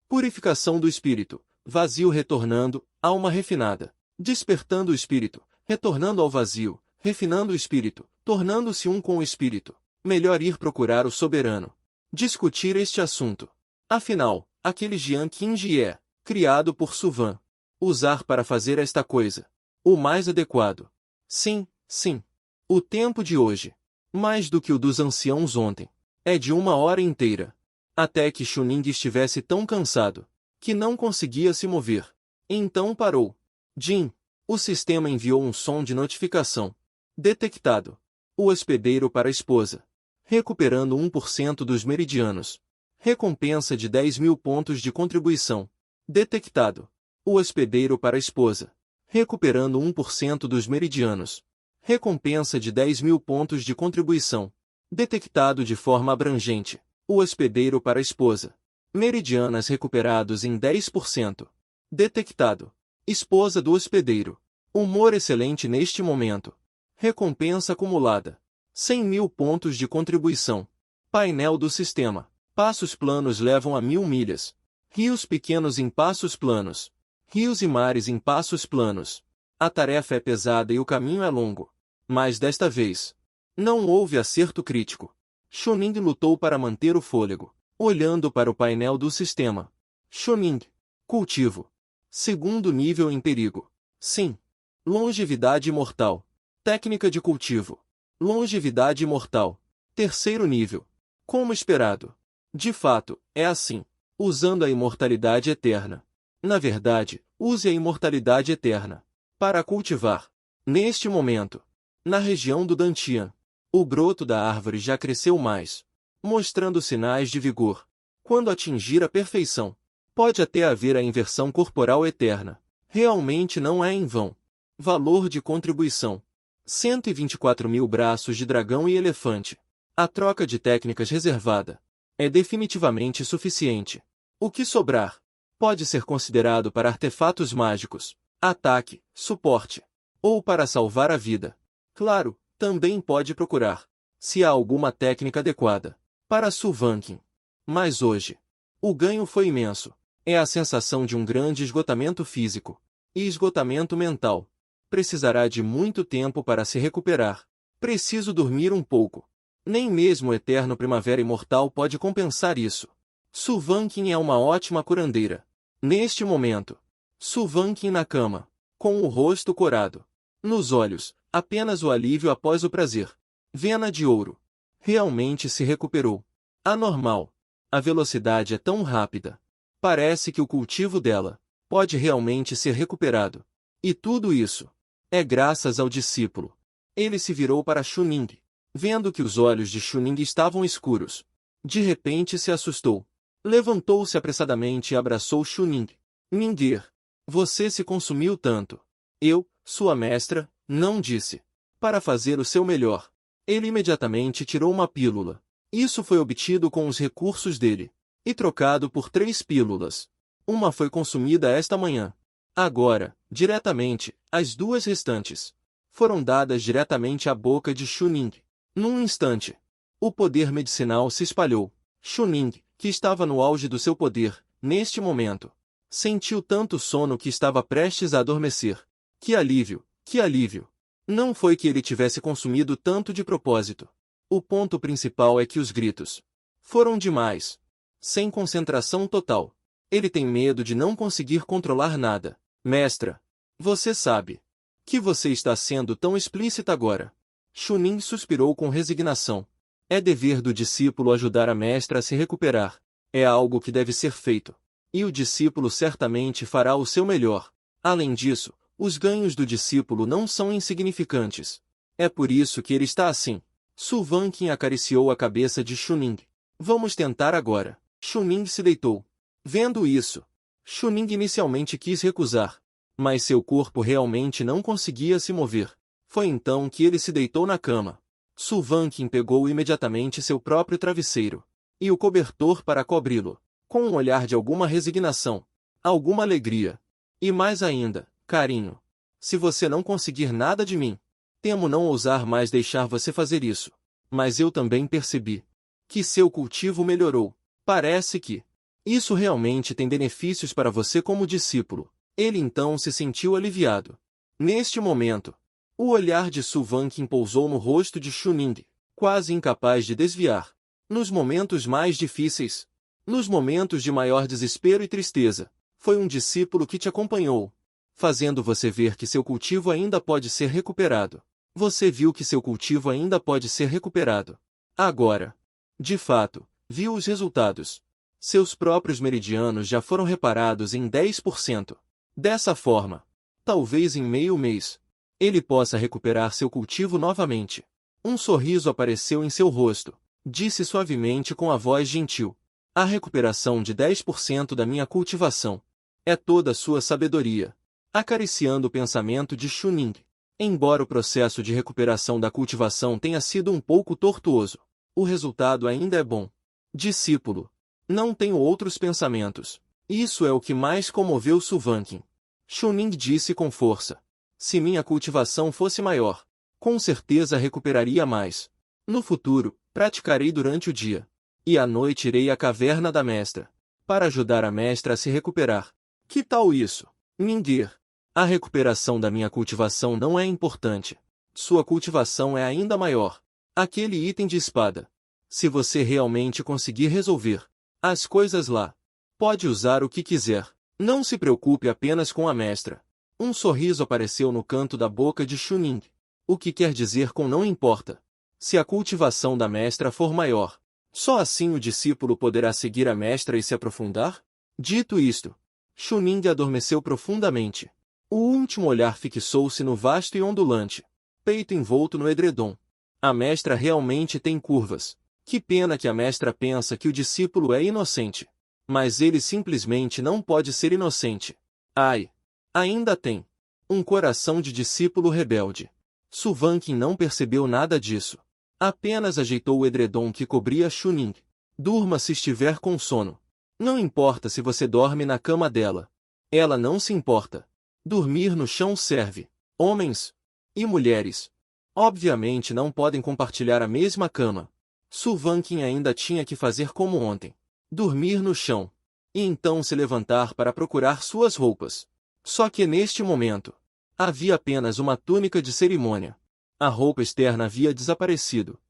Purificação do espírito, vazio retornando, alma refinada, despertando o espírito, retornando ao vazio, refinando o espírito, tornando-se um com o espírito. Melhor ir procurar o soberano. Discutir este assunto. Afinal, aquele Jian Qingji é criado por Suvan. Usar para fazer esta coisa. O mais adequado. Sim, sim. O tempo de hoje, mais do que o dos anciãos ontem, é de 1 hora inteira. Até que Chuning estivesse tão cansado que não conseguia se mover. Então parou. Jin, o sistema enviou um som de notificação. Detectado. O hospedeiro para a esposa. Recuperando 1% dos meridianos. Recompensa de 10.000 pontos de contribuição. Detectado. O hospedeiro para a esposa. Recuperando 1% dos meridianos. Recompensa de 10.000 pontos de contribuição. Detectado de forma abrangente. O hospedeiro para a esposa. Meridianas recuperados em 10%. Detectado. Esposa do hospedeiro. Humor excelente neste momento. Recompensa acumulada. 100.000 pontos de contribuição. Painel do sistema. Passos planos levam a 1000 milhas. Rios pequenos em passos planos. Rios e mares em passos planos. A tarefa é pesada e o caminho é longo. Mas desta vez, não houve acerto crítico. Chuning lutou para manter o fôlego, olhando para o painel do sistema. Chuning. Cultivo. Segundo nível em perigo. Sim. Longevidade imortal. Técnica de cultivo. Longevidade imortal. Terceiro nível. Como esperado. De fato, é assim. Usando a imortalidade eterna. Na verdade, use a imortalidade eterna. Para cultivar. Neste momento. Na região do Dantian. O broto da árvore já cresceu mais. Mostrando sinais de vigor. Quando atingir a perfeição. Pode até haver a inversão corporal eterna. Realmente não é em vão. Valor de contribuição. 124.000 braços de dragão e elefante. A troca de técnicas reservada. É definitivamente suficiente. O que sobrar pode ser considerado para artefatos mágicos, ataque, suporte, ou para salvar a vida. Claro, também pode procurar, se há alguma técnica adequada, para Sulvankin. Mas hoje, o ganho foi imenso. É a sensação de um grande esgotamento físico e esgotamento mental. Precisará de muito tempo para se recuperar. Preciso dormir um pouco. Nem mesmo o eterno primavera imortal pode compensar isso. Sulvankin é uma ótima curandeira. Neste momento, Sulvankin na cama, com o rosto corado. Nos olhos, apenas o alívio após o prazer. Vena de ouro. Realmente se recuperou. Anormal. A velocidade é tão rápida. Parece que o cultivo dela pode realmente ser recuperado. E tudo isso é graças ao discípulo. Ele se virou para Chuning, vendo que os olhos de Chuning estavam escuros. De repente se assustou. Levantou-se apressadamente e abraçou Chuning. Ningir, você se consumiu tanto. Eu, sua mestra, não disse. Para fazer o seu melhor. Ele imediatamente tirou uma pílula. Isso foi obtido com os recursos dele. E trocado por 3 pílulas. Uma foi consumida esta manhã. Agora, diretamente, as 2 restantes foram dadas diretamente à boca de Chuning. Num instante, o poder medicinal se espalhou. Chuning, que estava no auge do seu poder, neste momento, sentiu tanto sono que estava prestes a adormecer. Que alívio, que alívio! Não foi que ele tivesse consumido tanto de propósito. O ponto principal é que os gritos foram demais. Sem concentração total. Ele tem medo de não conseguir controlar nada. Mestra, você sabe que você está sendo tão explícita agora. Chuning suspirou com resignação. É dever do discípulo ajudar a mestra a se recuperar. É algo que deve ser feito. E o discípulo certamente fará o seu melhor. Além disso, os ganhos do discípulo não são insignificantes. É por isso que ele está assim. Sulvankin acariciou a cabeça de Chuning. Vamos tentar agora. Chuning se deitou. Vendo isso, Chuning inicialmente quis recusar. Mas seu corpo realmente não conseguia se mover. Foi então que ele se deitou na cama. Sulvankin pegou imediatamente seu próprio travesseiro e o cobertor para cobri-lo, com um olhar de alguma resignação, alguma alegria, e mais ainda, carinho. Se você não conseguir nada de mim, temo não ousar mais deixar você fazer isso. Mas eu também percebi que seu cultivo melhorou. Parece que isso realmente tem benefícios para você como discípulo. Ele então se sentiu aliviado. Neste momento, o olhar de Sulvankin pousou no rosto de Chuning, quase incapaz de desviar. Nos momentos mais difíceis, nos momentos de maior desespero e tristeza, foi um discípulo que te acompanhou, fazendo você ver que seu cultivo ainda pode ser recuperado. Você viu que seu cultivo ainda pode ser recuperado. Agora, de fato, viu os resultados. Seus próprios meridianos já foram reparados em 10%. Dessa forma, talvez em meio mês, ele possa recuperar seu cultivo novamente. Um sorriso apareceu em seu rosto. Disse suavemente com a voz gentil. A recuperação de 10% da minha cultivação é toda a sua sabedoria. Acariciando o pensamento de Chuning. Embora o processo de recuperação da cultivação tenha sido um pouco tortuoso, o resultado ainda é bom. Discípulo, não tenho outros pensamentos. Isso é o que mais comoveu Sulvankin. Chuning disse com força. Se minha cultivação fosse maior, com certeza recuperaria mais. No futuro, Praticarei durante o dia. E à noite irei à caverna da mestra, para ajudar a mestra a se recuperar. Que tal isso? Mindir. A recuperação da minha cultivação não é importante. Sua cultivação é ainda maior. Aquele item de espada. Se você realmente conseguir resolver as coisas lá, pode usar o que quiser. Não se preocupe apenas com a mestra. Um sorriso apareceu no canto da boca de Chunin. O que quer dizer com não importa? Se a cultivação da mestra for maior, só assim o discípulo poderá seguir a mestra e se aprofundar? Dito isto, Chunin adormeceu profundamente. O último olhar fixou-se no vasto e ondulante peito envolto no edredom. A mestra realmente tem curvas. Que pena que a mestra pensa que o discípulo é inocente. Mas ele simplesmente não pode ser inocente. Ai! Ainda tem um coração de discípulo rebelde. Suvankin não percebeu nada disso. Apenas ajeitou o edredom que cobria Chunin. Durma se estiver com sono. Não importa se você dorme na cama dela. Ela não se importa. Dormir no chão serve. Homens e mulheres, obviamente, não podem compartilhar a mesma cama. Suvankin ainda tinha que fazer como ontem. Dormir no chão. E então se levantar para procurar suas roupas. Só que neste momento, havia apenas uma túnica de cerimônia. A roupa externa havia desaparecido.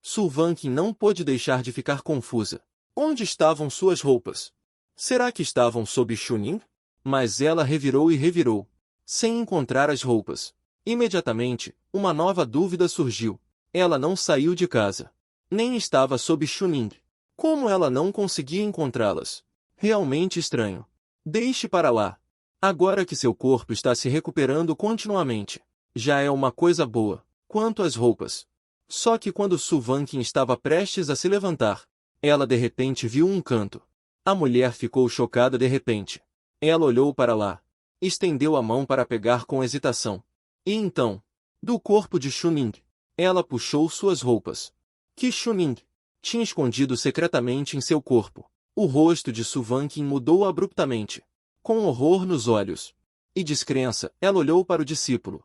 Suvankin não pôde deixar de ficar confusa. Onde estavam suas roupas? Será que estavam sob Chunin? Mas ela revirou e revirou, sem encontrar as roupas. Imediatamente, uma nova dúvida surgiu. Ela não saiu de casa. Nem estava sob Chunin. Como ela não conseguia encontrá-las? Realmente estranho. Deixe para lá. Agora que seu corpo está se recuperando continuamente, já é uma coisa boa. Quanto às roupas. Só que quando Suvankin estava prestes a se levantar, ela de repente viu um canto. A mulher ficou chocada de repente. Ela olhou para lá. Estendeu a mão para pegar com hesitação. E então, do corpo de Chunin, ela puxou suas roupas. Que Chunin tinha escondido secretamente em seu corpo. O rosto de Suvankin mudou abruptamente. Com horror nos olhos e descrença, ela olhou para o discípulo.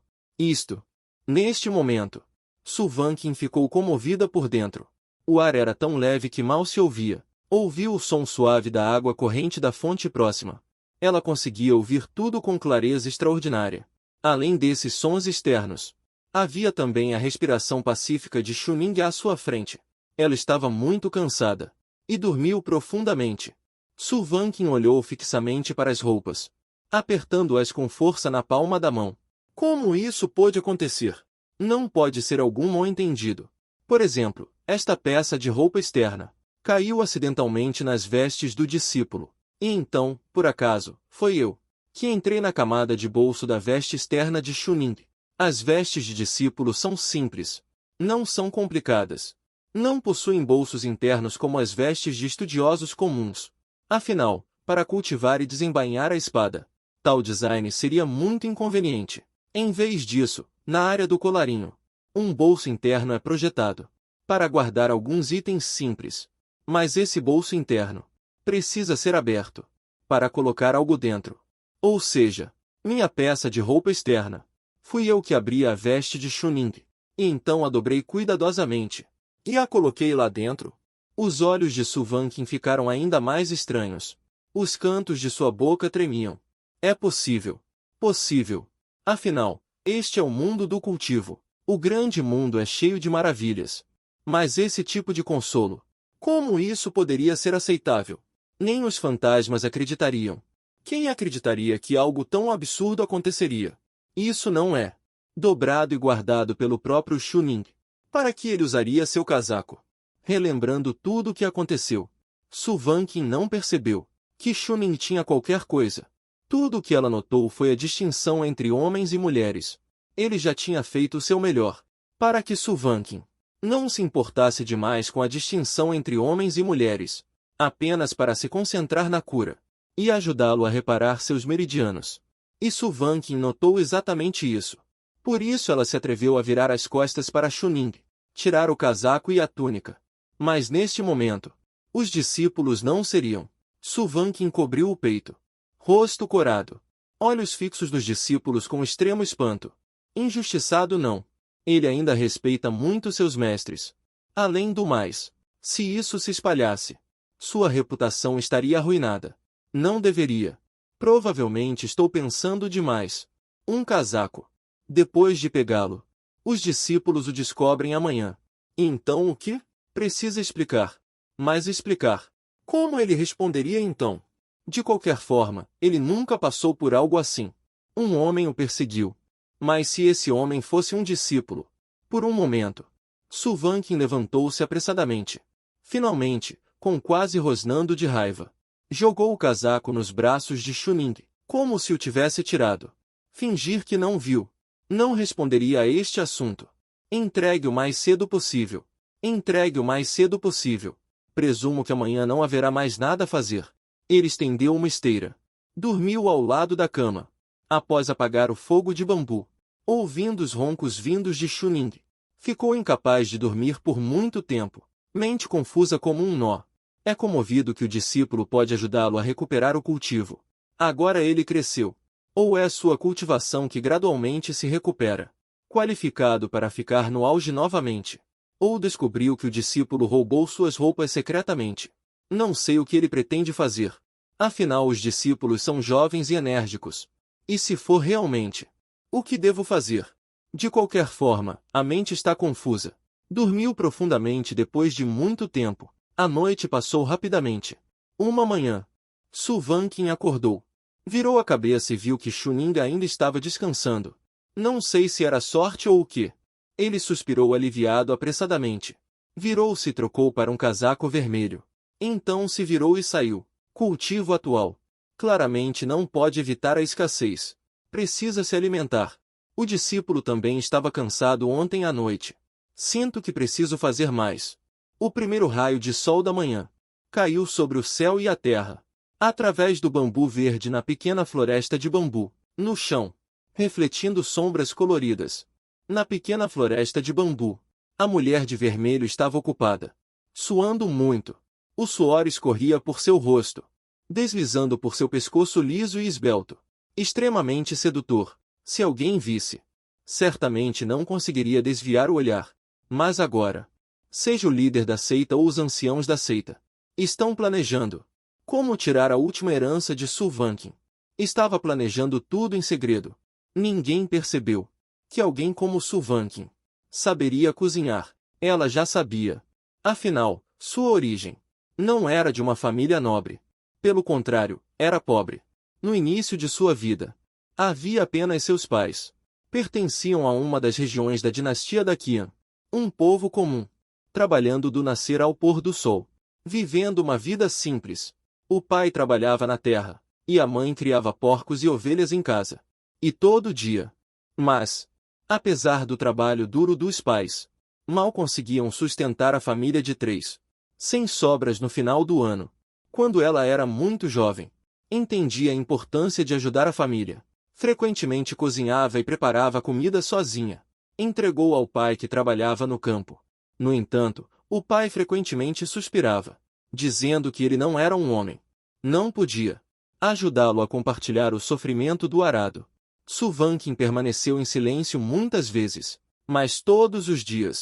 Neste momento, Suvankin ficou comovida por dentro. O ar era tão leve que mal se ouvia. Ouviu o som suave da água corrente da fonte próxima. Ela conseguia ouvir tudo com clareza extraordinária. Além desses sons externos, havia também a respiração pacífica de Chunin à sua frente. Ela estava muito cansada e dormiu profundamente. Suvankin olhou fixamente para as roupas, apertando-as com força na palma da mão. Como isso pôde acontecer? Não pode ser algum mal-entendido. Por exemplo, esta peça de roupa externa caiu acidentalmente nas vestes do discípulo. E então, por acaso, foi eu que entrei na camada de bolso da veste externa de Chunin. As vestes de discípulo são simples. Não são complicadas. Não possuem bolsos internos como as vestes de estudiosos comuns. Afinal, para cultivar e desembainhar a espada, tal design seria muito inconveniente. Em vez disso, na área do colarinho, um bolso interno é projetado para guardar alguns itens simples. Mas esse bolso interno precisa ser aberto para colocar algo dentro. Ou seja, minha peça de roupa externa. Fui eu que abri a veste de Chunin, e então a dobrei cuidadosamente, e a coloquei lá dentro. Os olhos de Suvankin ficaram ainda mais estranhos. Os cantos de sua boca tremiam. É possível. Possível. Afinal, este é o mundo do cultivo. O grande mundo é cheio de maravilhas. Mas esse tipo de consolo, como isso poderia ser aceitável? Nem os fantasmas acreditariam. Quem acreditaria que algo tão absurdo aconteceria? Isso não é dobrado e guardado pelo próprio Chunin. Para que ele usaria seu casaco? Relembrando tudo o que aconteceu, Suvankin não percebeu que Chunin tinha qualquer coisa. Tudo o que ela notou foi a distinção entre homens e mulheres. Ele já tinha feito o seu melhor para que Suvankin não se importasse demais com a distinção entre homens e mulheres, apenas para se concentrar na cura e ajudá-lo a reparar seus meridianos. E Suvankin notou exatamente isso. Por isso ela se atreveu a virar as costas para Chunin, tirar o casaco e a túnica. Mas neste momento, os discípulos não seriam. Suvankin cobriu o peito, rosto corado, olhos fixos nos discípulos com extremo espanto. Injustiçado não. Ele ainda respeita muito seus mestres. Além do mais, se isso se espalhasse, sua reputação estaria arruinada. Não deveria. Provavelmente estou pensando demais. Um casaco. Depois de pegá-lo, os discípulos o descobrem amanhã. E então o que? Precisa explicar. Mas explicar. Como ele responderia então? De qualquer forma, ele nunca passou por algo assim. Um homem o perseguiu. Mas se esse homem fosse um discípulo? Por um momento, Suvankin levantou-se apressadamente. Finalmente, com quase rosnando de raiva, jogou o casaco nos braços de Shuning, como se o tivesse tirado. Fingir que não viu. Não responderia a este assunto. Entregue o mais cedo possível. Entregue o mais cedo possível. Presumo que amanhã não haverá mais nada a fazer. Ele estendeu uma esteira. Dormiu ao lado da cama. Após apagar o fogo de bambu, ouvindo os roncos vindos de Shuning, ficou incapaz de dormir por muito tempo. Mente confusa como um nó. É comovido que o discípulo pode ajudá-lo a recuperar o cultivo. Agora ele cresceu. Ou é sua cultivação que gradualmente se recupera, qualificado para ficar no auge novamente. Ou descobriu que o discípulo roubou suas roupas secretamente. Não sei o que ele pretende fazer. Afinal, os discípulos são jovens e enérgicos. E se for realmente, o que devo fazer? De qualquer forma, a mente está confusa. Dormiu profundamente depois de muito tempo. A noite passou rapidamente. Uma manhã, Suvankin acordou. Virou a cabeça e viu que Shuning ainda estava descansando. Não sei se era sorte ou o quê. Ele suspirou aliviado apressadamente. Virou-se e trocou para um casaco vermelho. Então se virou e saiu. Cultivo atual. Claramente não pode evitar a escassez. Precisa se alimentar. O discípulo também estava cansado ontem à noite. Sinto que preciso fazer mais. O primeiro raio de sol da manhã caiu sobre o céu e a terra, através do bambu verde na pequena floresta de bambu, no chão, refletindo sombras coloridas. Na pequena floresta de bambu, a mulher de vermelho estava ocupada, suando muito. O suor escorria por seu rosto, deslizando por seu pescoço liso e esbelto, extremamente sedutor. Se alguém visse, certamente não conseguiria desviar o olhar. Mas agora, seja o líder da seita ou os anciãos da seita, estão planejando como tirar a última herança de Suvankin. Estava planejando tudo em segredo. Ninguém percebeu que alguém como Suvankin saberia cozinhar. Ela já sabia. Afinal, sua origem não era de uma família nobre. Pelo contrário, era pobre. No início de sua vida, havia apenas seus pais. Pertenciam a uma das regiões da dinastia da Qian. Um povo comum, trabalhando do nascer ao pôr do sol, vivendo uma vida simples. O pai trabalhava na terra, e a mãe criava porcos e ovelhas em casa. E todo dia. Mas, apesar do trabalho duro dos pais, mal conseguiam sustentar a família de 3. Sem sobras no final do ano. Quando ela era muito jovem, entendia a importância de ajudar a família. Frequentemente cozinhava e preparava comida sozinha. Entregou ao pai que trabalhava no campo. No entanto, o pai frequentemente suspirava, dizendo que ele não era um homem. Não podia ajudá-lo a compartilhar o sofrimento do arado. Suvankin permaneceu em silêncio muitas vezes, mas todos os dias,